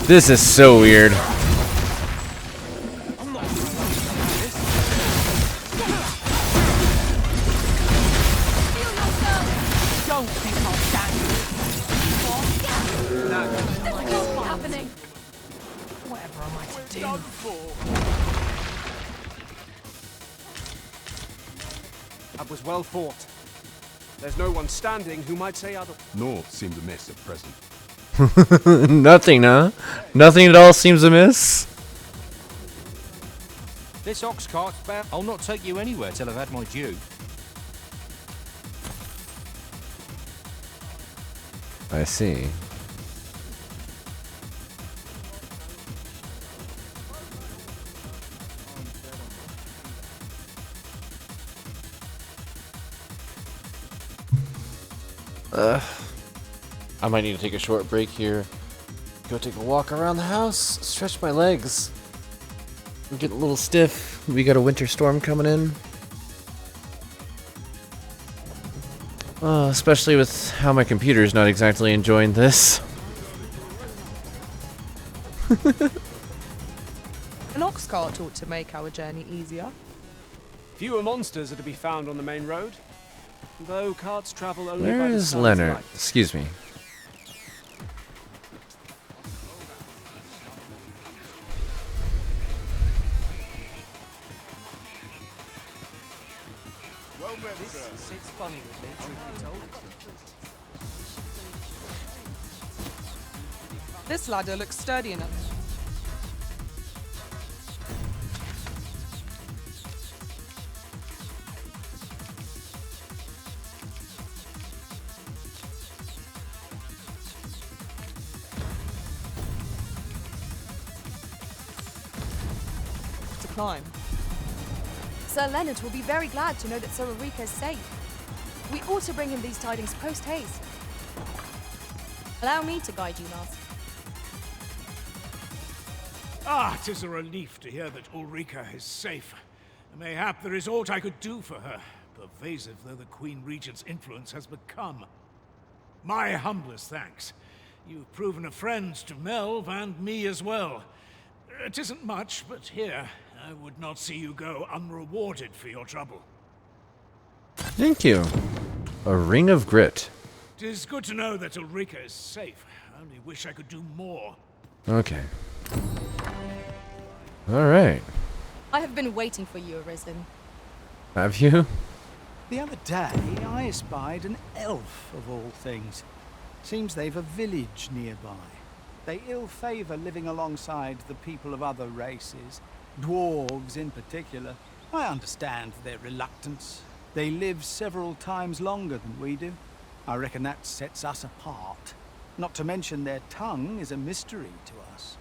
This is so weird. Don't think I'll stand it. This can't be happening. Whatever am I to do? That was well fought. There's no one standing who might say other. North seems amiss at present. Nothing, huh? Nothing at all seems amiss. This ox cart's bad. I'll not take you anywhere till I've had my due. I see. I might need to take a short break here. Go take a walk around the house, stretch my legs. I'm getting a little stiff. We got a winter storm coming in. Especially with how my computer's not exactly enjoying this. An ox cart ought to make our journey easier. Fewer monsters are to be found on the main road, though carts travel only Where by the is sun's Leonard? light. Excuse me. Well met, sir. Sits funny with me, truth be told. This ladder looks sturdy enough. To climb. Sir Leonard will be very glad to know that Sir Ulrika is safe. We ought to bring him these tidings post-haste. Allow me to guide you, Master. Ah, 'tis a relief to hear that Ulrika is safe. Mayhap there is aught I could do for her, pervasive though the Queen Regent's influence has become. My humblest thanks. You've proven a friend to Melv and me as well. It isn't much, but here, I would not see you go unrewarded for your trouble. Thank you. A ring of grit. 'Tis good to know that Ulrika is safe. I only wish I could do more. Okay. Alright. I have been waiting for you, Arisen. Have you? The other day, I espied an elf, of all things. Seems they've a village nearby. They ill-favor living alongside the people of other races, dwarves in particular. I understand their reluctance. They live several times longer than we do. I reckon that sets us apart. Not to mention their tongue is a mystery to us.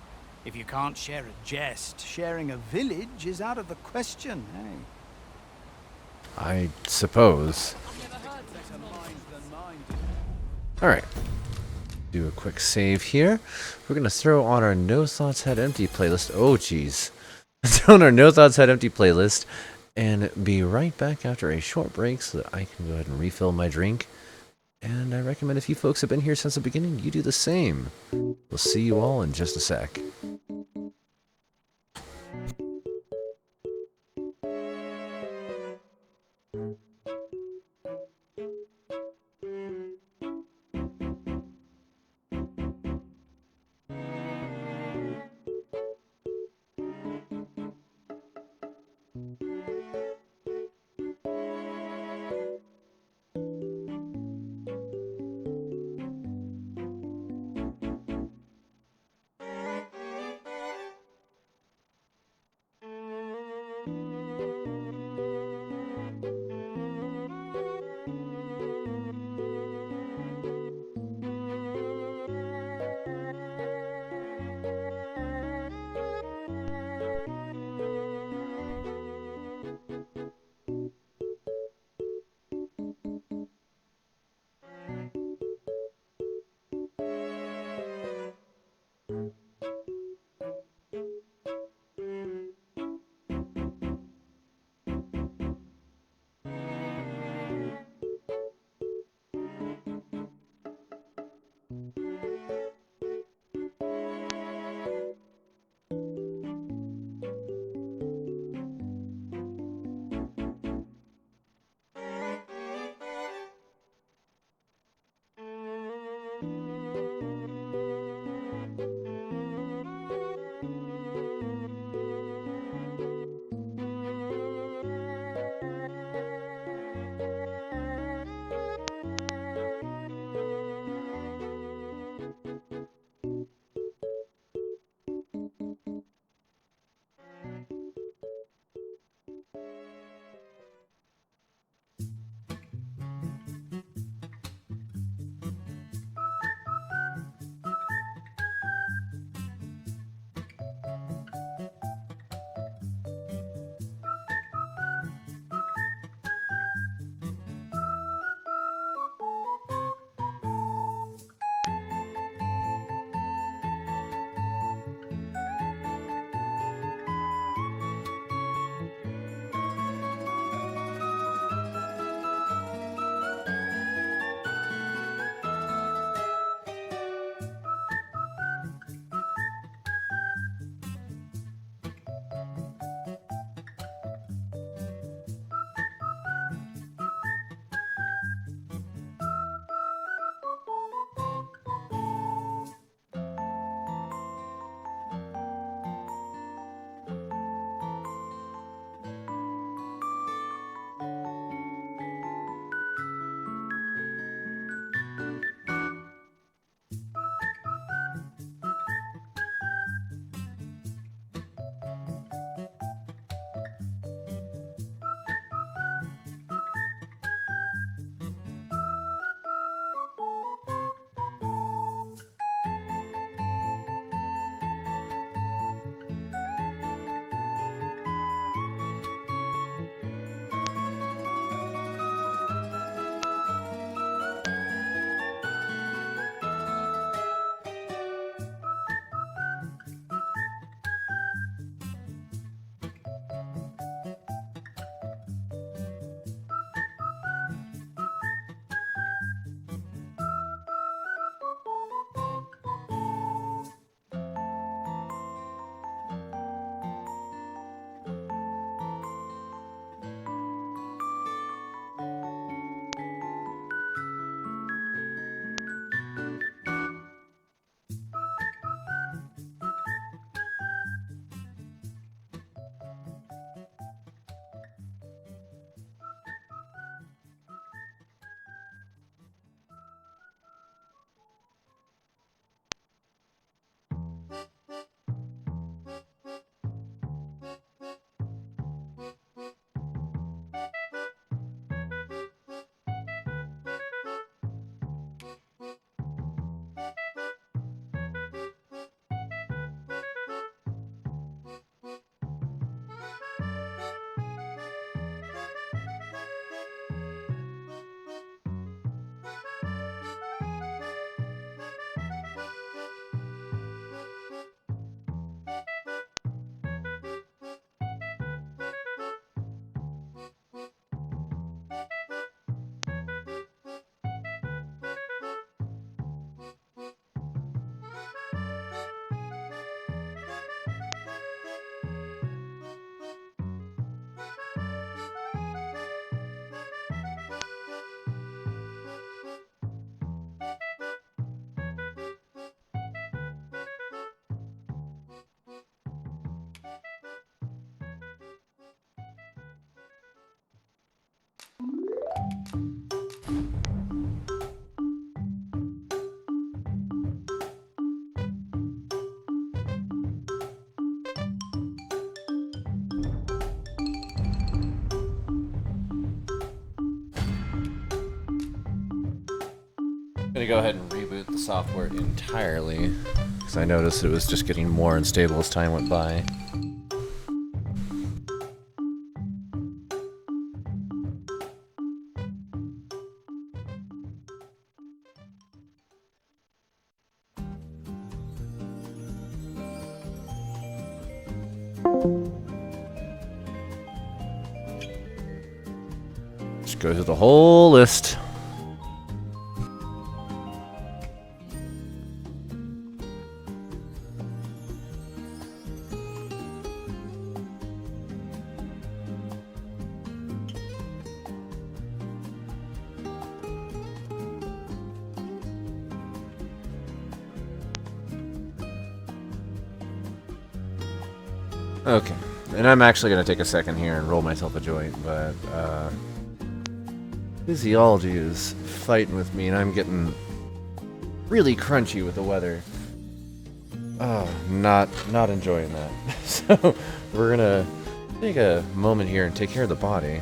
If you can't share a jest, sharing a village is out of the question, eh? I suppose. Alright. Do a quick save here. We're going to throw on our No Thoughts Had Empty playlist. Oh, jeez. Throw on our No Thoughts Had Empty playlist and be right back after a short break so that I can go ahead and refill my drink. And I recommend if you folks have been here since the beginning, you do the same. We'll see you all in just a sec. I'm gonna go ahead and reboot the software entirely because I noticed it was just getting more unstable as time went by. Just go through the whole list. Okay, and I'm actually going to take a second here and roll myself a joint, but physiology is fighting with me, and I'm getting really crunchy with the weather. Oh, not enjoying that. So we're going to take a moment here and take care of the body.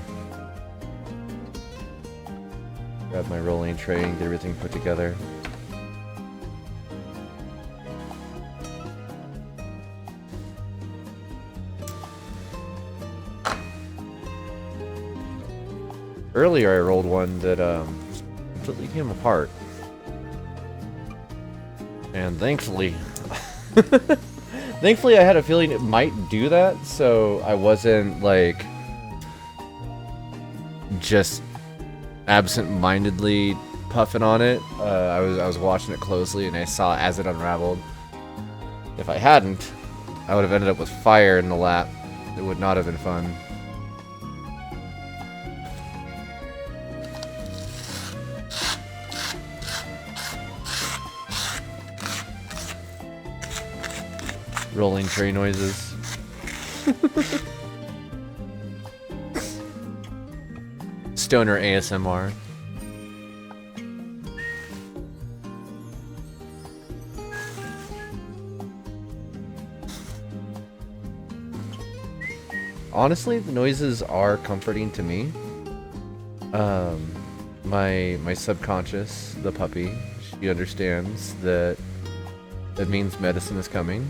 Grab my rolling tray and get everything put together. Earlier I rolled one that completely came apart. And thankfully thankfully I had a feeling it might do that, so I wasn't like just absent-mindedly puffing on it. I was watching it closely and I saw as it unraveled. If I hadn't, I would have ended up with fire in the lap. It would not have been fun. Rolling tray noises. Stoner ASMR. Honestly, the noises are comforting to me. My subconscious, the puppy, she understands that it means medicine is coming.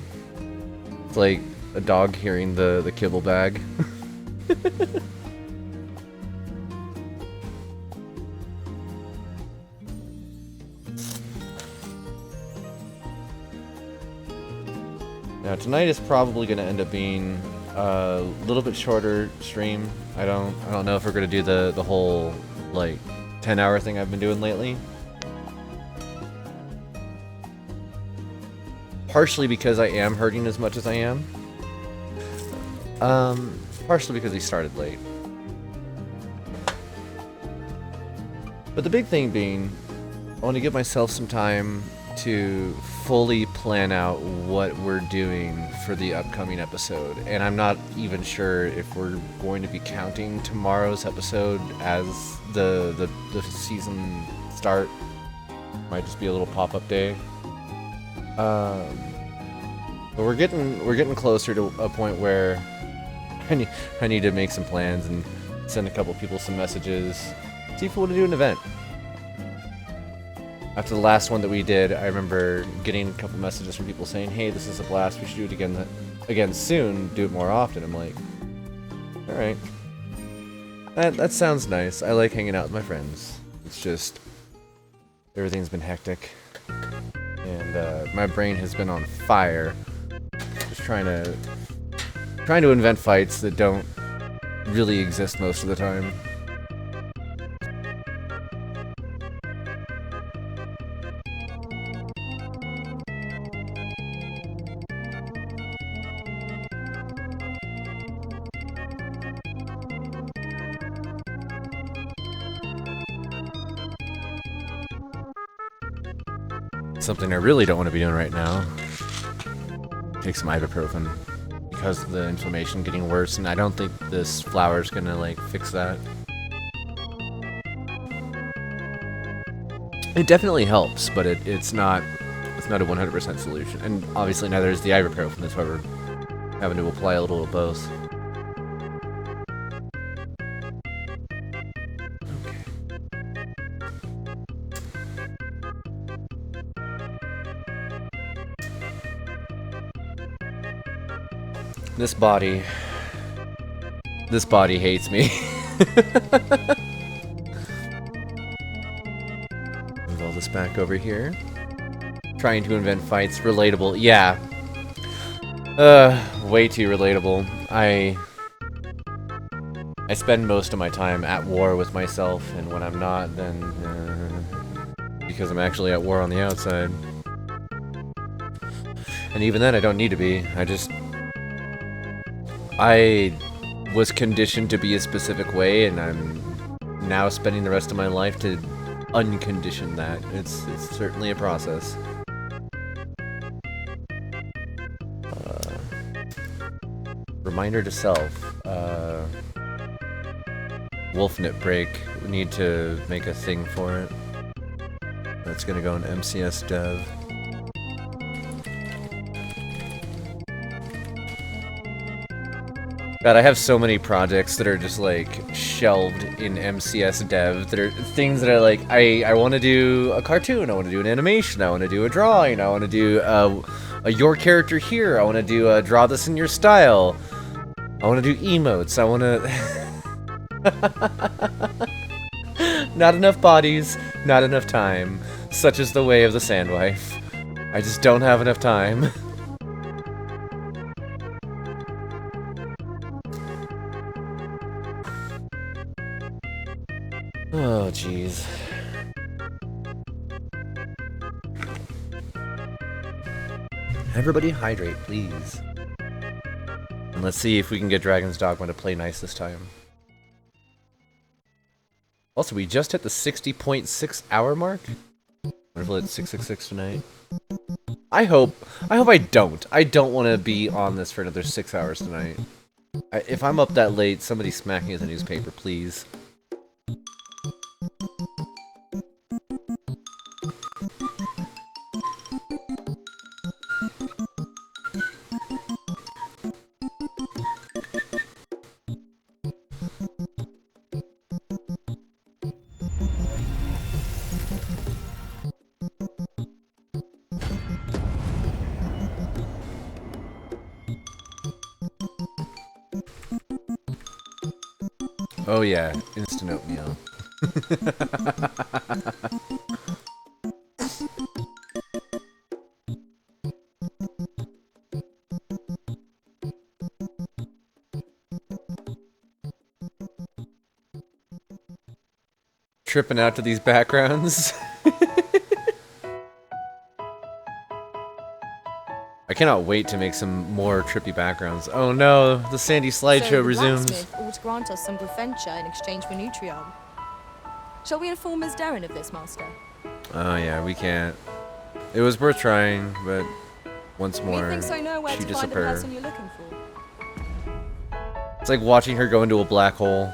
It's like a dog hearing the kibble bag. Now tonight is probably going to end up being a little bit shorter stream. I don't know if we're going to do the whole like 10-hour thing I've been doing lately. Partially because I am hurting as much as I am. Partially because he started late. But the big thing being, I want to give myself some time to fully plan out what we're doing for the upcoming episode. And I'm not even sure if we're going to be counting tomorrow's episode as the season start. Might just be a little pop-up day. But we're getting closer to a point where I need to make some plans and send a couple people some messages. See if we want to do an event. After the last one that we did, I remember getting a couple messages from people saying, "Hey, this is a blast. We should do it again soon. Do it more often." I'm like, all right. That sounds nice. I like hanging out with my friends. It's just everything's been hectic. And my brain has been on fire, just trying to invent fights that don't really exist most of the time. Something I really don't want to be doing right now. Take some ibuprofen because of the inflammation getting worse, and I don't think this flower is gonna like fix that. It definitely helps, but it's not a 100% solution. And obviously neither is the ibuprofen. That's why we're having to apply a little of both. This body hates me. Move all this back over here. Trying to invent fights. Relatable. Yeah. Way too relatable. I spend most of my time at war with myself, and when I'm not, then because I'm actually at war on the outside. And even then, I don't need to be. I was conditioned to be a specific way, and I'm now spending the rest of my life to uncondition that. It's certainly a process. Reminder to self. Wolfnip break. We need to make a thing for it. That's gonna go in MCS dev. God, I have so many projects that are just like shelved in MCS dev. That are things that are like, I want to do a cartoon, I want to do an animation, I want to do a drawing, I want to do a your character here, I want to do a draw this in your style, I want to do emotes, I want to... Not enough bodies, not enough time. Such is the way of the Sandwife. I just don't have enough time. Oh, jeez. Everybody hydrate, please. And let's see if we can get Dragon's Dogma to play nice this time. Also, we just hit the 60.6 hour mark. Wonder if we'll hit 666 tonight. I hope I don't. I don't want to be on this for another 6 hours tonight. If I'm up that late, somebody smack me with a newspaper, please. Oh yeah, instant oatmeal. Tripping out to these backgrounds. I cannot wait to make some more trippy backgrounds. Oh no, the Sandy slideshow resumes. Blacksmith ought to grant us some Gryffenture in exchange for Nutrion. Shall we inform Ms. Darren of this, Master? Oh yeah, we can't. It was worth trying, but once more, Methinks I know where she to find the disappeared. person you're looking for. It's like watching her go into a black hole.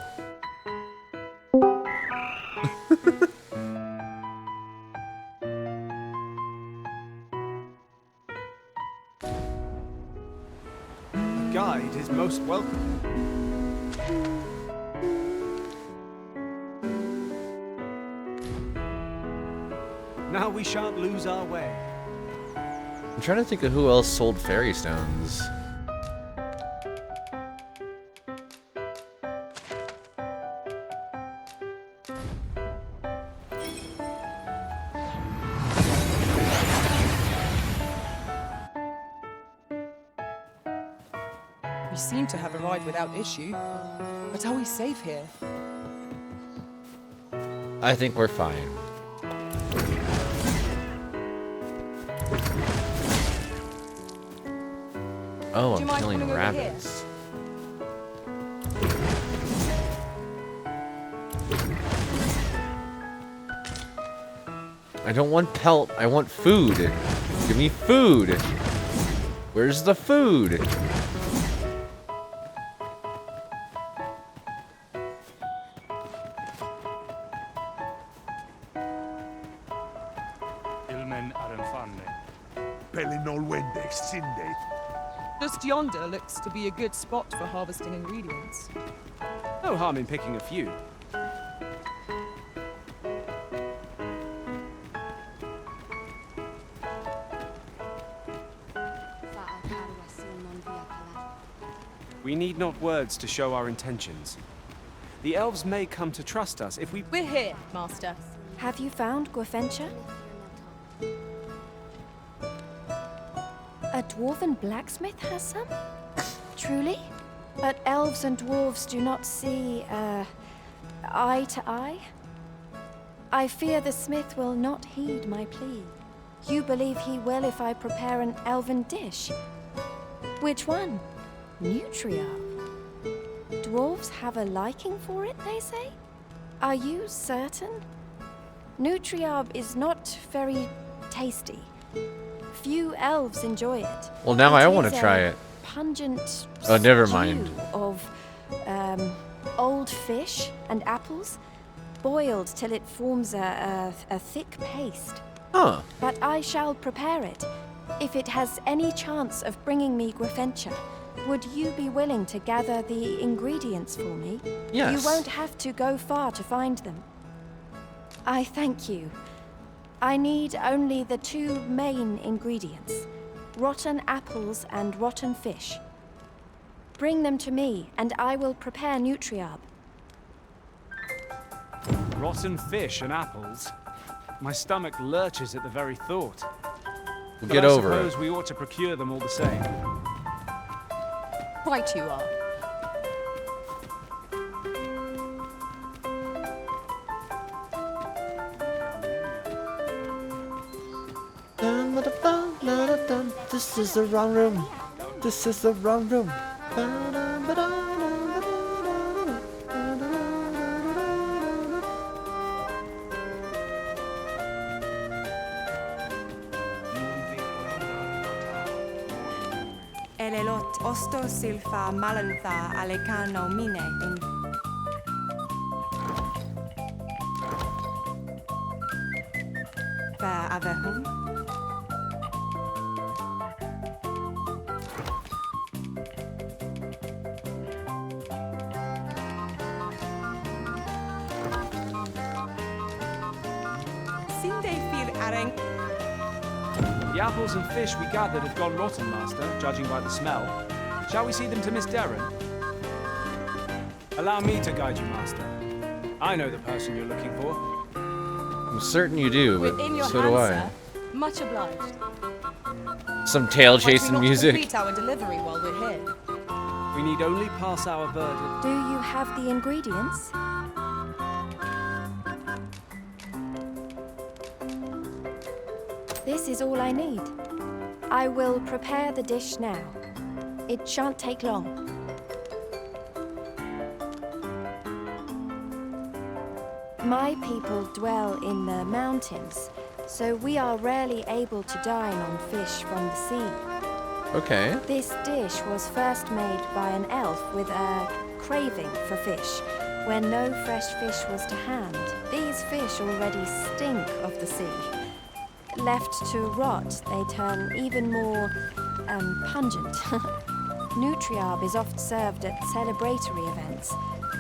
Guide is most welcome. Now we shan't lose our way. I'm trying to think of who else sold fairy stones. We seem to have arrived without issue. But are we safe here? I think we're fine. Oh, I'm killing rabbits. I don't want pelt, I want food. Give me food. Where's the food? Just yonder looks to be a good spot for harvesting ingredients. No harm in picking a few. We need not words to show our intentions. The elves may come to trust us if we... We're here, Master. Have you found Gwefencha? A dwarven blacksmith has some? Truly? But elves and dwarves do not see, eye to eye? I fear the smith will not heed my plea. You believe he will if I prepare an elven dish? Which one? Nutriarb. Dwarves have a liking for it, they say? Are you certain? Nutriarb is not very tasty. Few elves enjoy it. Well, now I want is to try a it. Pungent Oh, never mind. stew of old fish and apples, boiled till it forms a thick paste. Huh. But I shall prepare it. If it has any chance of bringing me Gwefencha, would you be willing to gather the ingredients for me? Yes. You won't have to go far to find them. I thank you. I need only the two main ingredients, rotten apples and rotten fish. Bring them to me, and I will prepare Nutriarb. Rotten fish and apples? My stomach lurches at the very thought. We'll But get I over suppose it. we ought to procure them all the same. Right you are. This is the wrong room. This is the wrong room. Elelot osto silfa malantha alecano mine in Fa avehum. Sinde fil areng. The apples and fish we gathered have gone rotten, Master, judging by the smell. Shall we see them to Miss Darren? Allow me to guide you, Master. I know the person you're looking for. I'm certain you do, but We're in your so hands, do I. sir. Much obliged. Some tail Might we chasing not music. complete our delivery while we're here? We need only pass our verdict. Do you have the ingredients? This is all I need. I will prepare the dish now. It shan't take long. My people dwell in the mountains, so we are rarely able to dine on fish from the sea. Okay. This dish was first made by an elf with a craving for fish, when no fresh fish was to hand. These fish already stink of the sea. Left to rot, they turn even more pungent. Nutriarb is oft served at celebratory events,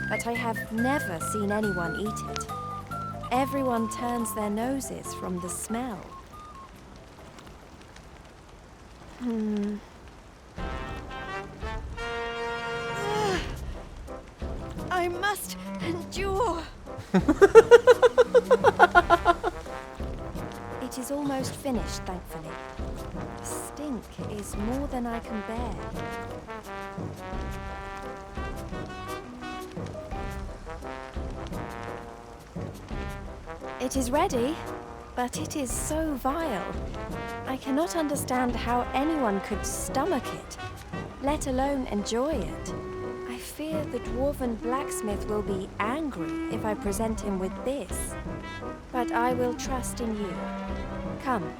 but I have never seen anyone eat it. Everyone turns their noses from the smell. I must endure. It is almost finished, thankfully. The stink is more than I can bear. It is ready, but it is so vile. I cannot understand how anyone could stomach it, let alone enjoy it. I fear the dwarven blacksmith will be angry if I present him with this. But I will trust in you. Come,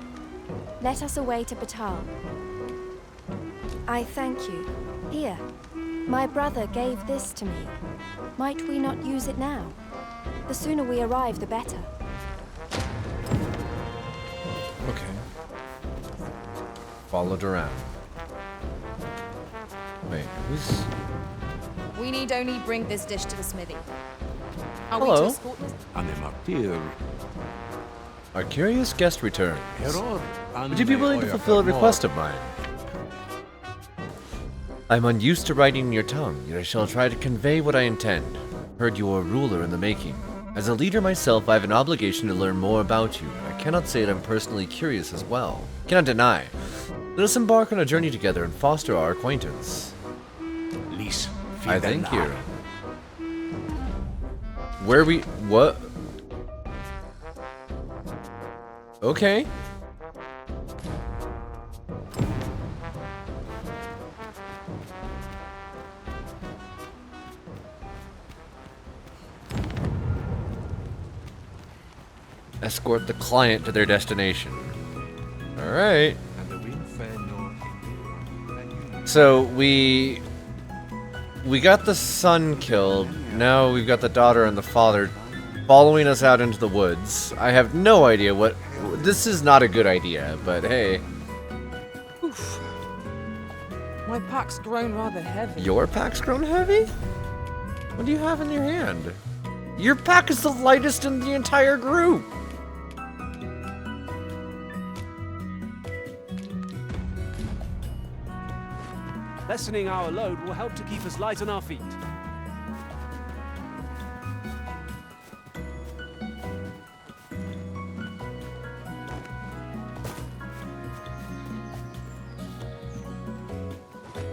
let us away to Batal. I thank you. Here, my brother gave this to me. Might we not use it now? The sooner we arrive, the better. Okay. followed around. Wait, who's... We need only bring this dish to the smithy. Are we Hello. to escort this? Our curious guest returned. Would you be willing to fulfill a request of mine? I'm unused to writing in your tongue, yet I shall try to convey what I intend. Heard you are a ruler in the making. As a leader myself, I have an obligation to learn more about you. I cannot say that I'm personally curious as well. Cannot deny. Let us embark on a journey together and foster our acquaintance. I thank you. Where we... what? Okay. Escort the client to their destination. Alright. So we got the son killed. Now we've got the daughter and the father following us out into the woods. I have no idea what... This is not a good idea, but hey. Oof. My pack's grown rather heavy. Your pack's grown heavy? What do you have in your hand? Your pack is the lightest in the entire group! Lessening our load will help to keep us light on our feet.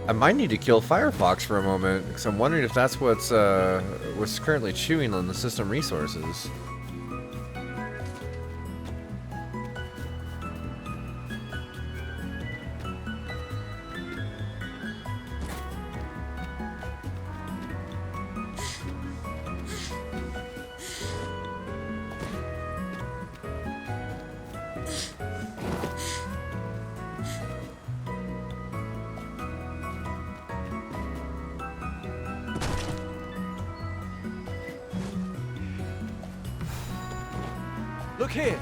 I might need to kill Firefox for a moment, because I'm wondering if that's what's currently chewing on the system resources. Look here.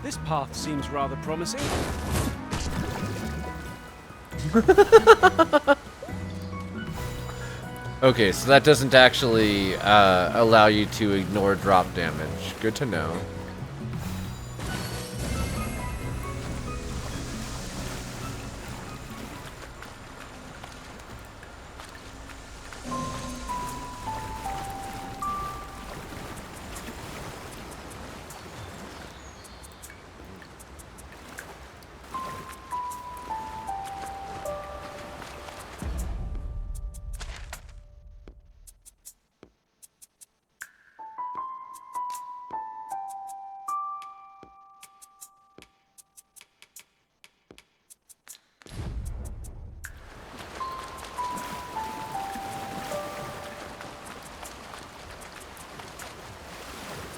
This path seems rather promising. Okay, so that doesn't actually allow you to ignore drop damage. Good to know.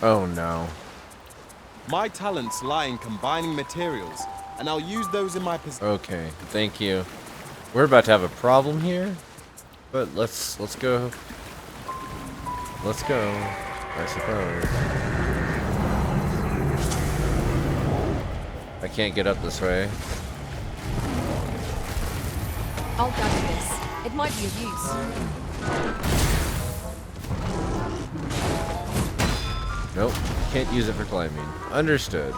Oh no. My talents lie in combining materials, and I'll use those in my possession. Okay, thank you. We're about to have a problem here, but let's go. Let's go, I suppose. I can't get up this way. I'll gather this. It might be of use. Nope, can't use it for climbing. Understood.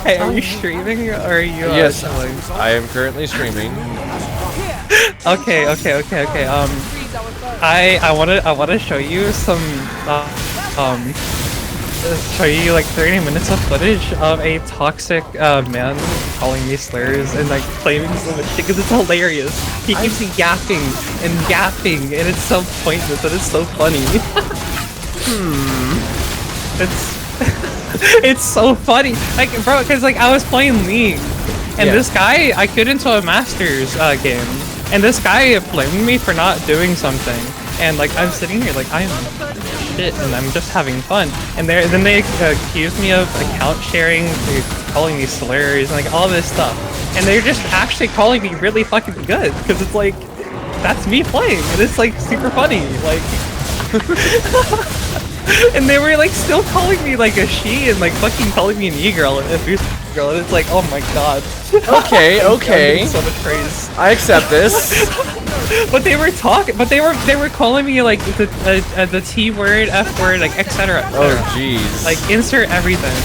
Hey, are you streaming or are you yes, chilling? I am currently streaming. Okay. I wanna show you some show you like 30 minutes of footage of a toxic man calling me slurs and like claiming so much shit because it's hilarious. He keeps yapping and yapping and it's so pointless and it's so funny. It's so funny, like bro, because like I was playing League, and this guy, I get into a Masters game, and this guy blamed me for not doing something, and like I'm sitting here like I am shit, and I'm just having fun. And then they accuse me of account sharing, they're calling me slurs, and like all this stuff. And they're just actually calling me really fucking good, because it's like, that's me playing, and it's like super funny, like. And they were like still calling me like a she and like fucking calling me an e-girl and a boost girl, and it's like, oh my god. Okay, okay. So much praise. I accept this. But they were calling me like the T word, F word, like etc. Oh jeez. Like insert everything.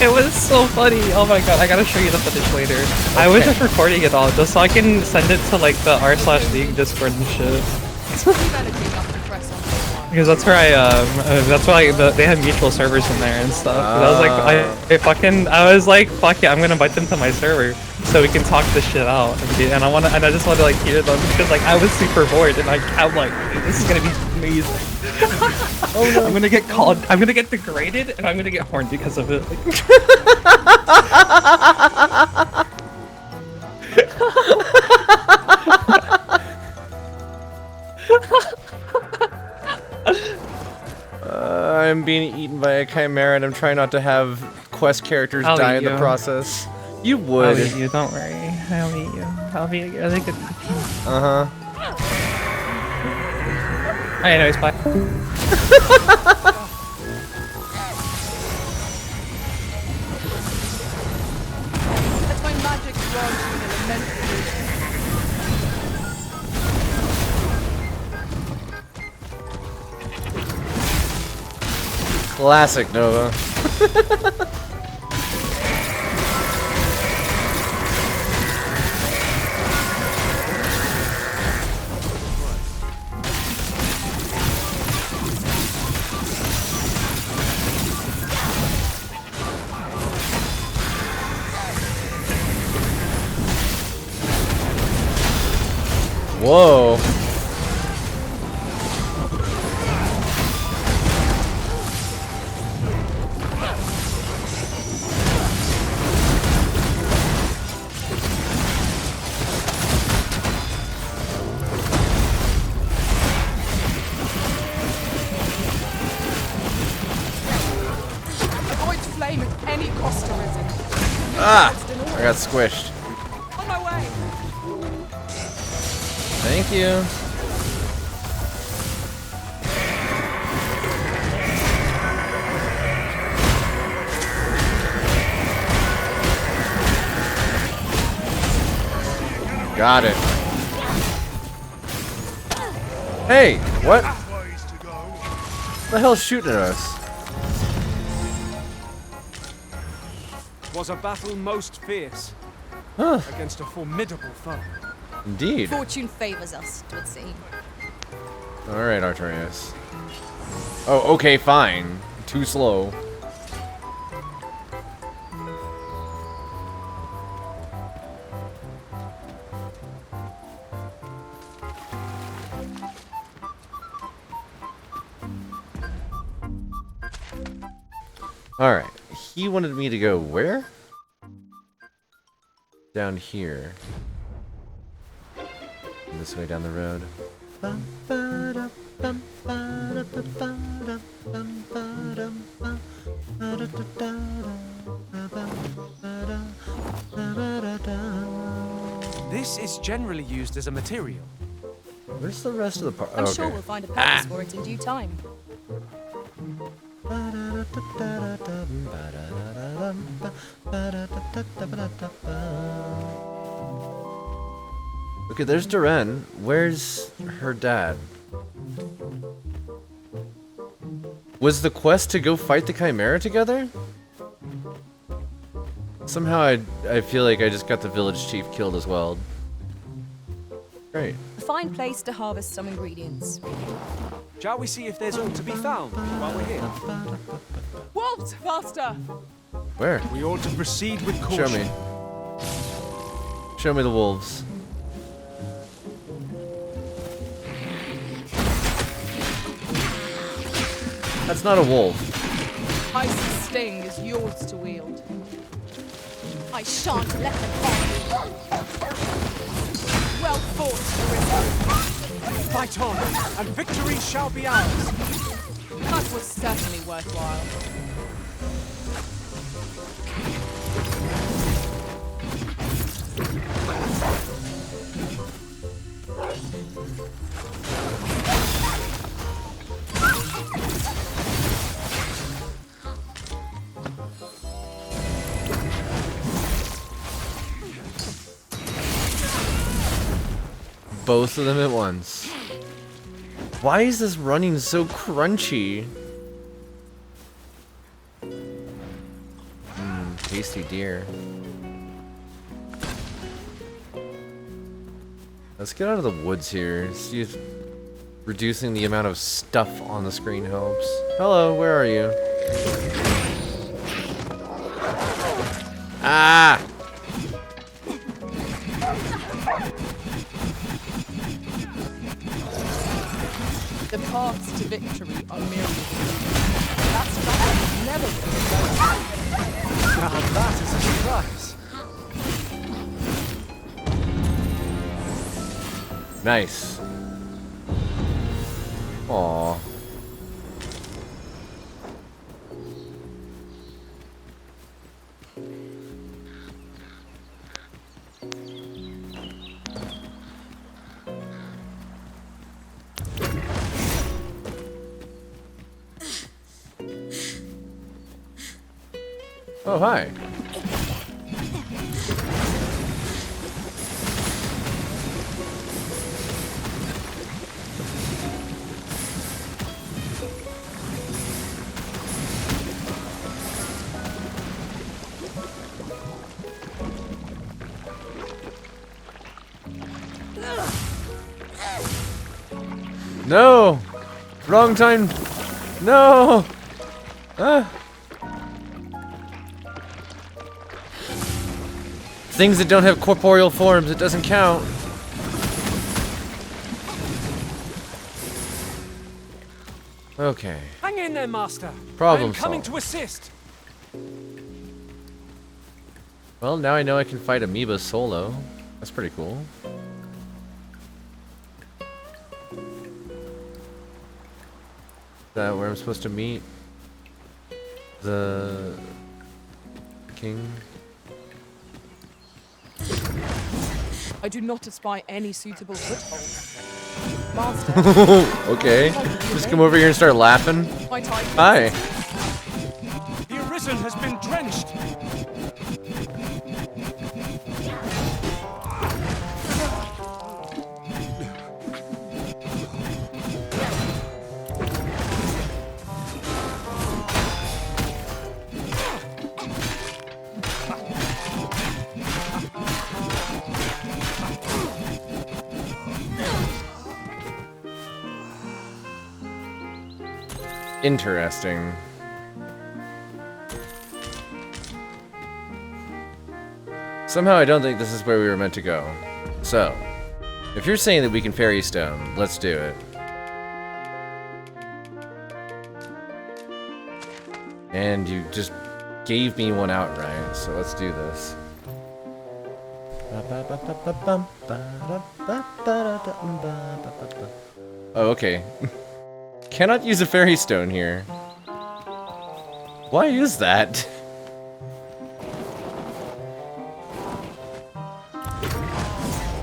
It was so funny. Oh my god, I gotta show you the footage later. Okay. I was just recording it all just so I can send it to like the r/league Discord and shit. Because that's where that's why they have mutual servers in there and stuff. I was like, I was like, fuck it, I'm gonna invite them to my server so we can talk this shit out. And I just want to like hear them because like I was super bored and I'm like, this is gonna be amazing. Oh no. I'm gonna get called, I'm gonna get degraded and I'm gonna get horned because of it. I'm being eaten by a chimera and I'm trying not to have quest characters die in the process. You would. I'll eat you, don't worry. I'll eat you. I'll be a good puppy. Uh-huh. Alright, anyways, bye. That's my magic wand in elemental. Classic Nova. Whoa. Avoid flame at any cost, Arisen. Ah! I got squished. On my way. Thank you. Got it. Hey, what? The hell's shooting at us? Was a battle most fierce against a formidable foe. Indeed. Fortune favors us, it would seem. Alright, Artorias. Oh, okay, fine. Too slow. Alright, he wanted me to go where? Down here. This way down the road. This is generally used as a material. Where's the rest of the part? I'm sure we'll find a purpose for it in due time. Okay, there's Duran. Where's her dad? Was the quest to go fight the Chimera together? Somehow I feel like I just got the village chief killed as well. Great. A fine place to harvest some ingredients. Shall we see if there's all to be found while we're here? Wolves, faster! Where? We ought to proceed with caution. Show me. Show me the wolves. That's not a wolf. Ice's sting is yours to wield. I shan't let them harm you. Well fought, Arisen. Fight on, and victory shall be ours. That was certainly worthwhile. Both of them at once. Why is this running so crunchy? Tasty deer. Let's get out of the woods here. See if reducing the amount of stuff on the screen helps. Hello, where are you? Ah! The paths to victory are myriad. That's never been Now that is a surprise. Nice. Aww. Oh, hi. No! Wrong time! No! Ah! Things that don't have corporeal forms, it doesn't count. Okay. Hang in there, Master. Problem I'm coming solved. to assist. Well, now I know I can fight Amoeba solo. That's pretty cool. Is that where I'm supposed to meet the king? I do not espy any suitable foothold. Master. Okay. Just come over here and start laughing. My time. Hi. The Arisen has been drenched. Interesting. Somehow I don't think this is where we were meant to go. So, if you're saying that we can fairy stone, let's do it. And you just gave me one outright, so let's do this. Oh, okay. Cannot use a fairy stone here. Why is that?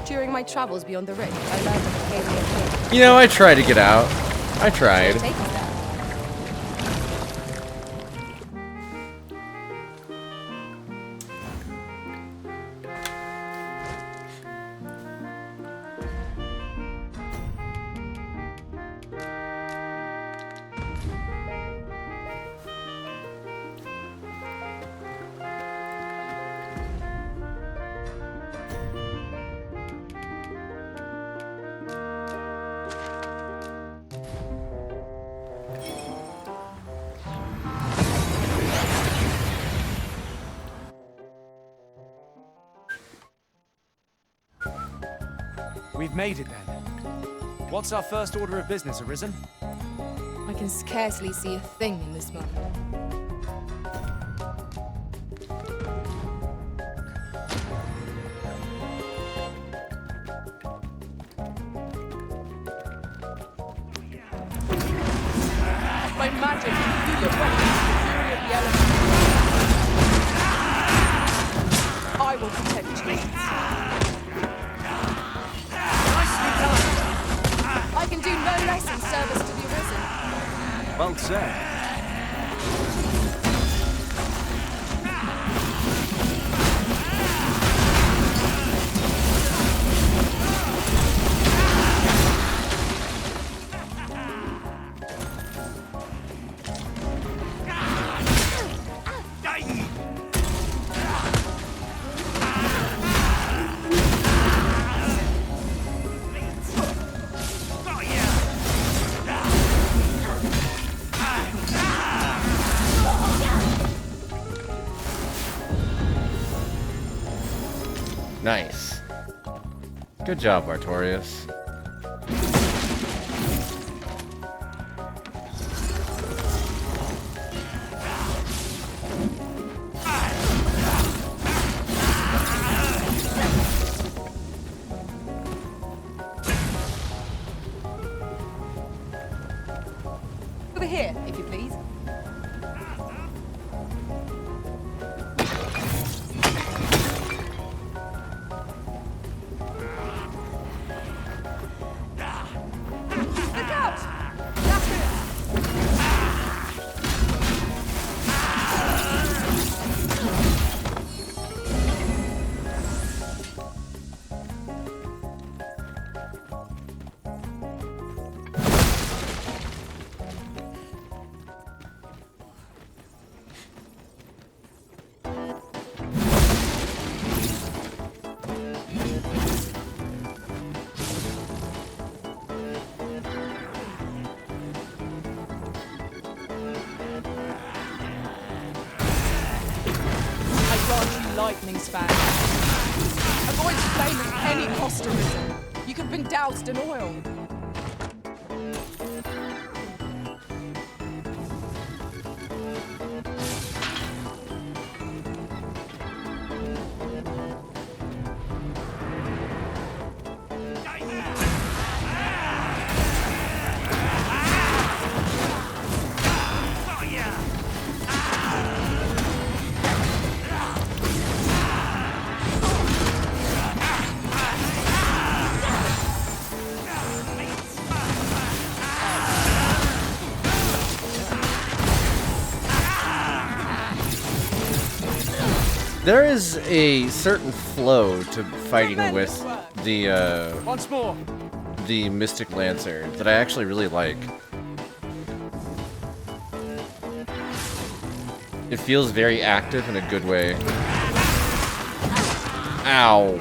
During my travels beyond the Rift, I learned of the Paleo. You know, I tried to get out. I tried. Take us there. We've made it then. What's our first order of business, Arisen? I can scarcely see a thing in this moment. my magic, through your weapons, the fury of the elements. I will protect you. Nicely done. I can do no less in service to the Arisen. Well said. Nice. Good job, Artorias. Over here, if you please. Look out! That's it! Lightning span. Avoid flame at any cost, Arisen. You could have been doused in oil. There is a certain flow to fighting with the Once more. the Mystic Lancer that I actually really like. It feels very active in a good way. Ow.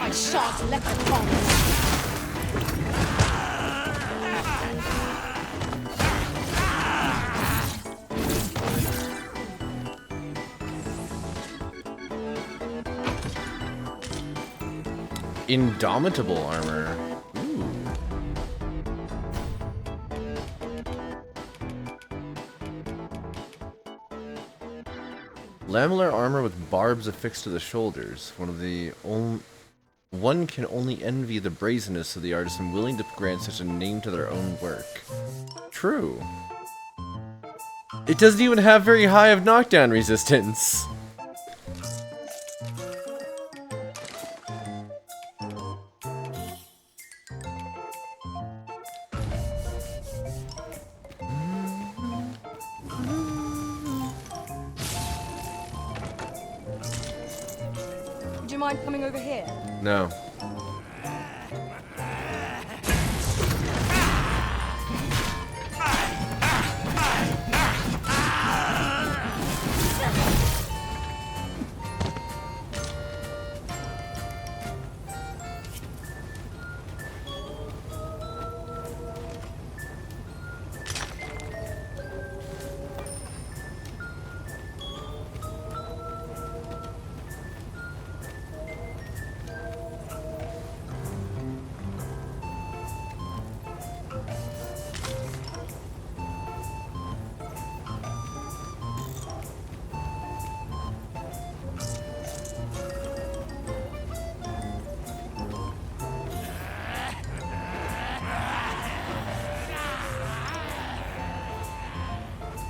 I shan't let them come. Indomitable armor. Ooh. Lamellar armor with barbs affixed to the shoulders. One can only envy the brazenness of the artisan willing to grant such a name to their own work. True. It doesn't even have very high of knockdown resistance. Would you mind coming over here? No.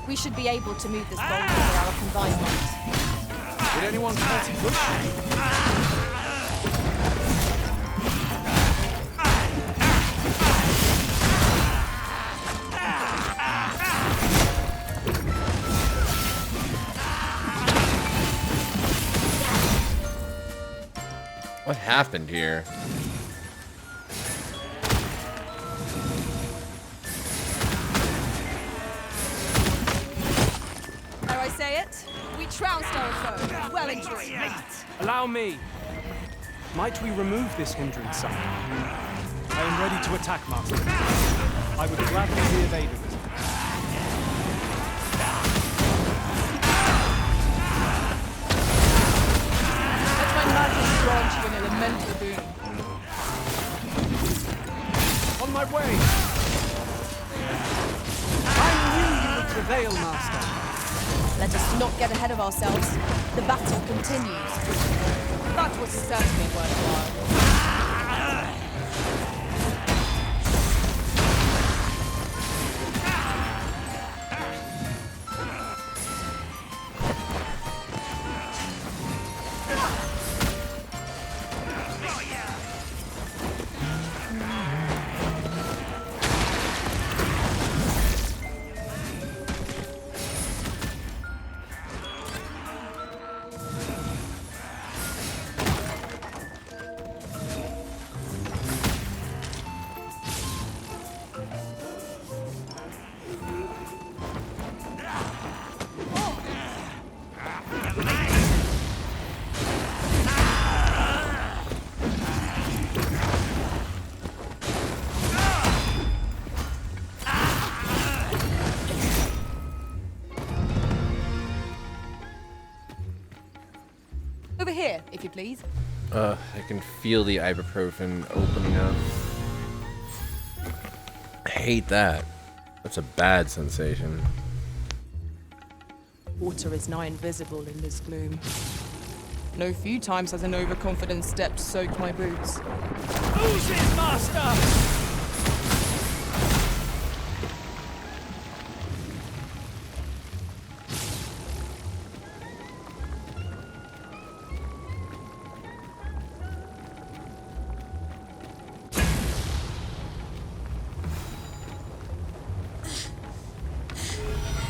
We should be able to move this boulder with our combined might. Did anyone try to push? What happened here? Dare I say it? We trounced our foe. Well and truly. Allow me. Might we remove this hindrance somehow? I am ready to attack, Master. I would gladly be of aid of this. Let my magic grant you an elemental boon. On my way! I knew you would prevail, Master. Let us not get ahead of ourselves. The battle continues. That was certainly worthwhile. Over here, if you please. I can feel the ibuprofen opening up. I hate that. That's a bad sensation. Water is nigh invisible in this gloom. No few times has an overconfident step soaked my boots. Who's it, Master?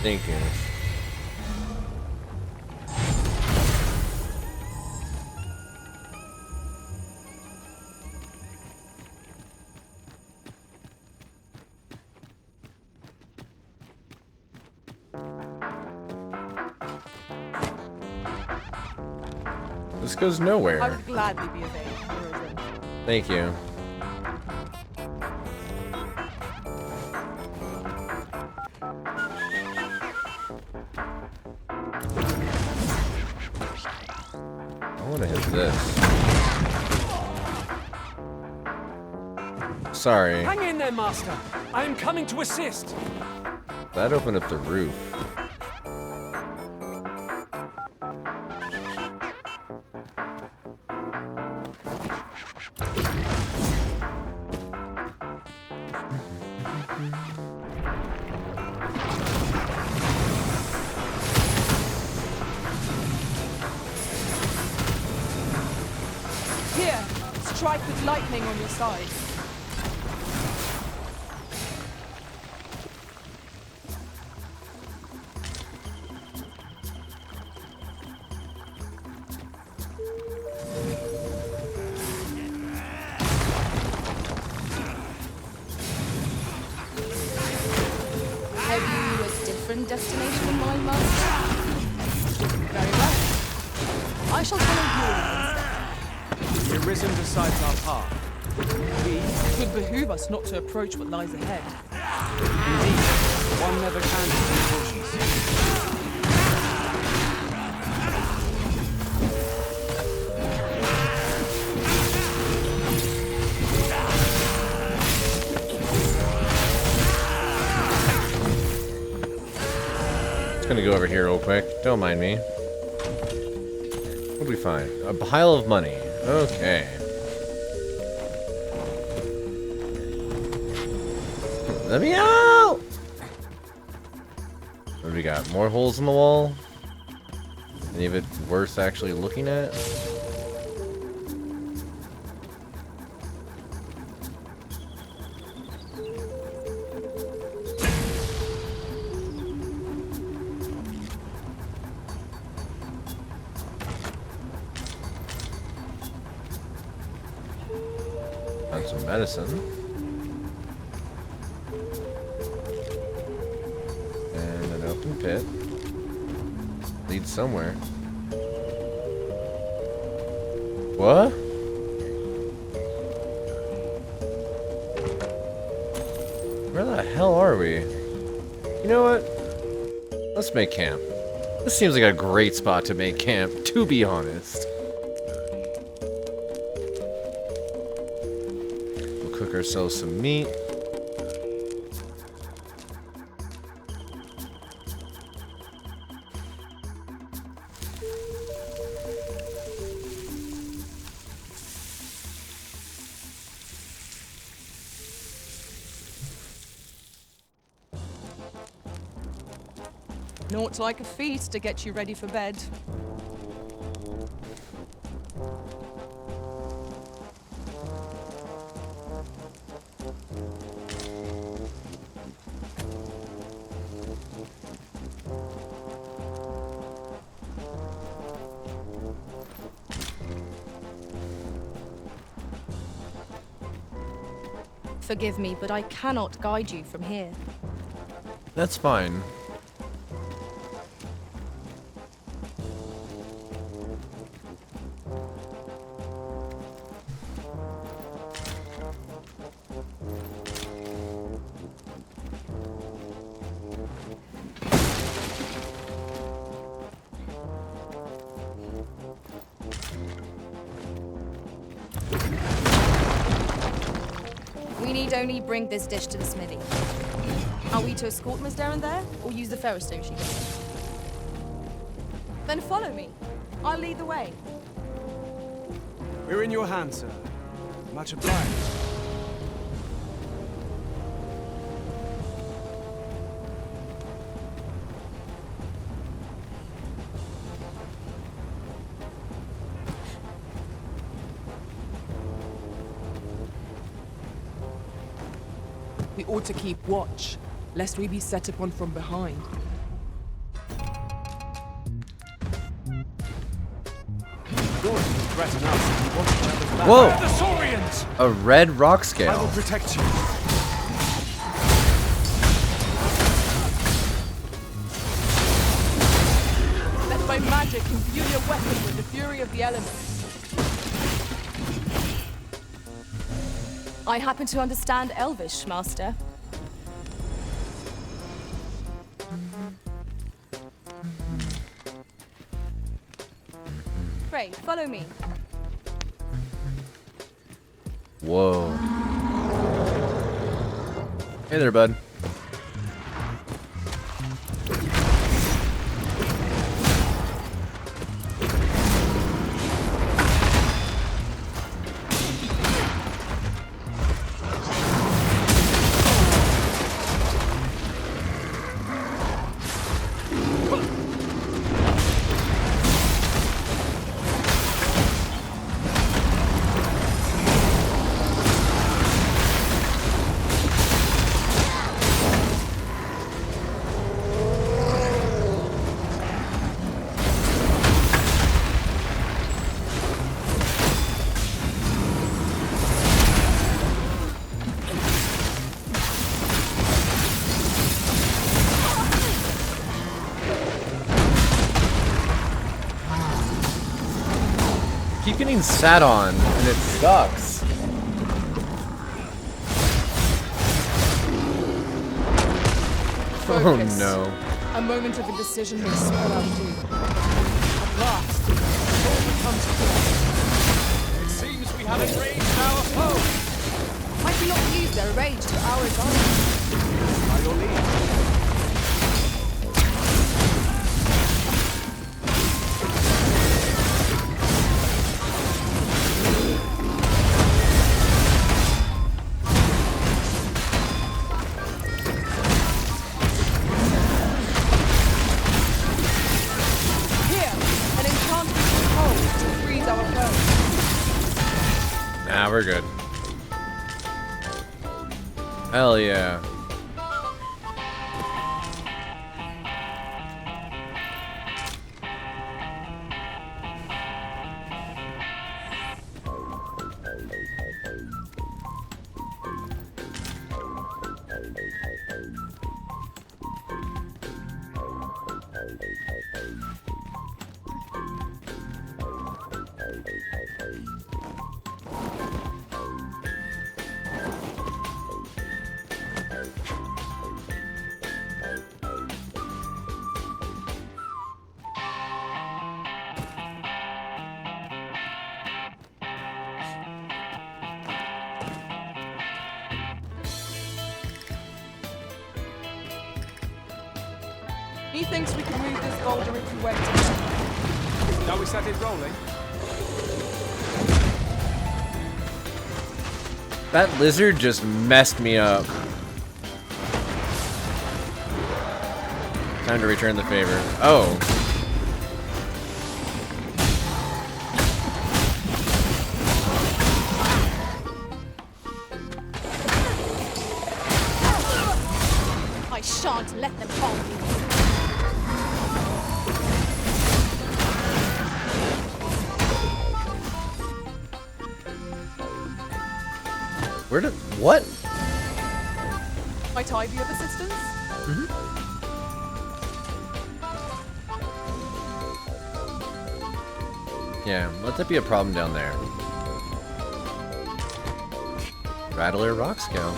Thank you. This goes nowhere. I would gladly be of aid. Thank you. I want to hit this. Sorry. Hang in there, Master. I am coming to assist. That opened up the roof. Here, strike with lightning on your side. Have you a different destination in mind, Master? Very well. I shall follow you instead. Arisen decides our path. It would behoove us not to approach what lies ahead. Indeed, one never can be cautious. Just gonna go over here real quick. Don't mind me. What'd we find? A pile of money. Okay. Let me out! What do we got? More holes in the wall? Any of it worth actually looking at? Found some medicine. And an open pit. Leads somewhere. What? Where the hell are we? You know what? Let's make camp. This seems like a great spot to make camp, to be honest. We'll cook ourselves some meat. Naught like a feast to get you ready for bed. Forgive me, but I cannot guide you from here. That's fine. We need only bring this dish to the smithy. Are we to escort Miss Darren there, or use the ferrostone she gave? Then follow me. I'll lead the way. We're in your hands, sir. Much obliged. We ought to keep watch, lest we be set upon from behind. Whoa! The Saurians! A red rock I scale. will protect you. Let my magic imbue your weapon with the fury of the elements. I happen to understand Elvish, Master. Pray, follow me. Whoa. Hey there, bud. Keep getting sat on, and it sucks. Oh Focus. no. A moment of indecision may spell out doom. At last, it all becomes clear. It seems we have enraged our foe. Might we not use their rage to our advantage? By your leave. we're good. Hell yeah. He thinks we can move this boulder if we wait. Now we set it rolling. That lizard just messed me up. Time to return the favor. Oh. I shan't let them harm you. Where did what? Might I be of assistance? Yeah, let that be a problem down there. Rattler Rock Scout.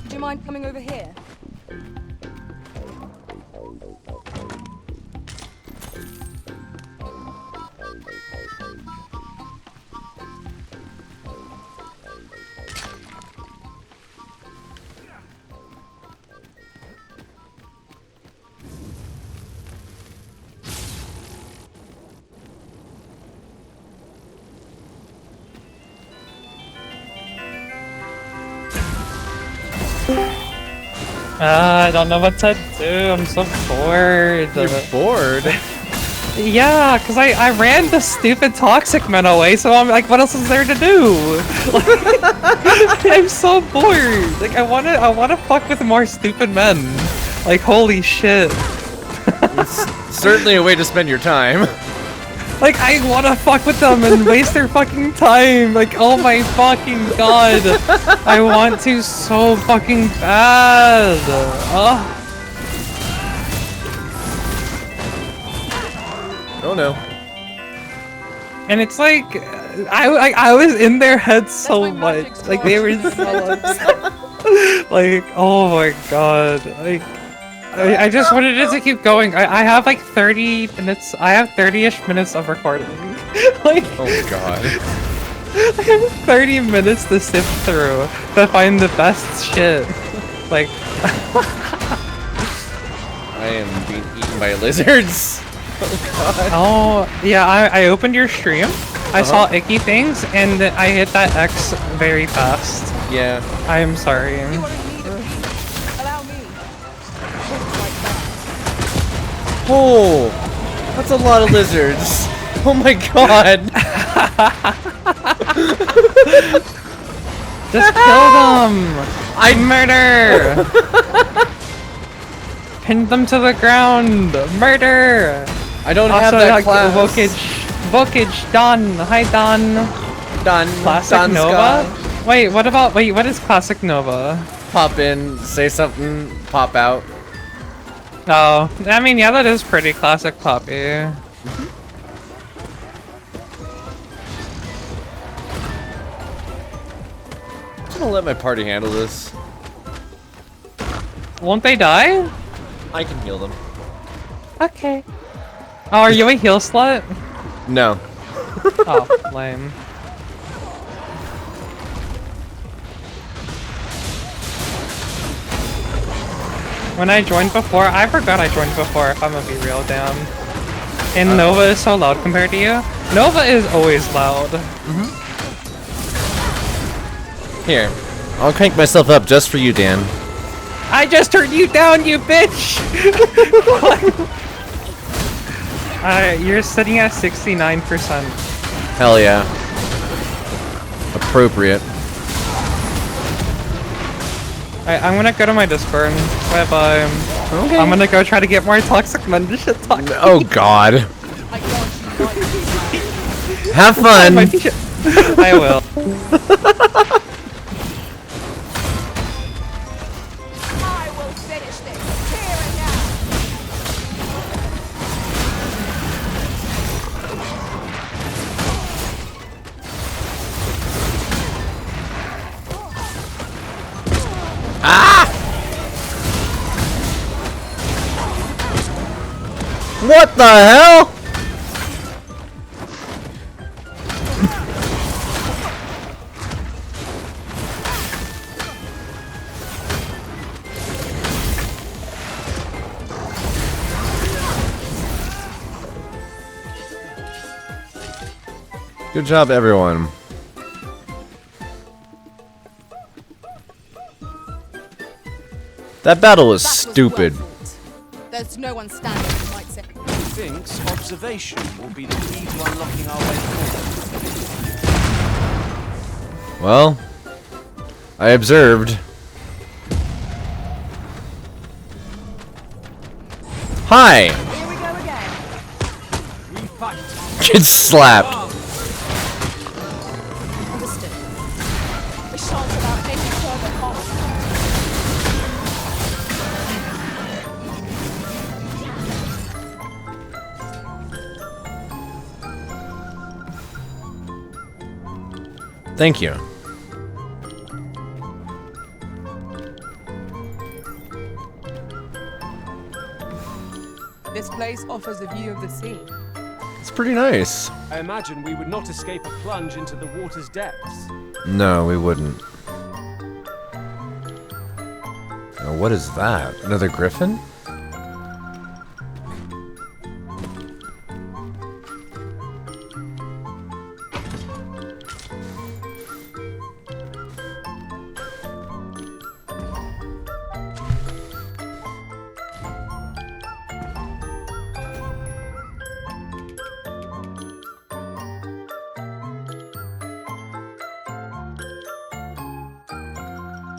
Do you mind coming over here? I don't know what to do. I'm so bored. You're bored? Yeah, because I ran the stupid toxic men away, so I'm like, what else is there to do? I'm so bored. Like, I wanna fuck with more stupid men. Like, holy shit. It's certainly a way to spend your time. Like, I wanna fuck with them and waste their fucking time. Like, oh my fucking god. I want to so fucking bad. Oh no. And it's like, I was in their heads so much. Like, they were so upset. Like, oh my god. Like, I just wanted it to keep going. I have like 30 minutes. I have 30-ish minutes of recording. Like, oh god. I have 30 minutes to sift through to find the best shit. Like, I am being eaten by lizards. Oh god. Oh, yeah, I opened your stream. I saw icky things, and I hit that X very fast. Yeah. I am sorry. Allow me. Oh, that's a lot of lizards. Oh my god. Just kill them. I murder. Pin them to the ground. Murder. I don't have that class. Vokage, Don. Hi, Don. Don. Classic Don Nova? Scott. Wait, what is Classic Nova? Pop in, say something, pop out. Oh, I mean, yeah, that is pretty classic Poppy. I'm gonna let my party handle this. Won't they die? I can heal them. Okay. Oh, are you a heal slut? No. Oh, lame. When I joined before, I forgot I joined before, if I'm gonna be real down. And Nova is so loud compared to you. Nova is always loud. Here, I'll crank myself up just for you, Dan. I just turned you down, you bitch! You're sitting at 69%. Hell yeah. Appropriate. I'm gonna go to my Discord. Bye-bye. Okay. I'm gonna go try to get more toxic men to shit talk. Oh god. Have fun! I will. I will finish this here and now. Ah! What the hell? Good job, everyone. That battle was stupid. There's no one standing who might say. Thinks observation will be the key to unlocking our way forward. Well, I observed. Hi! Here we go again. We fight. Get slapped. Understood. We shan't allow any further harm. Thank you. This place offers a view of the sea. It's pretty nice. I imagine we would not escape a plunge into the water's depths. No, we wouldn't. Now, what is that? Another griffin?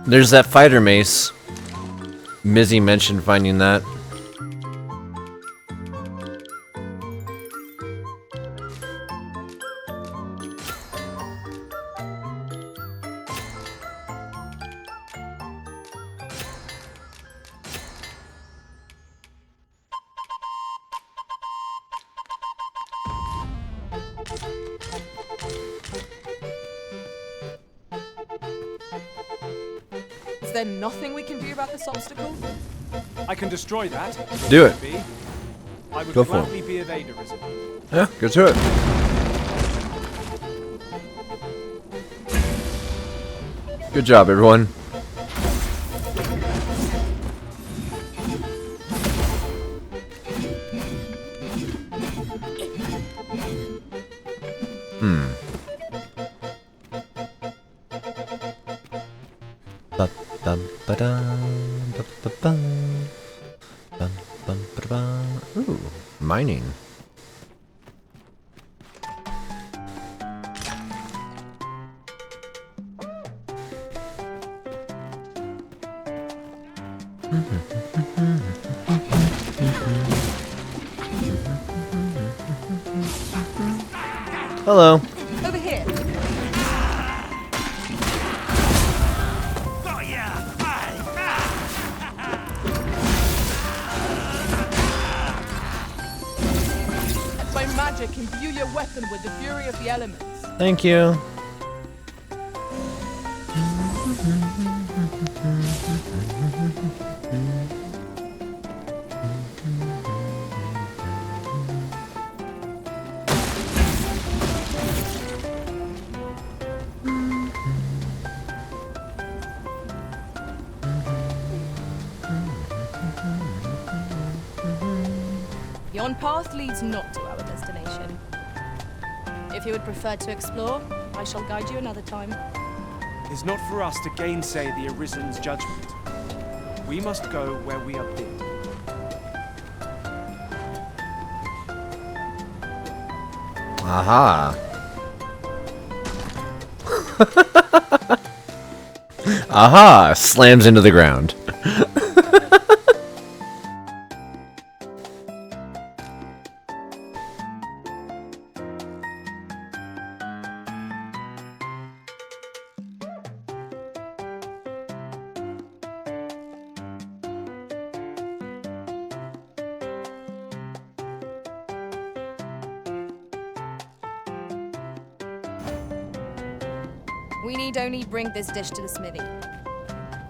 There's that fighter mace. Mizzy mentioned finding that. Is there nothing we can do about this obstacle? I can destroy that. Do it. I would Go for it. gladly be of aid, Arisen. Yeah, get to it. Good job, everyone. Ooh, mining. Hello. Over here. My magic imbue your weapon with the fury of the elements. Thank you. Yon path leads not to our destination. If you would prefer to explore, I shall guide you another time. It is not for us to gainsay the Arisen's judgment. We must go where we are bid. Aha. Aha! Slams into the ground. We need only bring this dish to the smithy.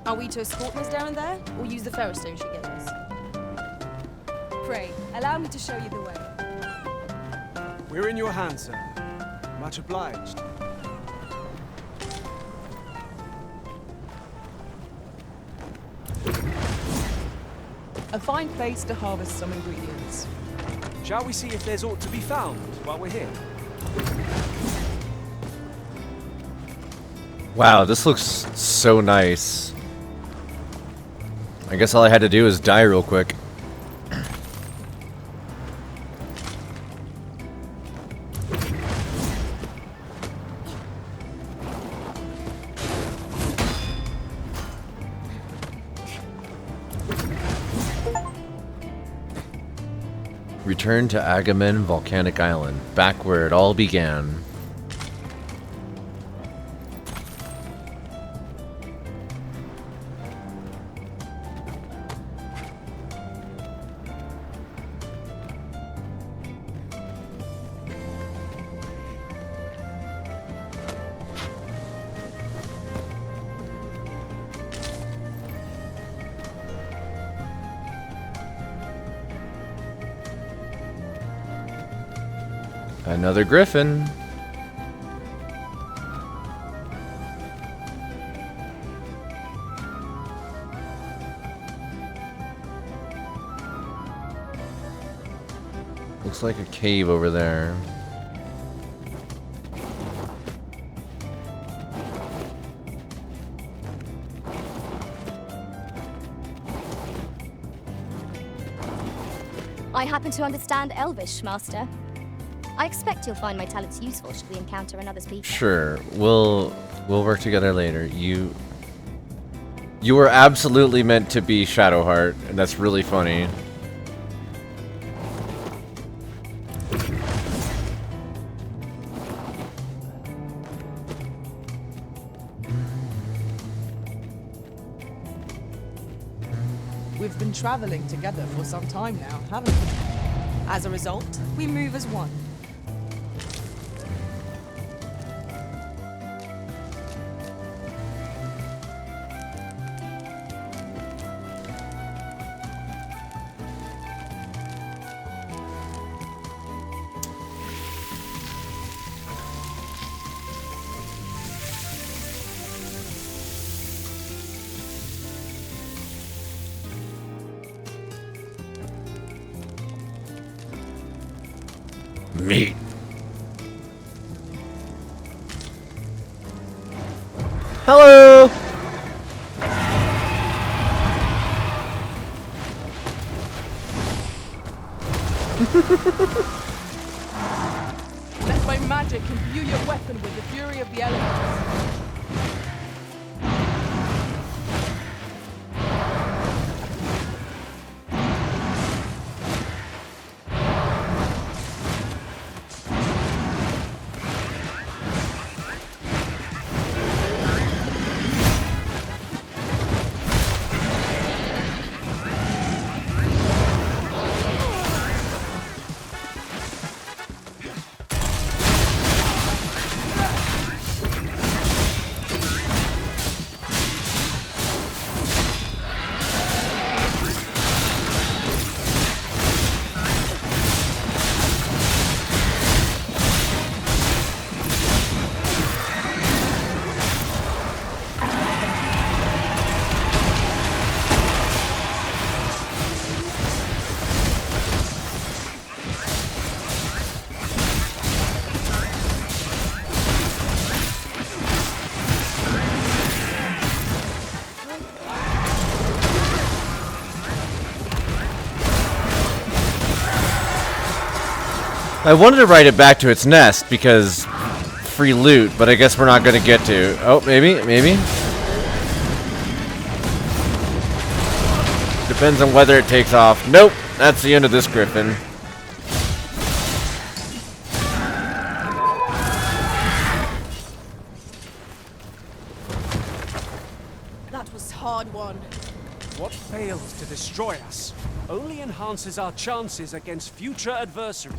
Are we to escort Miss down there, or use the ferrostone she gave us? Pray, allow me to show you the way. We're in your hands, sir. Much obliged. A fine place to harvest some ingredients. Shall we see if there's aught to be found while we're here? Wow, this looks so nice. I guess all I had to do is die real quick. Return to Agamen Volcanic Island, back where it all began. Another griffin. Looks like a cave over there. I happen to understand Elvish, Master. I expect you'll find my talents useful should we encounter another speaker. Sure, we'll work together later. You were absolutely meant to be Shadowheart, and that's really funny. We've been traveling together for some time now, haven't we? As a result, we move as one. Meat. Hello. Let my magic imbue your weapon with the fury of the elements. I wanted to ride it back to its nest because free loot, but I guess we're not going to get to. Oh, maybe. Depends on whether it takes off. Nope, that's the end of this griffin. That was hard won. What fails to destroy us only enhances our chances against future adversaries.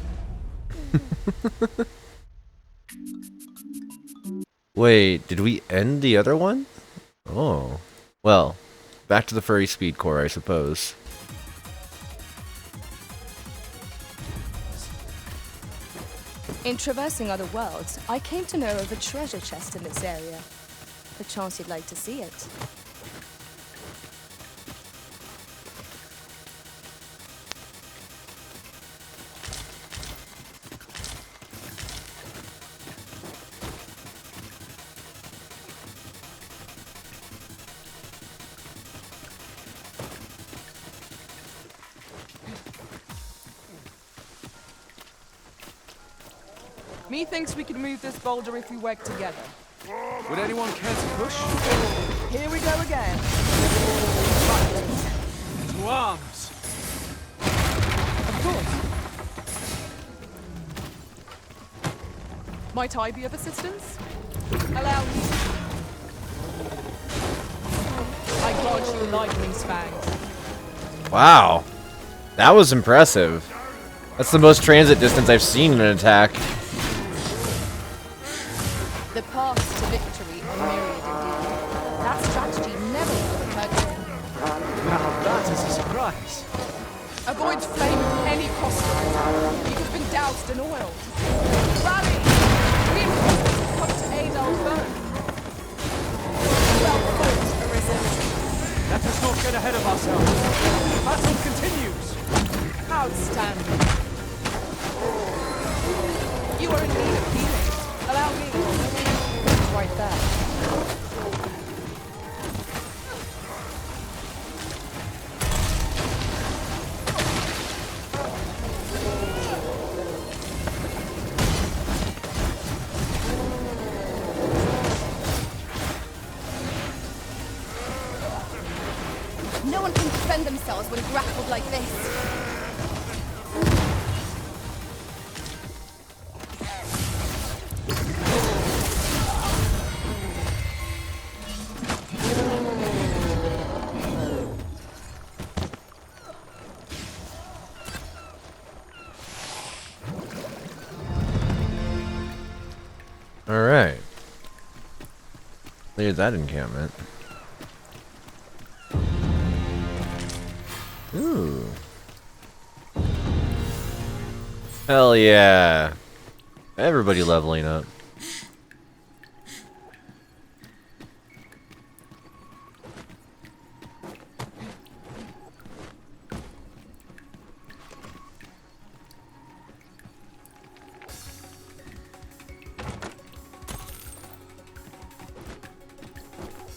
Wait, did we end the other one? Oh. Well, back to the furry speed core, I suppose. In traversing other worlds, I came to know of a treasure chest in this area. A chance you'd like to see it. Methinks we can move this boulder if we work together. Would anyone care to push? Here we go again. To arms! Of course. Might I be of assistance? Allow me. I grant you lightning's fangs. Wow. That was impressive. That's the most transit distance I've seen in an attack. The paths to victory are myriad indeed. That strategy never would have occurred to me. Now that is a surprise. Avoid flame at any cost. You have been doused in oil. Rally! Reinforcements have come to aid our foe. Well fought, Arisen. Let us not get ahead of ourselves. The battle continues. Outstanding. You are in need of healing. Allow me. Right there. No one can defend themselves when grappled like this. Alright. There's that encampment. Ooh. Hell yeah. Everybody leveling up.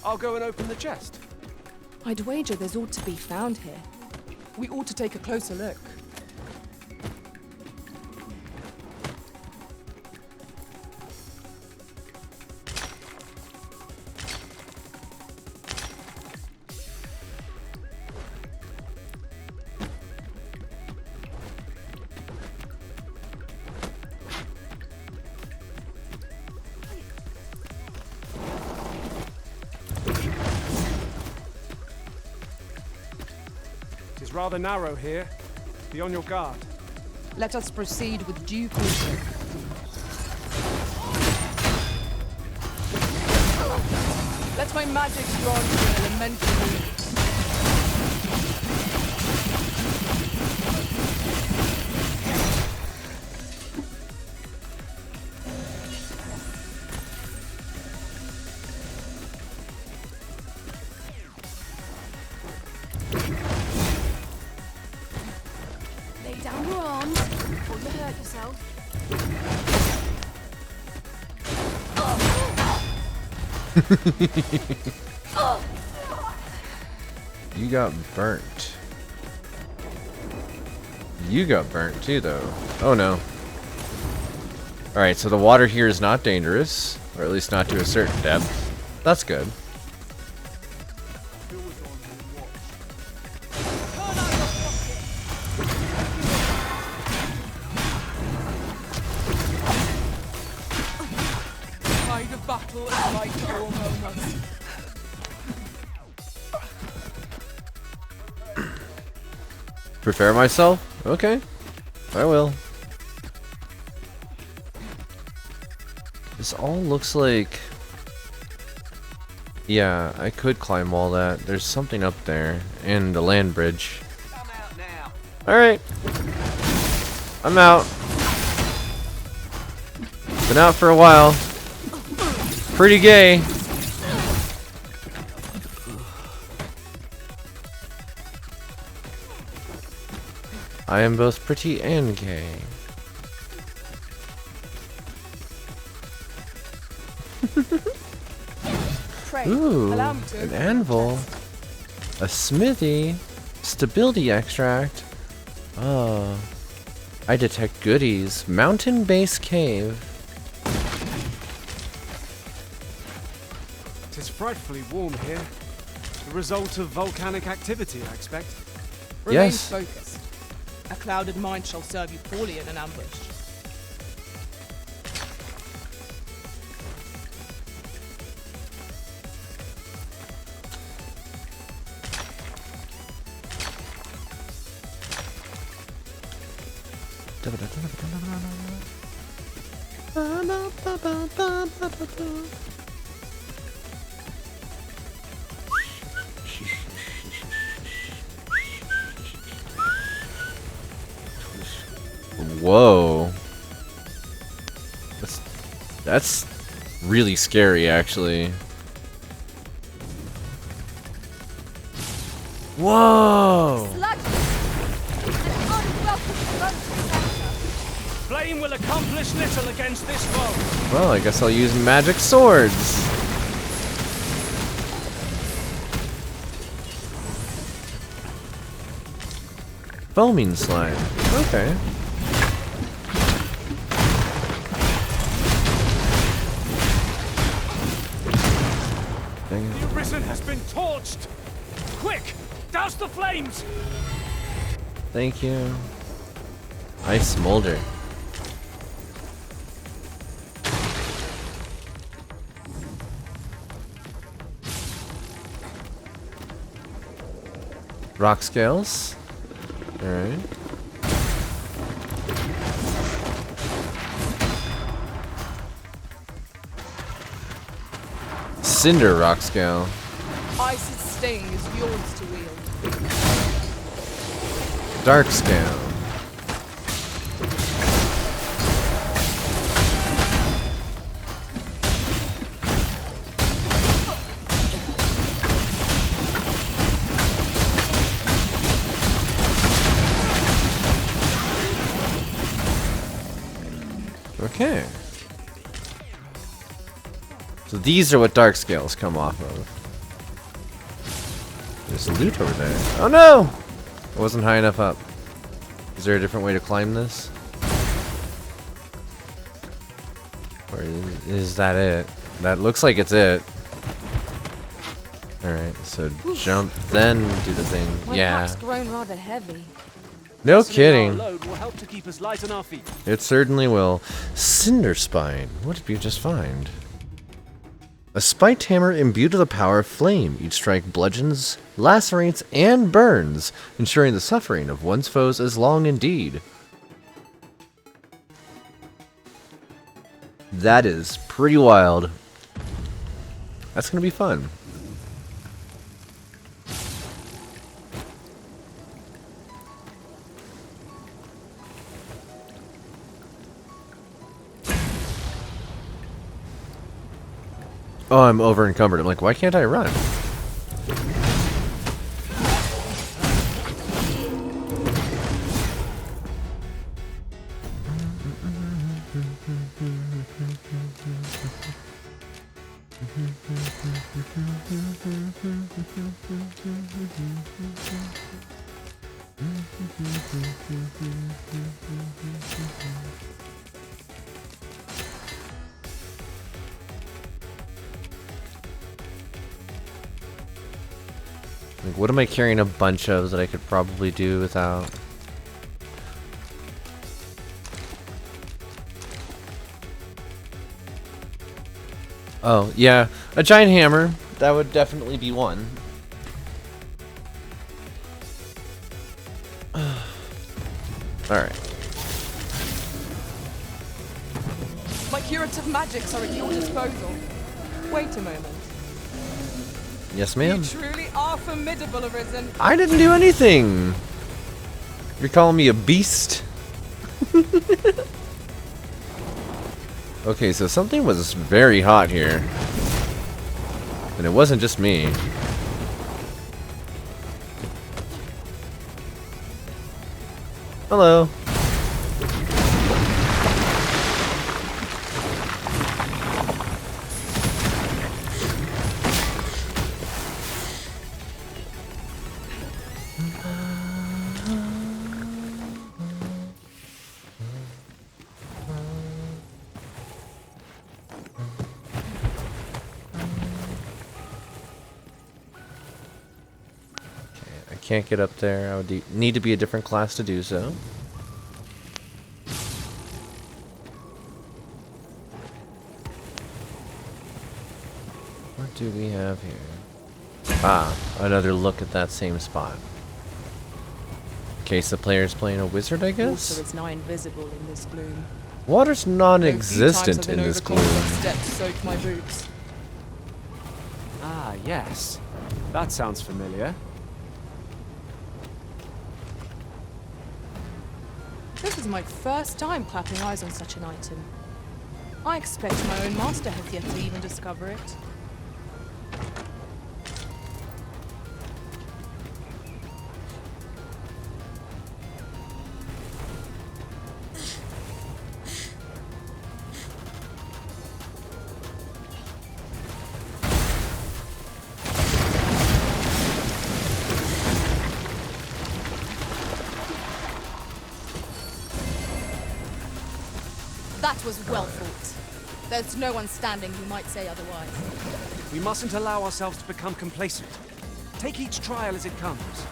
I'll go and open the chest. I'd wager there's ought to be found here. We ought to take a closer look. It's rather narrow here. Be on your guard. Let us proceed with due caution. Let my magic grant you an elemental wound. Lay down your arms before you hurt yourself. You got burnt. You got burnt too, though. Oh no. Alright, so the water here is not dangerous, or at least not to a certain depth. That's good. Tide of battle is like all moments. Prepare myself? Okay. I will. This all looks like... Yeah, I could climb all that. There's something up there. And the land bridge. Alright. I'm out. Been out for a while. Pretty gay. I am both pretty and gay. Pray, Ooh, allow me to an open anvil. A smithy. Stability extract. Oh. I detect goodies. Mountain base cave. It is frightfully warm here. The result of volcanic activity, I expect. Remain Yes. focused. A clouded mind shall serve you poorly in an ambush. Whoa. That's really scary, actually. Whoa! Flame will accomplish little against this foe. Well, I guess I'll use magic swords. Foaming slime. Okay. Dang it. The Arisen has been torched. Quick, douse the flames. Thank you. I smolder. Rock scales. Alright. Cinder rock scale. Ice's sting is yours to wield. Dark scale. Okay. So these are what dark scales come off of. There's loot over there. Oh no! I wasn't high enough up. Is there a different way to climb this? Or is that it? That looks like it's it. Alright, so jump, then do the thing. My Yeah. pack's grown rather heavy. No Lessening kidding. our load will help to keep us light on our feet. It certainly will. Cinder Spine. What did we just find? A spiked hammer imbued with the power of flame. Each strike bludgeons, lacerates, and burns, ensuring the suffering of one's foes is long indeed. That is pretty wild. That's gonna be fun. Oh, I'm over encumbered. I'm like, why can't I run? Like, what am I carrying a bunch of that I could probably do without? Oh, yeah. A giant hammer. That would definitely be one. Alright. My curative magics are at your disposal. Wait a moment. Yes, ma'am. You truly are formidable, Arisen. I didn't do anything. You're calling me a beast? Okay, so something was very hot here. And it wasn't just me. Hello. Can't get up there. I would need to be a different class to do so. What do we have here? Ah, another look at that same spot. In case the player's playing a wizard, I guess? Water is now invisible in this gloom. Water's non-existent in this gloom. Steps soak my boots. Ah, yes. That sounds familiar. This is my first time clapping eyes on such an item. I expect my own master has yet to even discover it. That was well fought. There's no one standing who might say otherwise. We mustn't allow ourselves to become complacent. Take each trial as it comes.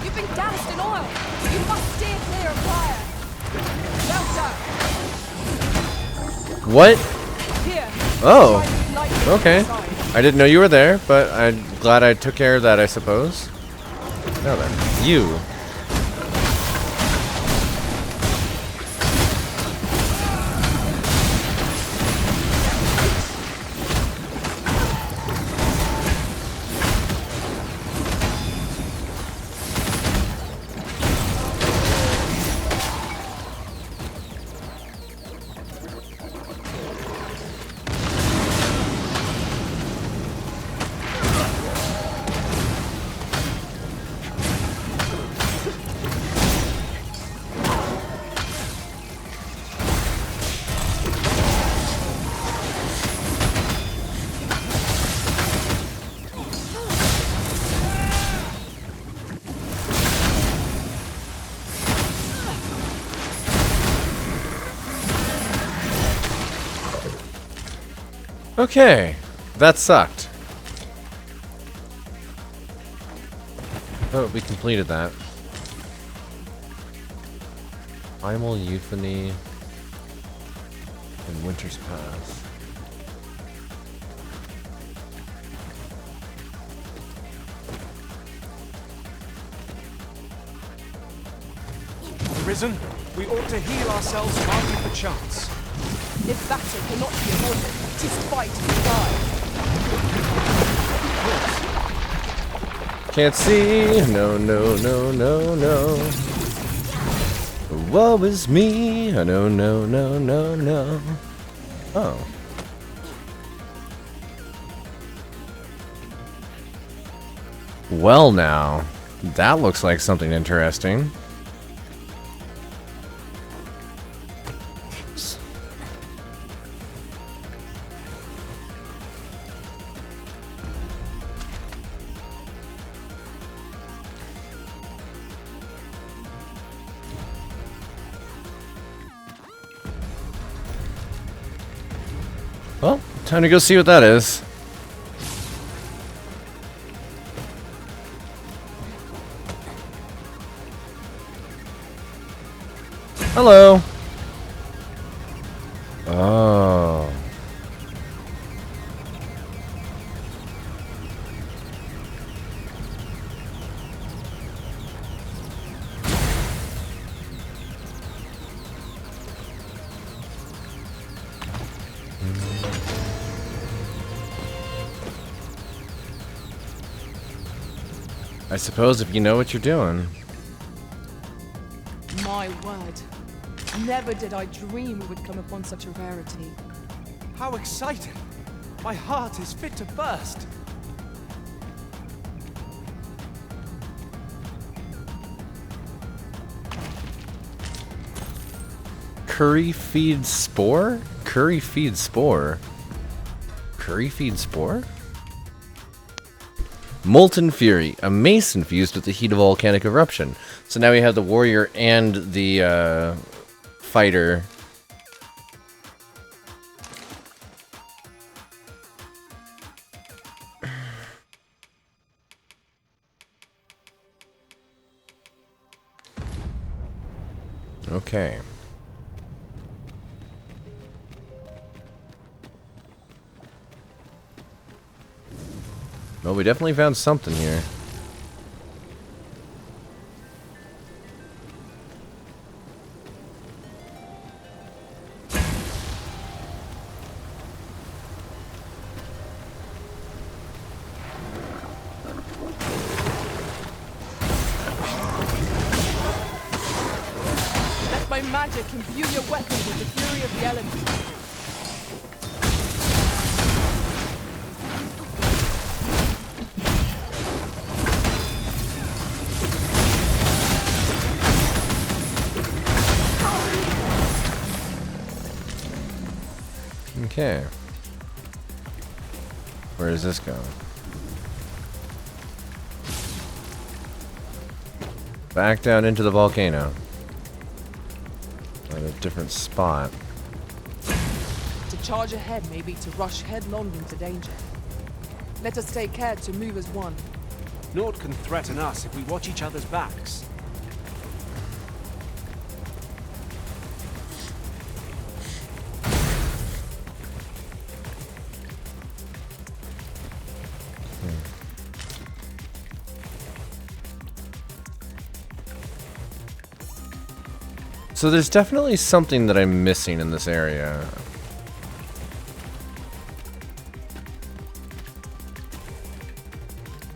You've been doused in oil! You must steer clear of fire! Well done! What? Here. Oh. Okay. I didn't know you were there, but I'm glad I took care of that, I suppose. Now then, you. Okay, that sucked. Oh, we completed that. Primal Euphony and Winter's Path. Risen, we ought to heal ourselves while we have the chance. If battle cannot be avoided, 'tis fight and die. Can't see. No, no, no, no, no. Woe is me. No, no, no, no, no. Oh. Well, now. That looks like something interesting. Well, time to go see what that is. Hello. Oh. I suppose if you know what you're doing. My word. Never did I dream we would come upon such a rarity. How exciting! My heart is fit to burst. Curry feed spore? Curry feed spore? Curry feed spore? Molten Fury, a mace infused with the heat of volcanic eruption. So now we have the warrior and the fighter. Okay. Well, we definitely found something here. Let my magic imbue your weapon with the fury of the elements. Okay. Where does this go? Back down into the volcano. At a different spot. To charge ahead may be to rush headlong into danger. Let us take care to move as one. Naught can threaten us if we watch each other's backs. So there's definitely something that I'm missing in this area.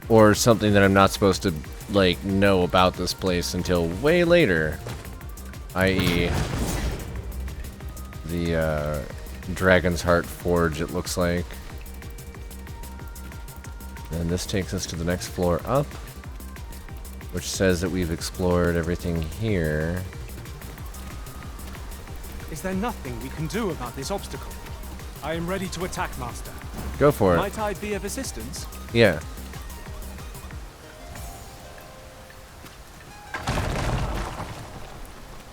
Or something that I'm not supposed to, like, know about this place until way later. I.e. the, Dragon's Heart Forge, it looks like. And this takes us to the next floor up, which says that we've explored everything here. Is there nothing we can do about this obstacle? I am ready to attack, Master. Go for it. Might I be of assistance? Yeah.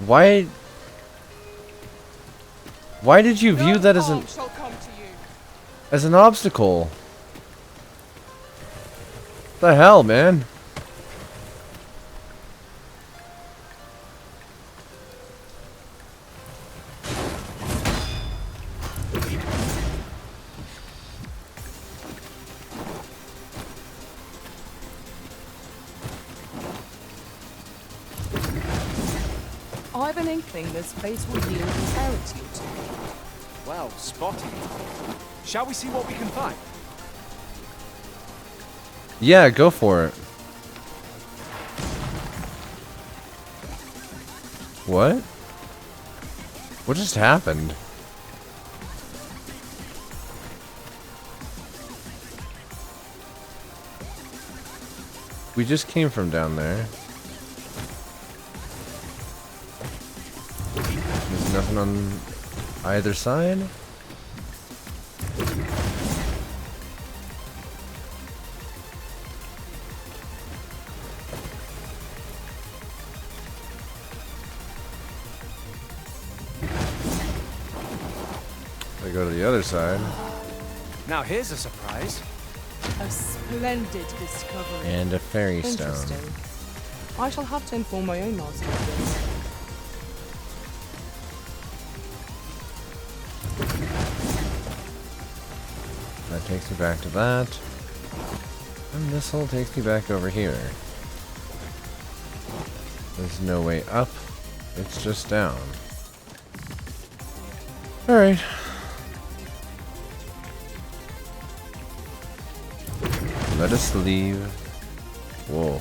Why did you view that as an obstacle? What the hell, man? I have an inkling this place will yield clarity to me. Well spotted. Shall we see what we can find? Yeah, go for it. What? What just happened? We just came from down there. There's nothing on either side? I go to the other side. Now here's a surprise. A splendid discovery. And a fairy stone. Interesting. I shall have to inform my own master of this. That takes me back to that. And this hole takes me back over here. There's no way up. It's just down. Alright. Let us leave. Whoa.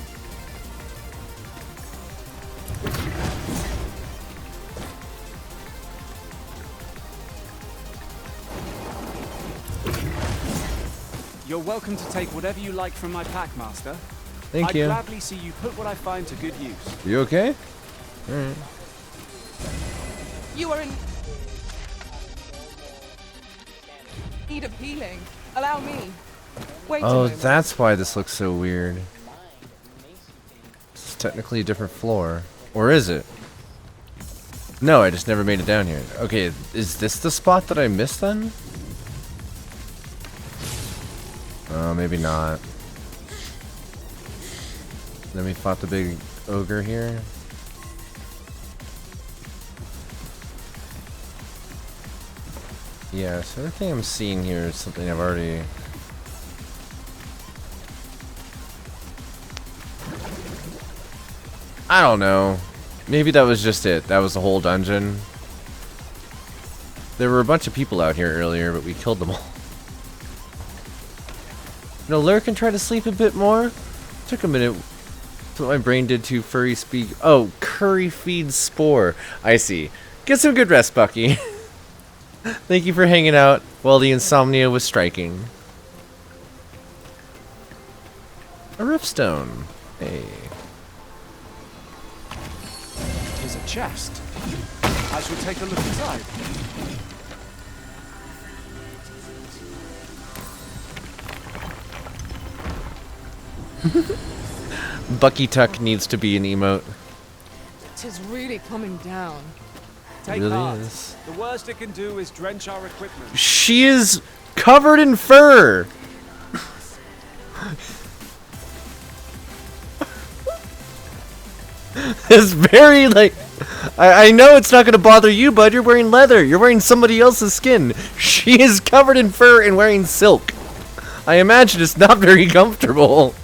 You're welcome to take whatever you like from my pack, Master. Thank you. I'd gladly see you put what I find to good use. You okay? Alright. You are in need of healing. Allow me. Wait a Oh, moment. that's why this looks so weird. This is technically a different floor. Or is it? No, I just never made it down here. Okay, is this the spot that I missed then? Oh, maybe not. Then we fought the big ogre here. Yeah, so everything I'm seeing here is something I've already... I don't know. Maybe that was just it. That was the whole dungeon. There were a bunch of people out here earlier, but we killed them all. You know, lurk and try to sleep a bit more. Took a minute. That's what my brain did to furry speak. Oh, curry feed spore. I see. Get some good rest, Bucky. Thank you for hanging out while the insomnia was striking. A riftstone. Hey. Here's a chest. I shall take a look inside. Bucky Tuck needs to be an emote. Tis really coming down. Take Really heart. is. The worst it can do is drench our equipment. She is covered in fur. It's very like I know it's not gonna bother you, bud. You're wearing leather. You're wearing somebody else's skin. She is covered in fur and wearing silk. I imagine it's not very comfortable.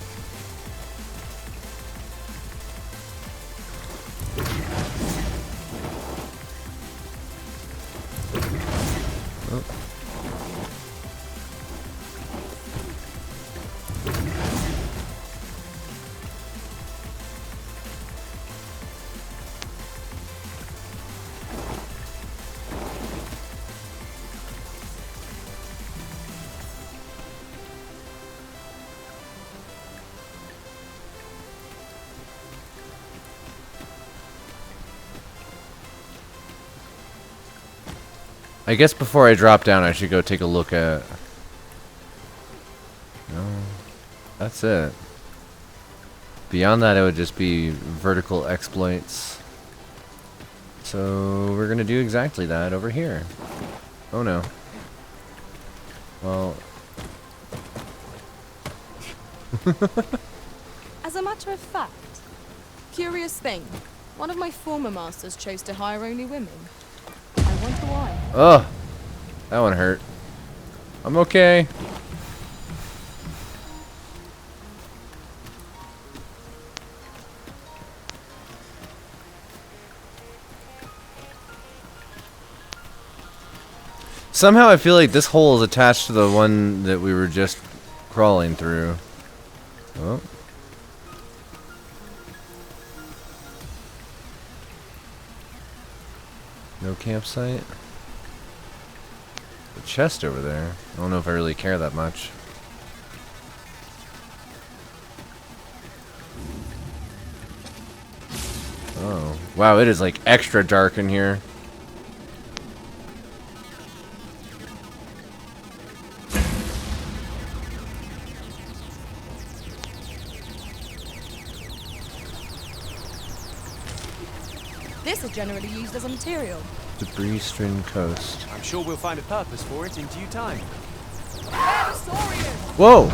I guess before I drop down, I should go take a look at... No, that's it. Beyond that, it would just be vertical exploits. So we're gonna do exactly that over here. Oh no. Well... As a matter of fact, curious thing, one of my former masters chose to hire only women. I wonder why. Ugh, that one hurt. I'm okay. Somehow I feel like this hole is attached to the one that we were just crawling through. Oh. No campsite. The chest over there. I don't know if I really care that much. Oh. Wow, it is like extra dark in here. This is generally used as a material. Debris-strewn coast. I'm sure we'll find a purpose for it in due time. Whoa!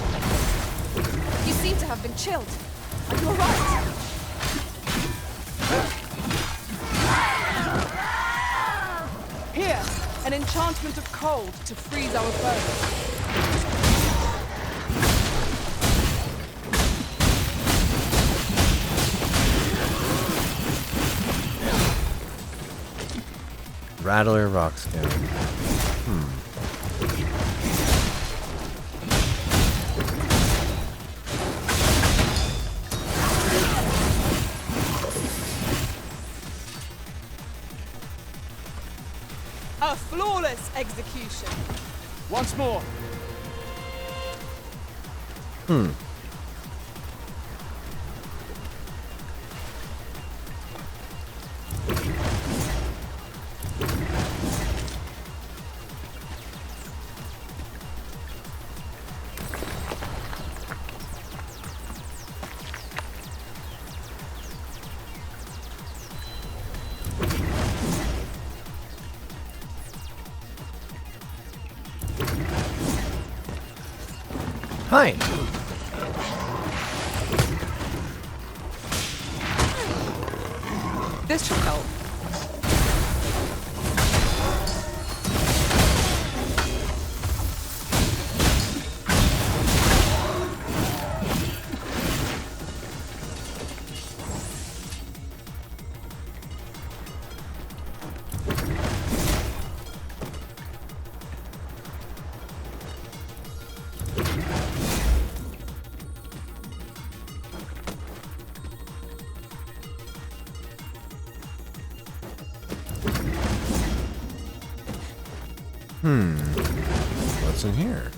You seem to have been chilled. Are you alright? Here, an enchantment of cold to freeze our bones. Rattler rock skin. A flawless execution. Once more. Hi. This should help. What's in here?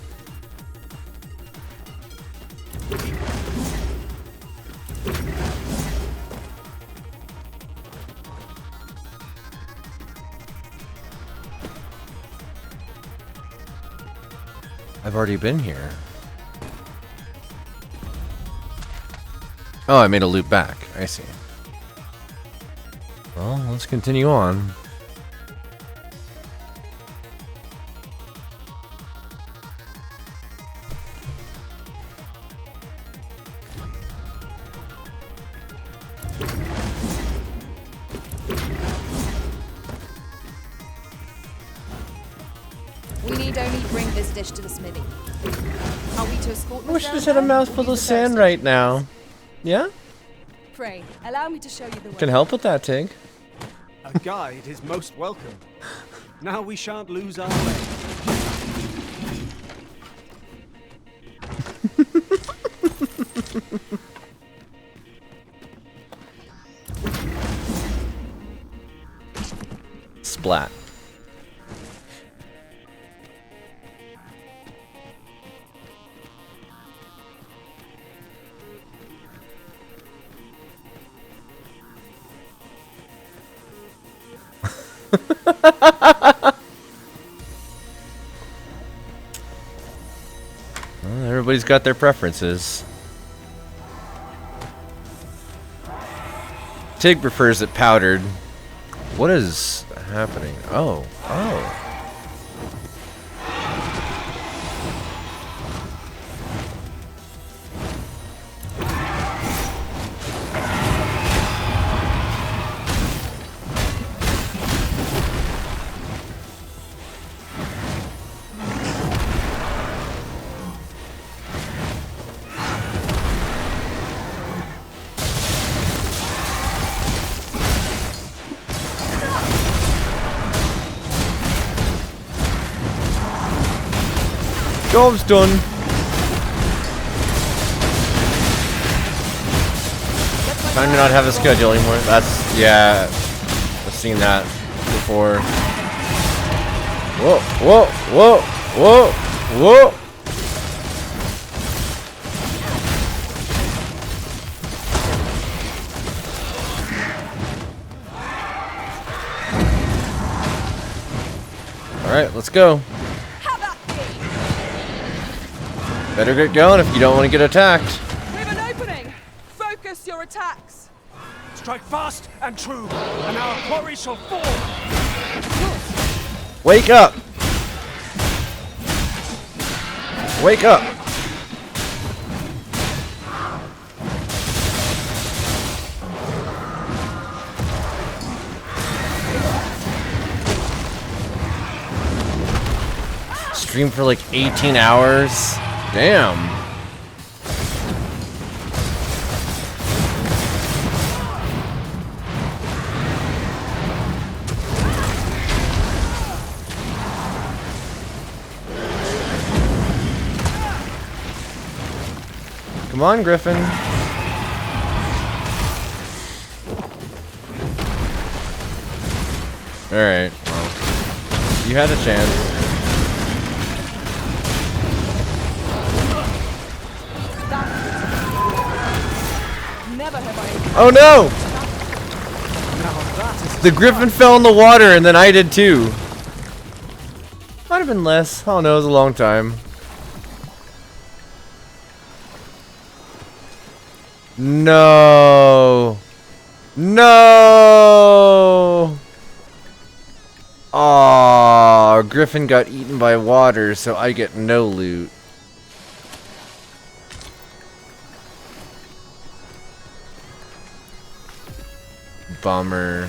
I've already been here. Oh, I made a loop back. I see. Well, let's continue on. We need only bring this dish to the smithy. Are we to escort I wish I just had a mouthful of sand right now. Yeah? Pray, allow me to show you the way. Can help with that, Tig. A guide is most welcome. Now we shan't lose our way. Splat. Well, everybody's got their preferences. Tig prefers it powdered. What is happening? Oh. Job's done. Time to not have a schedule anymore. That's, yeah, I've seen that before. Whoa, whoa, whoa, whoa, whoa. All right, let's go. Better get going if you don't want to get attacked. We have an opening. Focus your attacks. Strike fast and true, and our quarry shall fall. Wake up! Wake up! Stream for like 18 hours? Damn. Come on, Griffin. Alright, well. You had a chance. Oh no! The Griffin fell in the water and then I did too. Might have been less. I don't know, it was a long time. No. No. Aww, Griffin got eaten by water, so I get no loot. Bummer.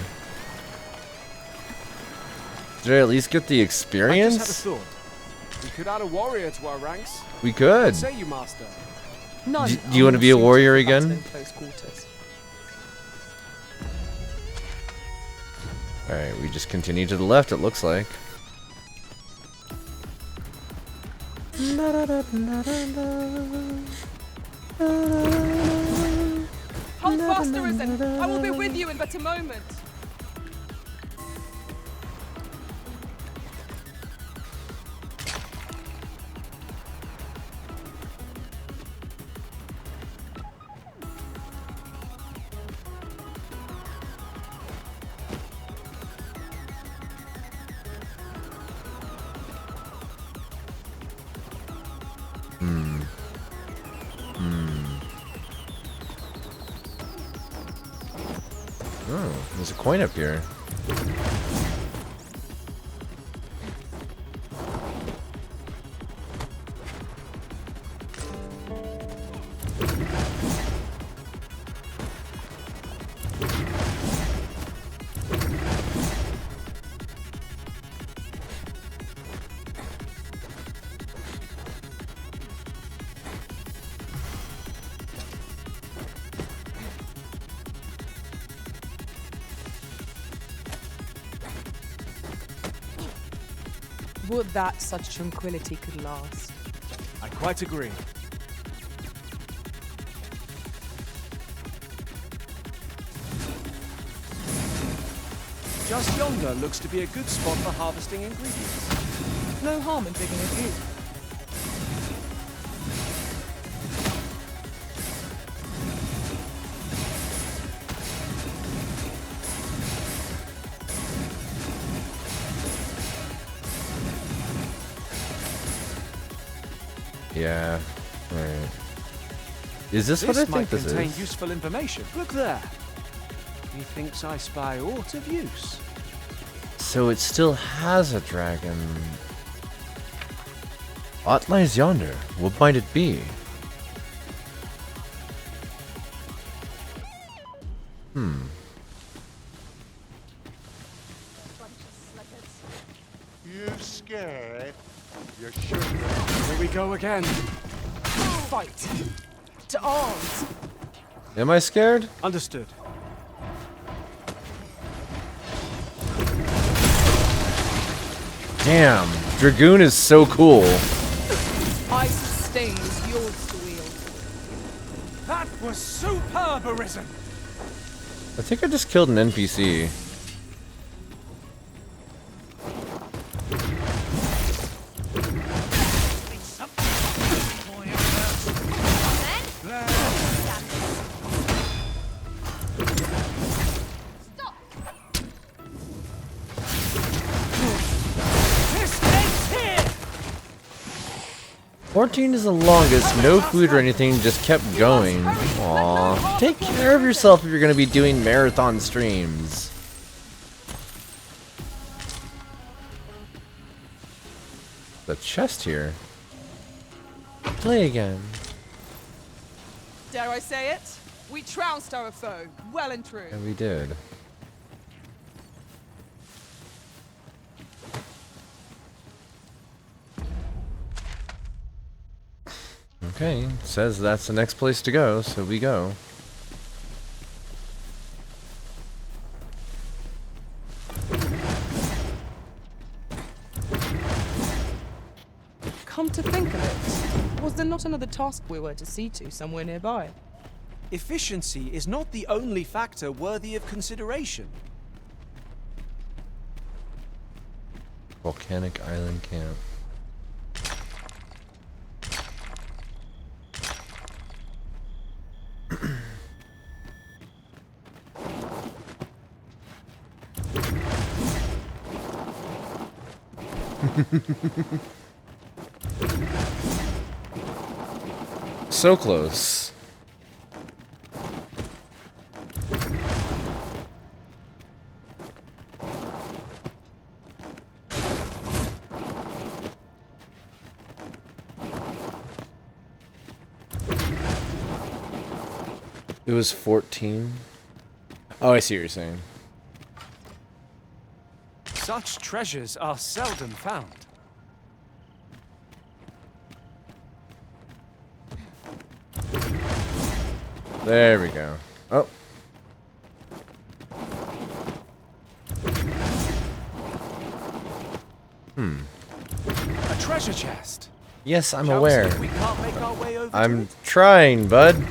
Did I at least get the experience? I just had a thought. We could add a warrior to our ranks. We could. What say you, Master? Do you want to be a warrior again? Alright, we just continue to the left, it looks like. Hold fast, Arisen. I will be with you in but a moment. Oh, there's a coin up here. Would that such tranquility could last. I quite agree. Just yonder looks to be a good spot for harvesting ingredients. No harm in digging a few. Yeah. Alright. Is this what I think this is? This might contain useful information. Look there. Methinks I spy aught of use. So it still has a dragon. Aught lies yonder. What might it be? You scared? You should. Here we go again. Fight. To arms. Am I scared? Understood. Damn, Dragoon is so cool. Ice's sting is yours to wield. That was superb, Arisen. I think I just killed an NPC. Stop. 14 is the longest, no food or anything, just kept going. Aw. Take care of yourself if you're gonna be doing marathon streams. The chest here. Play again. Dare I say it? We trounced our foe, well and true. And we did. Okay, says that's the next place to go, so we go. Come to think of it, was there not another task we were to see to somewhere nearby? Efficiency is not the only factor worthy of consideration. Volcanic Island Camp. So close. It was 14. Oh, I see what you're saying. Such treasures are seldom found. There we go. Oh. A treasure chest. Yes, I'm Shall we aware. see if we can't make our way over to I'm it? trying, bud.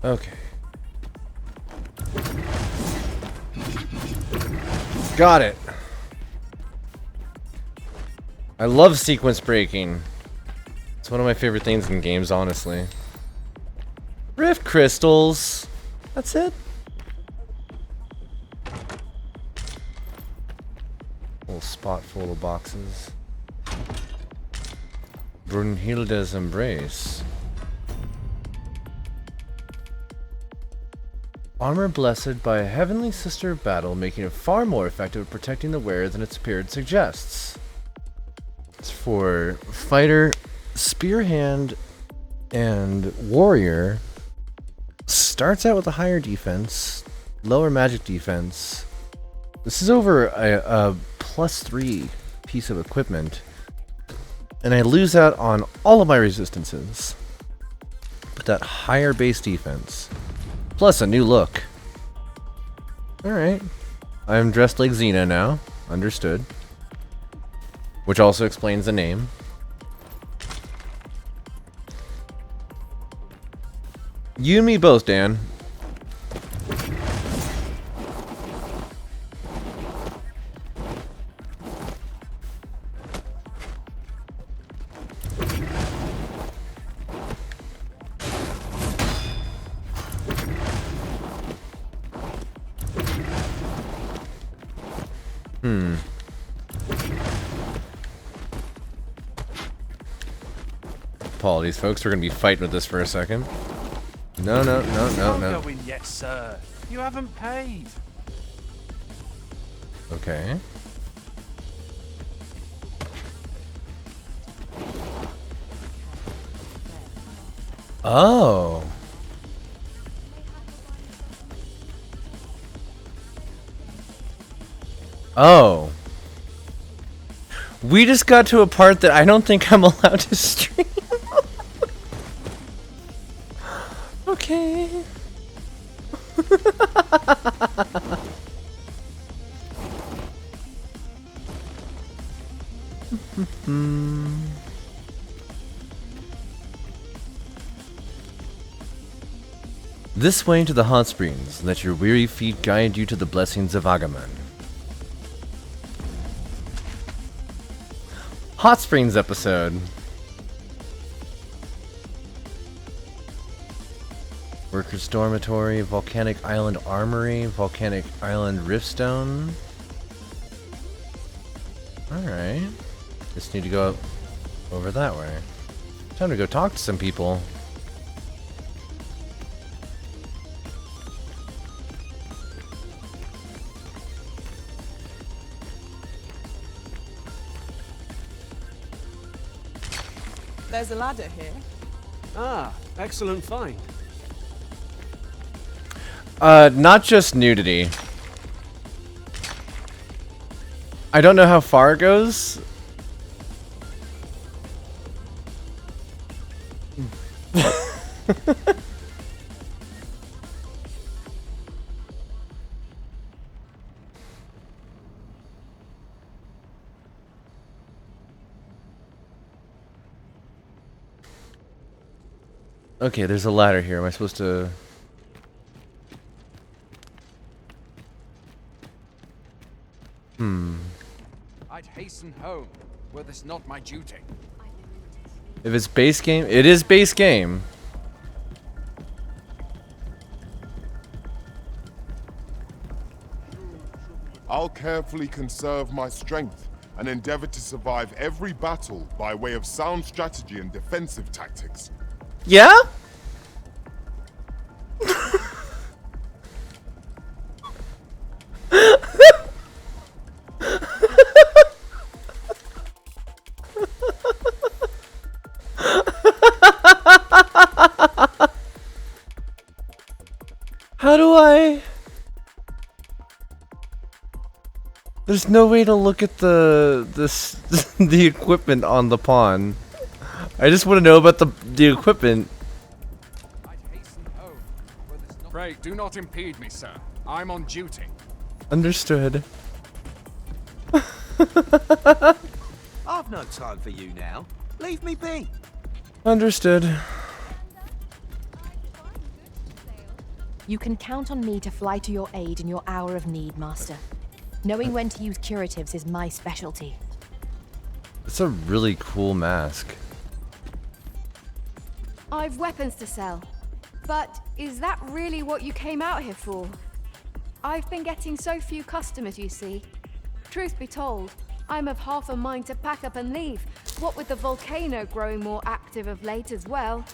Okay. Got it. I love sequence breaking. It's one of my favorite things in games, honestly. Rift crystals. That's it. Little spot full of boxes. Brunhilde's Embrace. Armor blessed by a heavenly sister of battle, making it far more effective at protecting the wearer than its appearance suggests. It's for fighter, spear hand, and warrior. Starts out with a higher defense, lower magic defense. This is over a +3 piece of equipment. And I lose out on all of my resistances. But that higher base defense. Plus a new look. Alright. I'm dressed like Xena now. Understood. Which also explains the name. You and me both, Dan. Apologies, folks. We're gonna be fighting with this for a second. No. Don't go in yet, sir. You haven't paid. Okay. Oh. Oh. We just got to a part that I don't think I'm allowed to stream. Okay. This way to the hot springs. Let your weary feet guide you to the blessings of Agaman. Hot Springs episode. Workers' Dormitory, Volcanic Island Armory, Volcanic Island Riftstone. Alright. Just need to go over that way. Time to go talk to some people. There's a ladder here. Ah, excellent find. Not just nudity. I don't know how far it goes. Okay, there's a ladder here. Am I supposed to... I'd hasten home, were this not my duty. If it's base game, it is base game. I'll carefully conserve my strength and endeavor to survive every battle by way of sound strategy and defensive tactics. Yeah? How do I... There's no way to look at the the equipment on the pawn. I just want to know about the equipment. Pray, do not impede me, sir. I'm on duty. Understood. I've no time for you now. Leave me be. Understood. You can count on me to fly to your aid in your hour of need, Master. Knowing when to use curatives is my specialty. It's a really cool mask. I've weapons to sell. But is that really what you came out here for? I've been getting so few customers, you see. Truth be told, I'm of half a mind to pack up and leave. What with the volcano growing more active of late as well.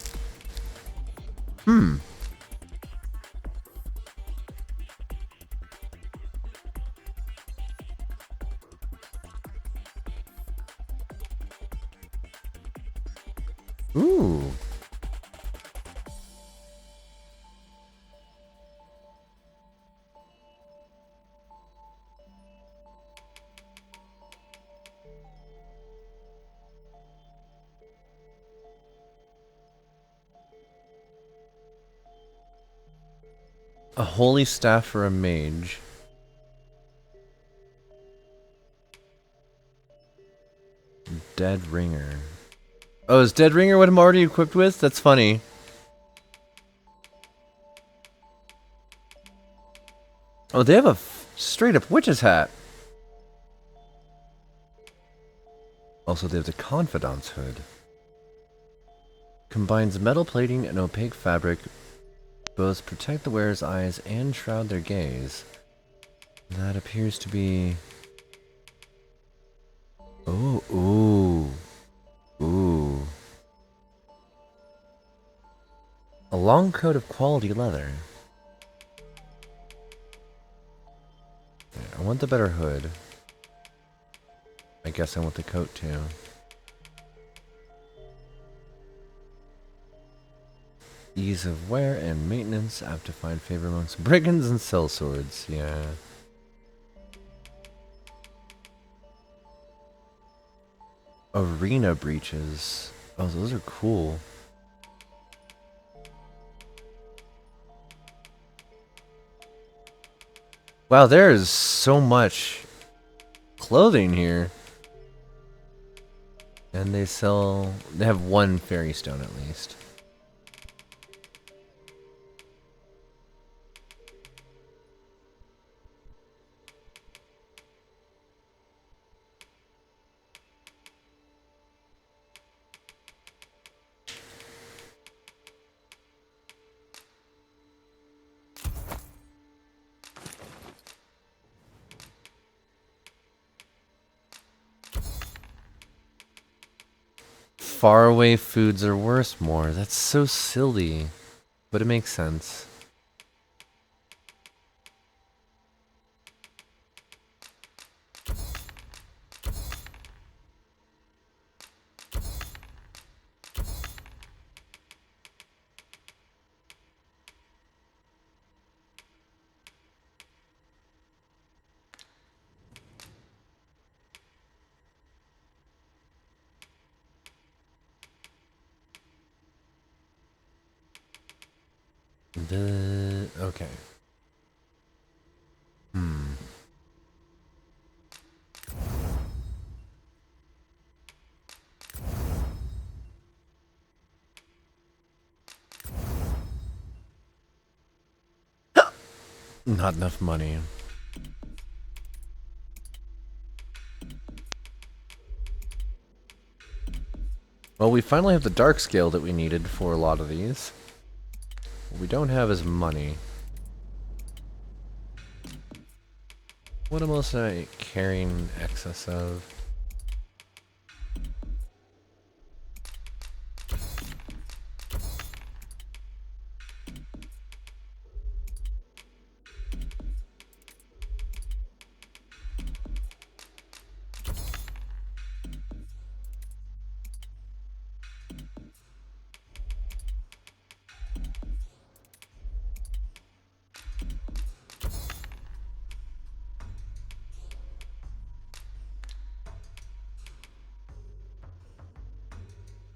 Ooh. A holy staff for a mage. Dead ringer. Oh, is Dead Ringer what I'm already equipped with? That's funny. Oh, they have a straight up witch's hat. Also, they have the Confidant's hood. Combines metal plating and opaque fabric. Both protect the wearer's eyes and shroud their gaze. That appears to be... Oh, ooh. Ooh. A long coat of quality leather. Yeah, I want the better hood. I guess I want the coat too. Ease of wear and maintenance, apt to find favor amongst brigands and sellswords. Yeah. Arena breeches. Oh, those are cool. Wow, there is so much clothing here. And they have one fairy stone at least. Faraway foods are worth more. That's so silly, but it makes sense. Okay. Not enough money. Well, we finally have the dark scale that we needed for a lot of these. What we don't have is money. What else am I carrying excess of?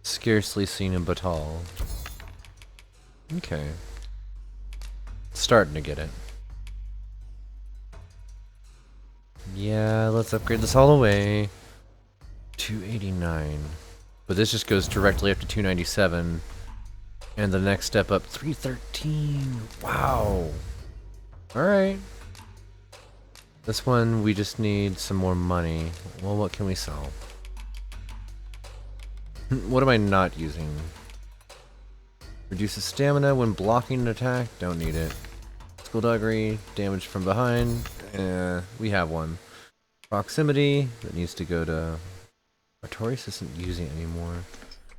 Scarcely seen him at all. Okay. Starting to get it. Yeah, let's upgrade this all the way. 289. But this just goes directly up to 297. And the next step up, 313. Wow. Alright. This one, we just need some more money. Well, what can we sell? What am I not using? Reduces stamina when blocking an attack. Don't need it. Skullduggery. Damage from behind. We have one. Proximity. That needs to go to... Artorias isn't using it anymore.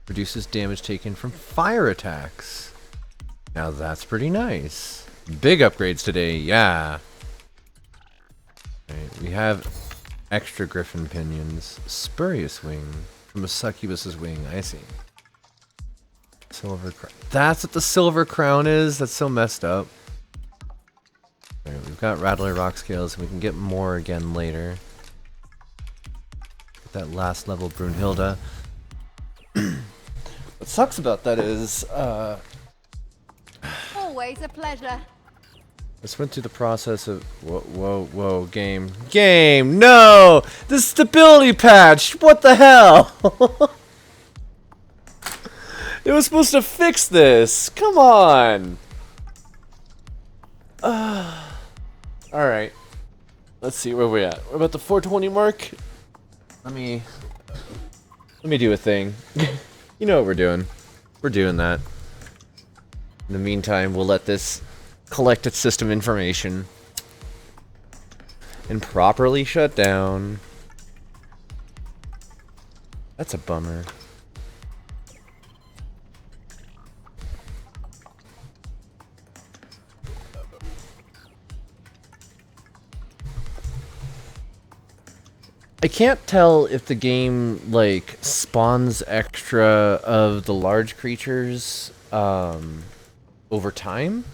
Reduces damage taken from fire attacks. Now that's pretty nice. Big upgrades today. Yeah. Right, we have extra griffin pinions. Spurious wing. From a succubus's wing, I see. Silver crown. That's what the silver crown is? That's so messed up. Alright, we've got Rattler rock scales, and we can get more again later. Get that last level Brunhilde. What sucks about that is, Always a pleasure. this went through the process of... Whoa, game. Game! No! The stability patch! What the hell? It was supposed to fix this! Come on! Alright. Let's see where we're at. We're about the 420 mark. Let me do a thing. You know what we're doing. We're doing that. In the meantime, we'll let this collect its system information and properly shut down. That's a bummer. I can't tell if the game like spawns extra of the large creatures over time,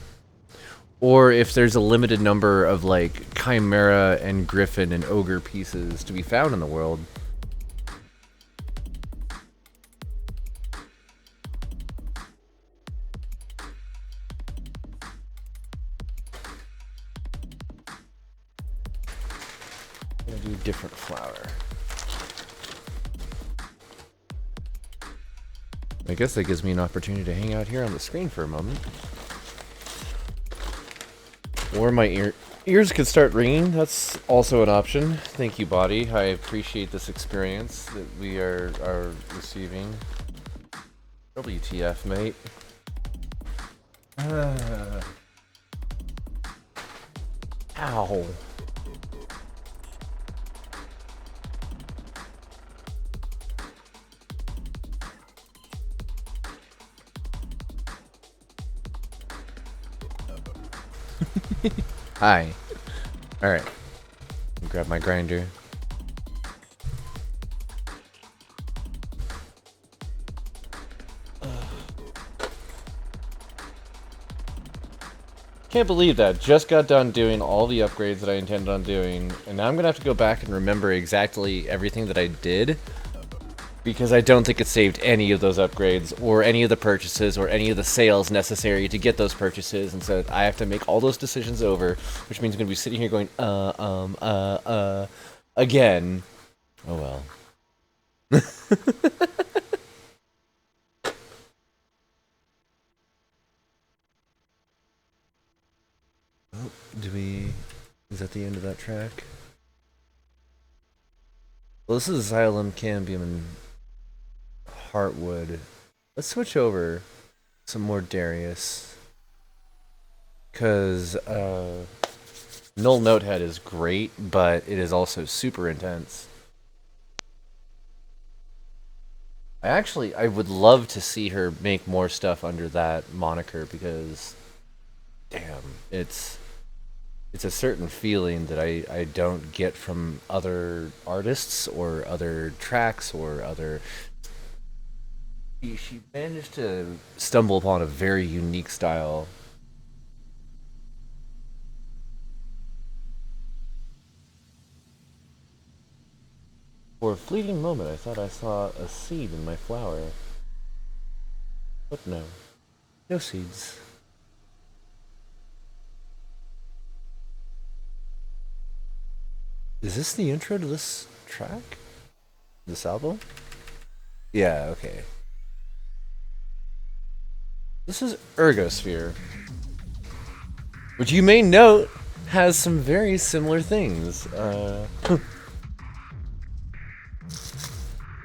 or if there's a limited number of like chimera and griffin and ogre pieces to be found in the world. I'm gonna do a different flower. I guess that gives me an opportunity to hang out here on the screen for a moment. Or my ears could start ringing. That's also an option. Thank you, body. I appreciate this experience that we are receiving. WTF, mate. Ow. Hi. Alright. Grab my grinder. Can't believe that. Just got done doing all the upgrades that I intended on doing, and now I'm gonna have to go back and remember exactly everything that I did. Because I don't think it saved any of those upgrades, or any of the purchases, or any of the sales necessary to get those purchases, and so I have to make all those decisions over, which means I'm going to be sitting here going, again. Oh well. Oh, is that the end of that track? Well, this is Xylem, Cambium, and Heartwood. Let's switch over some more Darius. Because Null Notehead is great, but it is also super intense. I would love to see her make more stuff under that moniker because, damn, it's a certain feeling that I don't get from other artists or other tracks or other... She managed to stumble upon a very unique style. For a fleeting moment, I thought I saw a seed in my flower. But no. No seeds. Is this the intro to this track? This album? Yeah, okay. This is Ergosphere, which you may note has some very similar things. It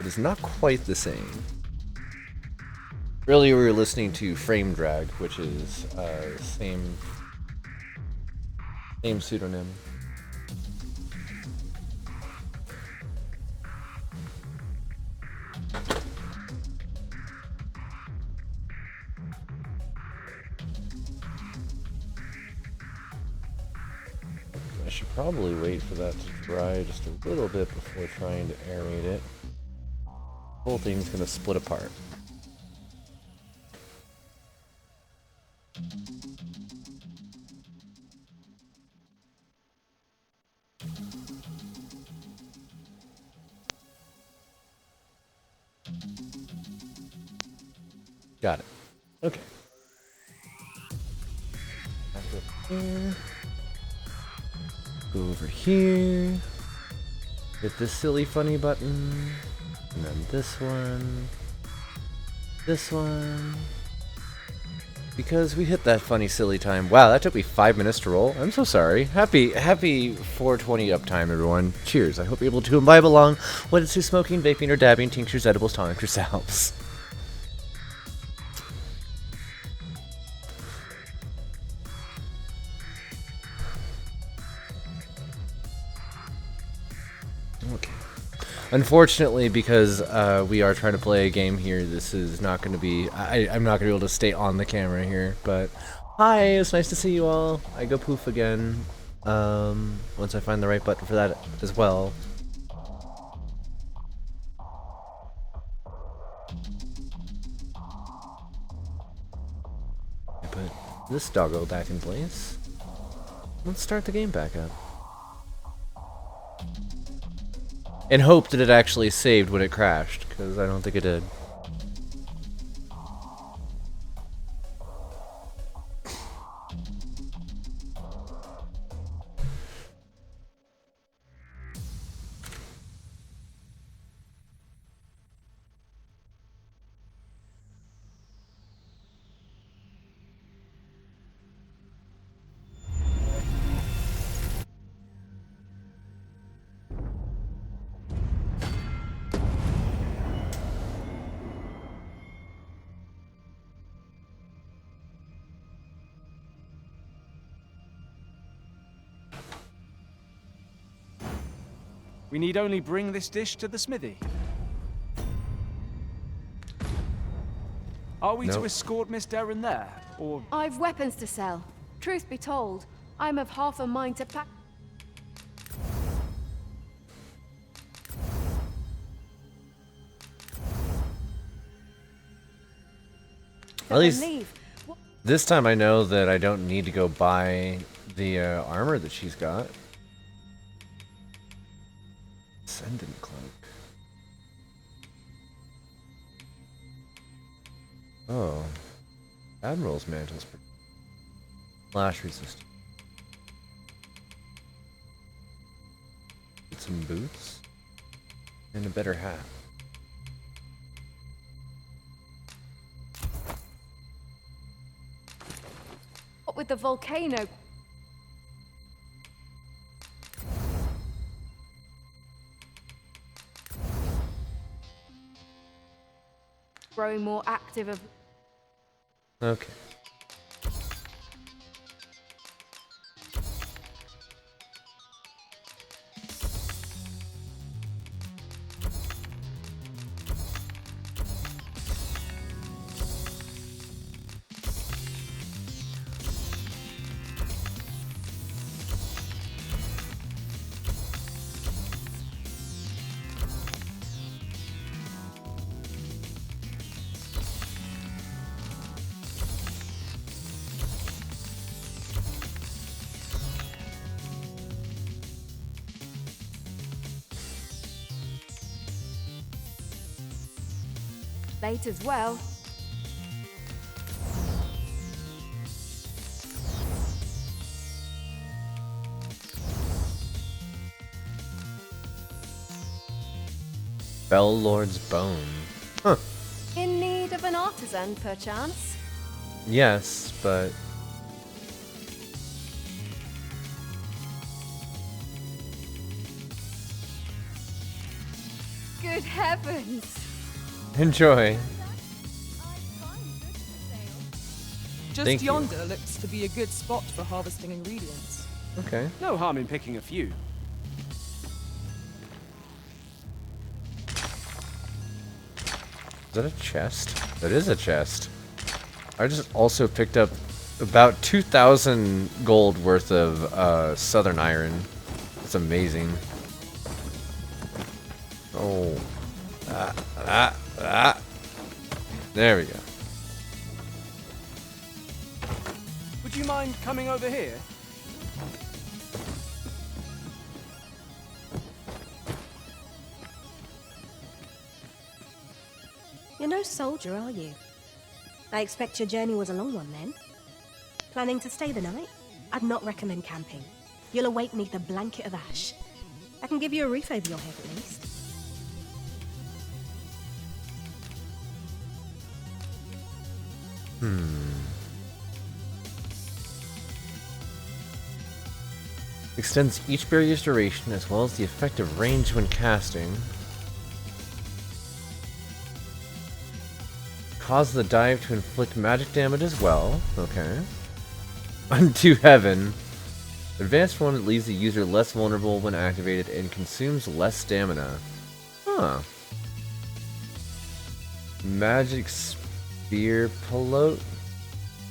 is not quite the same. Earlier we were listening to Frame Drag, which is same pseudonym. I should probably wait for that to dry just a little bit before trying to aerate it. The whole thing's gonna split apart. Got it. Okay. After here. Go over here. Hit this silly funny button. And then this one. This one. Because we hit that funny silly time. Wow, that took me 5 minutes to roll. I'm so sorry. Happy 420 uptime, everyone. Cheers. I hope you're able to imbibe along, whether it's through smoking, vaping, or dabbing, tinctures, edibles, tonics, or salves. Okay. Unfortunately, because we are trying to play a game here, this is not going to be... I'm not going to be able to stay on the camera here, but... Hi, it's nice to see you all. I go poof again. Once I find the right button for that as well. I put this doggo back in place. Let's start the game back up. And hope that it actually saved when it crashed, because I don't think it did. We need only bring this dish to the smithy. Are we to escort Miss Darren there, or...? I've weapons to sell. Truth be told, I'm of half a mind to pack... At least this time I know that I don't need to go buy the armor that she's got. Ascendant Cloak. Oh. Admiral's mantle's flash resistant. Get some boots. And a better hat. What with the volcano? Growing more active of... Okay. Late as well. Bell Lord's Bone. Huh. In need of an artisan, perchance? Yes, but... Good heavens! Enjoy. Just Thank you. yonder looks to be a good spot for harvesting ingredients. Okay. No harm in picking a few. Is that a chest? That is a chest. I just also picked up about 2,000 gold worth of southern iron. It's amazing. Oh. There we go. Would you mind coming over here? You're no soldier, are you? I expect your journey was a long one then. Planning to stay the night? I'd not recommend camping. You'll awake neath a blanket of ash. I can give you a roof over your head at least. Extends each barrier's duration as well as the effective range when casting. Cause the dive to inflict magic damage as well. Okay. Unto heaven. Advanced one, it leaves the user less vulnerable when activated and consumes less stamina. Huh. Magic Spear Pelote.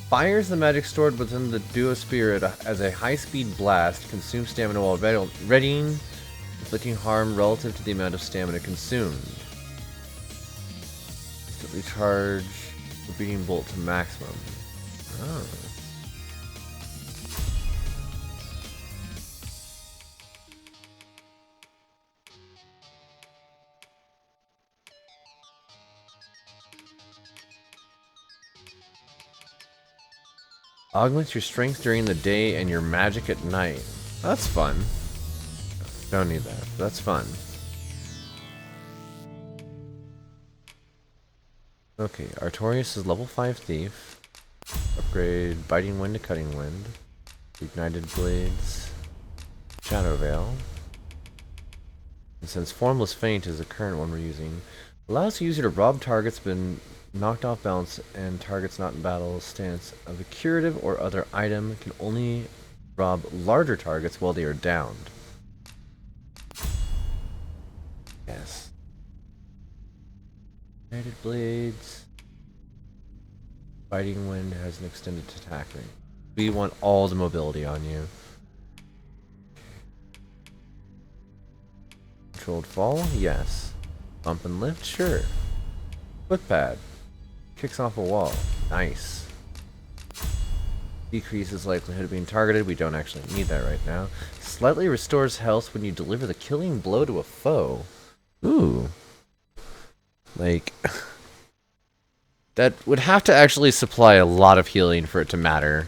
Fires the magic stored within the duosphere as a high-speed blast. Consumes stamina while readying, inflicting harm relative to the amount of stamina consumed. Instantly charge the beating bolt to maximum. Oh. Augments your strength during the day and your magic at night. That's fun. Don't need that. That's fun. Okay, Artorias is level 5 thief. Upgrade Biting Wind to Cutting Wind. Ignited Blades. Shadow Veil. And since Formless Feint is the current one we're using, allows the user to rob targets been knocked off balance and targets not in battle stance of a curative or other item. Can only rob larger targets while they are downed. Yes. Ignited Blades. Biting Wind has an extended attack range. We want all the mobility on you. Controlled fall? Yes. Bump and lift? Sure. Footpad. Kicks off a wall. Nice. Decreases likelihood of being targeted. We don't actually need that right now. Slightly restores health when you deliver the killing blow to a foe. Ooh. Like... That would have to actually supply a lot of healing for it to matter.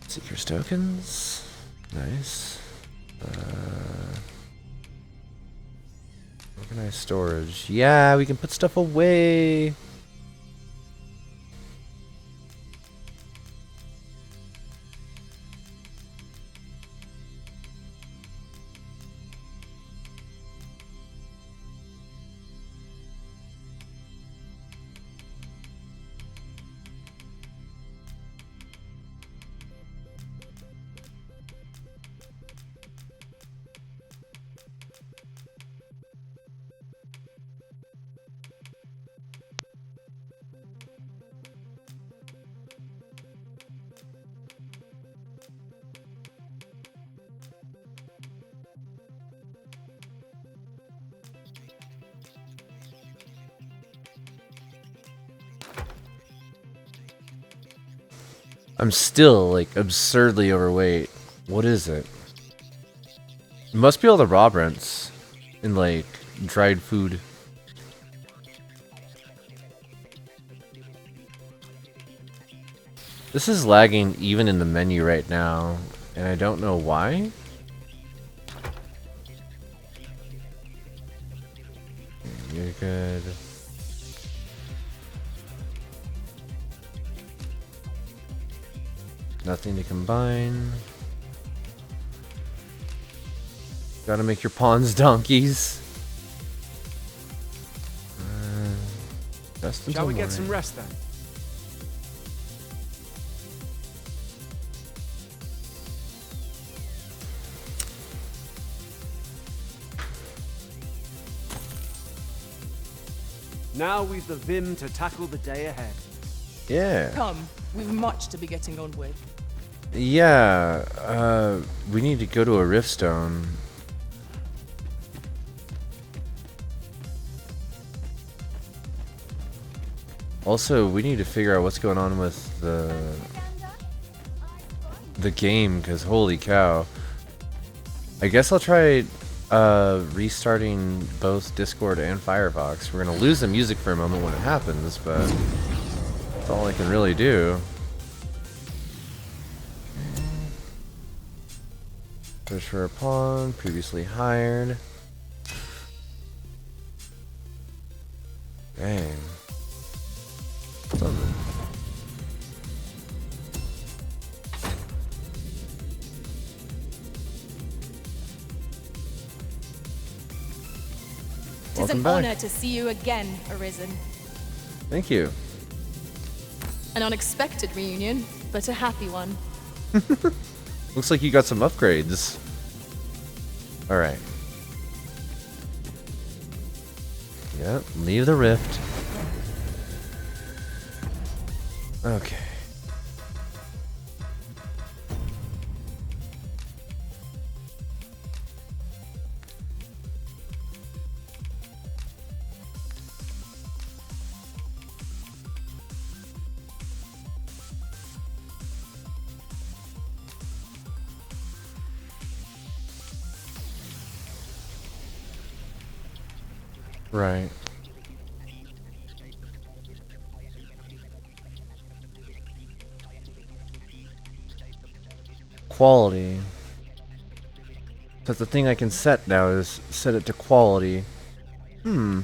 Seeker's tokens. Nice. Organized storage. Yeah, we can put stuff away. I'm still, like, absurdly overweight. What is it? It must be all the raw rents and, like, dried food. This is lagging even in the menu right now, and I don't know why. You're good. Nothing to combine. Gotta make your pawns donkeys. Shall we get some rest then? Now we've the vim to tackle the day ahead. Yeah. Come, we've much to be getting on with. Yeah, we need to go to a riftstone. Also, we need to figure out what's going on with the game, because holy cow. I guess I'll try restarting both Discord and Firefox. We're gonna lose the music for a moment when it happens, but that's all I can really do. Search for a pawn, previously hired. Dang. Something. It is an honor to see you again, Arisen. Thank you. An unexpected reunion, but a happy one. Looks like you got some upgrades. Alright. Yep, leave the rift. Okay. Right. Quality. That's the thing I can set now, is set it to quality. Hmm.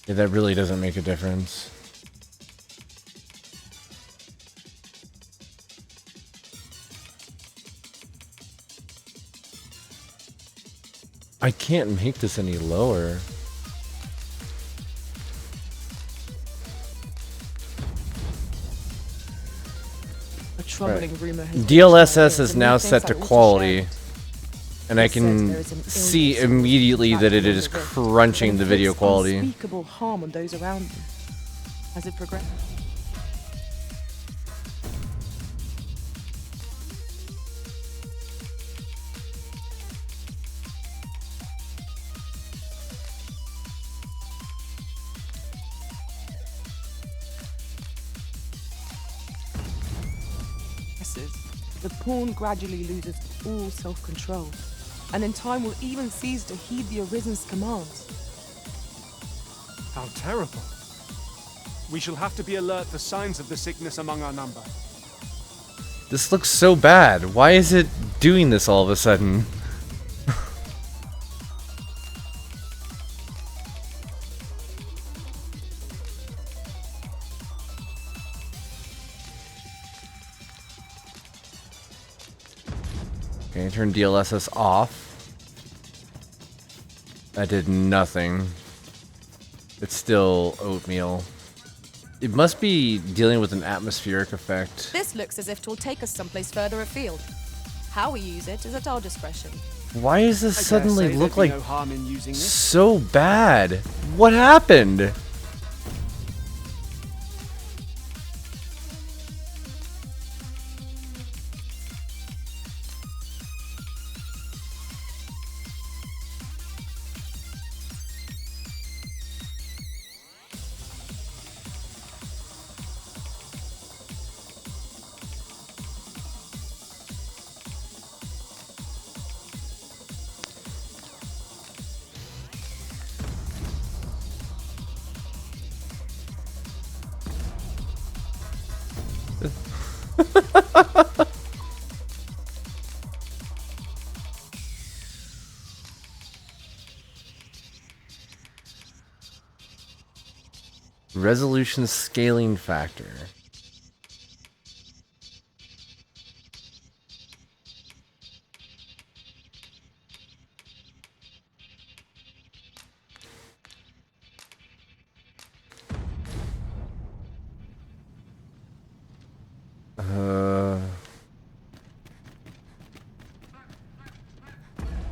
Yeah, that really doesn't make a difference. I can't make this any lower. A troubling rumor has DLSS is now set to quality, and I can see immediately that it is crunching the video quality. Unspeakable harm on those around them. Has it progressed? passes, the pawn gradually loses all self-control, and in time will even cease to heed the Arisen's commands. How terrible. We shall have to be alert for signs of the sickness among our number. This looks so bad. Why is it doing this all of a sudden? Okay, turn DLSS off. That did nothing. It's still oatmeal. It must be dealing with an atmospheric effect. This looks as if it will take us someplace further afield. How we use it is at our discretion. Why does this suddenly look like no harm in using this. so bad? What happened? Resolution scaling factor.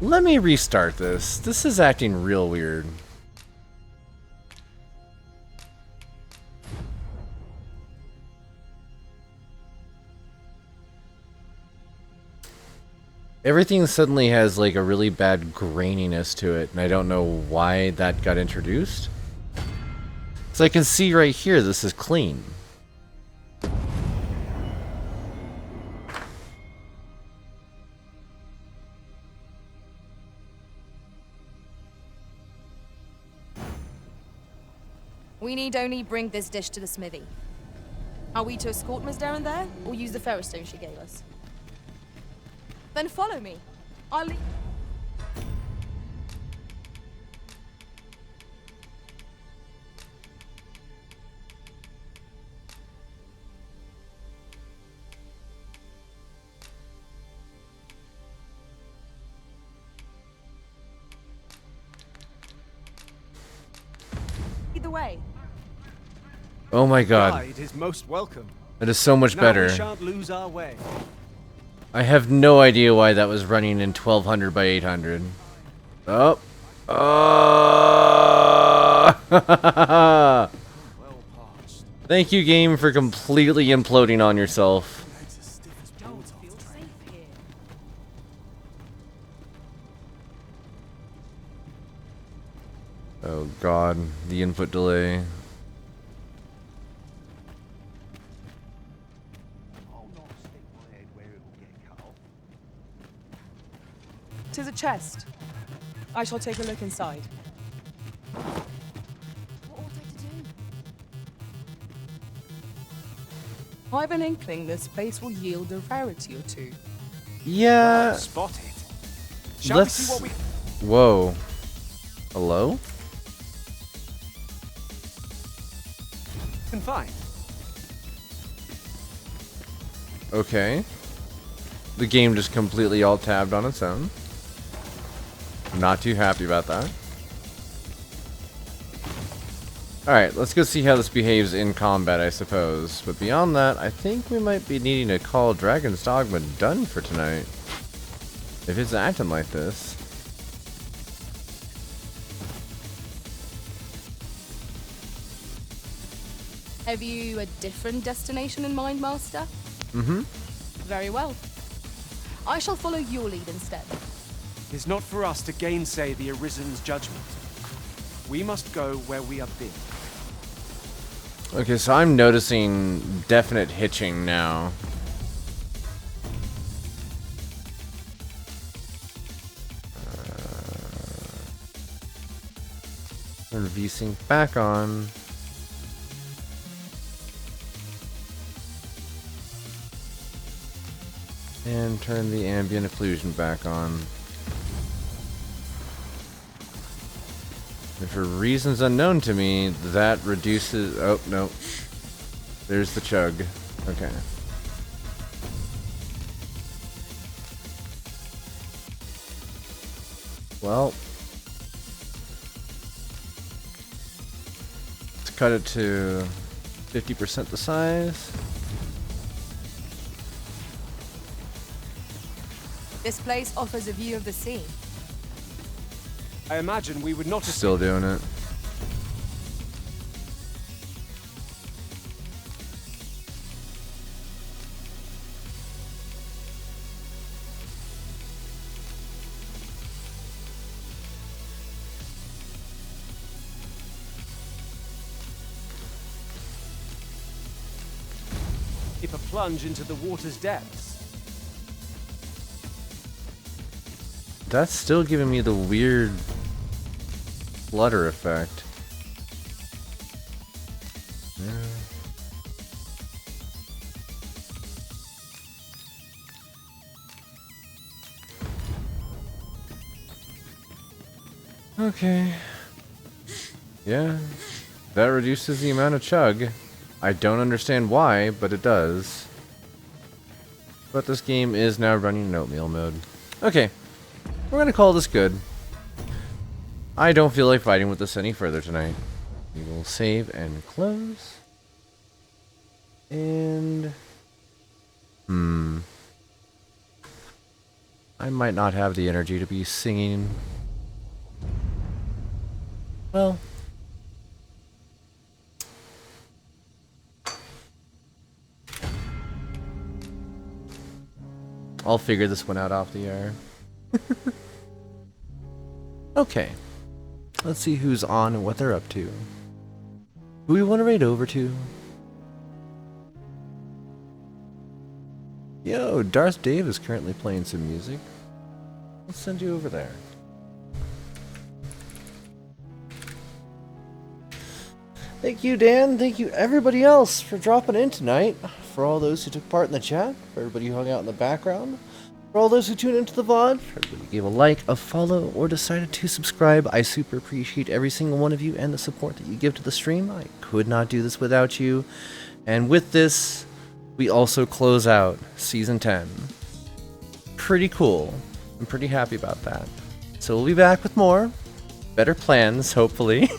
Let me restart this. This is acting real weird. Everything suddenly has like a really bad graininess to it, and I don't know why that got introduced. So I can see right here, this is clean. We need only bring this dish to the smithy. Are we to escort Miss Darren there, or use the ferrostone she gave us? Then follow me. I'll lead. Either way. Oh my god. Guide is most welcome. That is so much Now better. we shan't lose our way. I have no idea why that was running in 1200 by 800. Oh. Oh. Thank you, game, for completely imploding on yourself. Oh god, the input delay. Tis a chest. I shall take a look inside. What ought I to do? I've an inkling this place will yield a rarity or two. Yeah. Well spotted. Shall we see what we... Whoa. Hello? can find? Okay. The game just completely alt-tabbed on its own. Not too happy about that. Alright, let's go see how this behaves in combat, I suppose. But beyond that, I think we might be needing to call Dragon's Dogma done for tonight. If it's acting like this. Have you a different destination in mind, Master? Mm-hmm. Very well. I shall follow your lead instead. It is not for us to gainsay the Arisen's judgment. We must go where we are bid. Okay, so I'm noticing definite hitching now. Turn VSync back on. And turn the ambient occlusion back on. And for reasons unknown to me, that reduces... Oh, no. There's the chug. Okay. Well... let's cut it to 50% the size. This place offers a view of the sea. I imagine we would not have... Still doing it. Keep a plunge into the water's depths. That's still giving me the weird flutter effect. Yeah. Okay. Yeah. That reduces the amount of chug. I don't understand why, but it does. But this game is now running in oatmeal mode. Okay. We're gonna call this good. I don't feel like fighting with this any further tonight. We will save and close. And... I might not have the energy to be singing. Well... I'll figure this one out off the air. Okay. Let's see who's on and what they're up to. Who we want to raid over to? Yo, Darth Dave is currently playing some music. Let's send you over there. Thank you, Dan. Thank you, everybody else, for dropping in tonight. For all those who took part in the chat, for everybody who hung out in the background, for all those who tuned into the VOD, for everybody who gave a like, a follow, or decided to subscribe. I super appreciate every single one of you and the support that you give to the stream. I could not do this without you. And with this, we also close out Season 10. Pretty cool. I'm pretty happy about that. So we'll be back with more. Better plans, hopefully.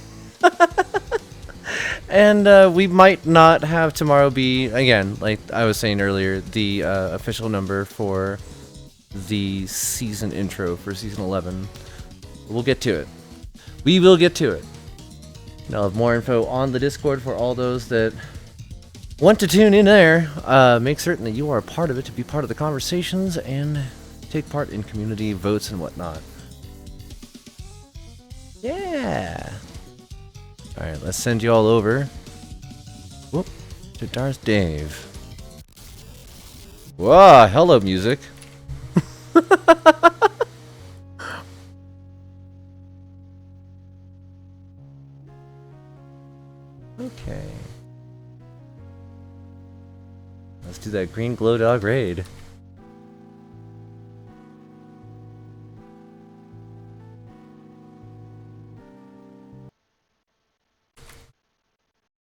And we might not have tomorrow be, again, like I was saying earlier, the official number for the season intro for Season 11. We'll get to it. We will get to it. And I'll have more info on the Discord for all those that want to tune in there. Make certain that you are a part of it to be part of the conversations and take part in community votes and whatnot. Yeah. Alright, let's send you all over. Whoop, to Darth Dave. Whoa, hello music. Okay. Let's do that green glow dog raid.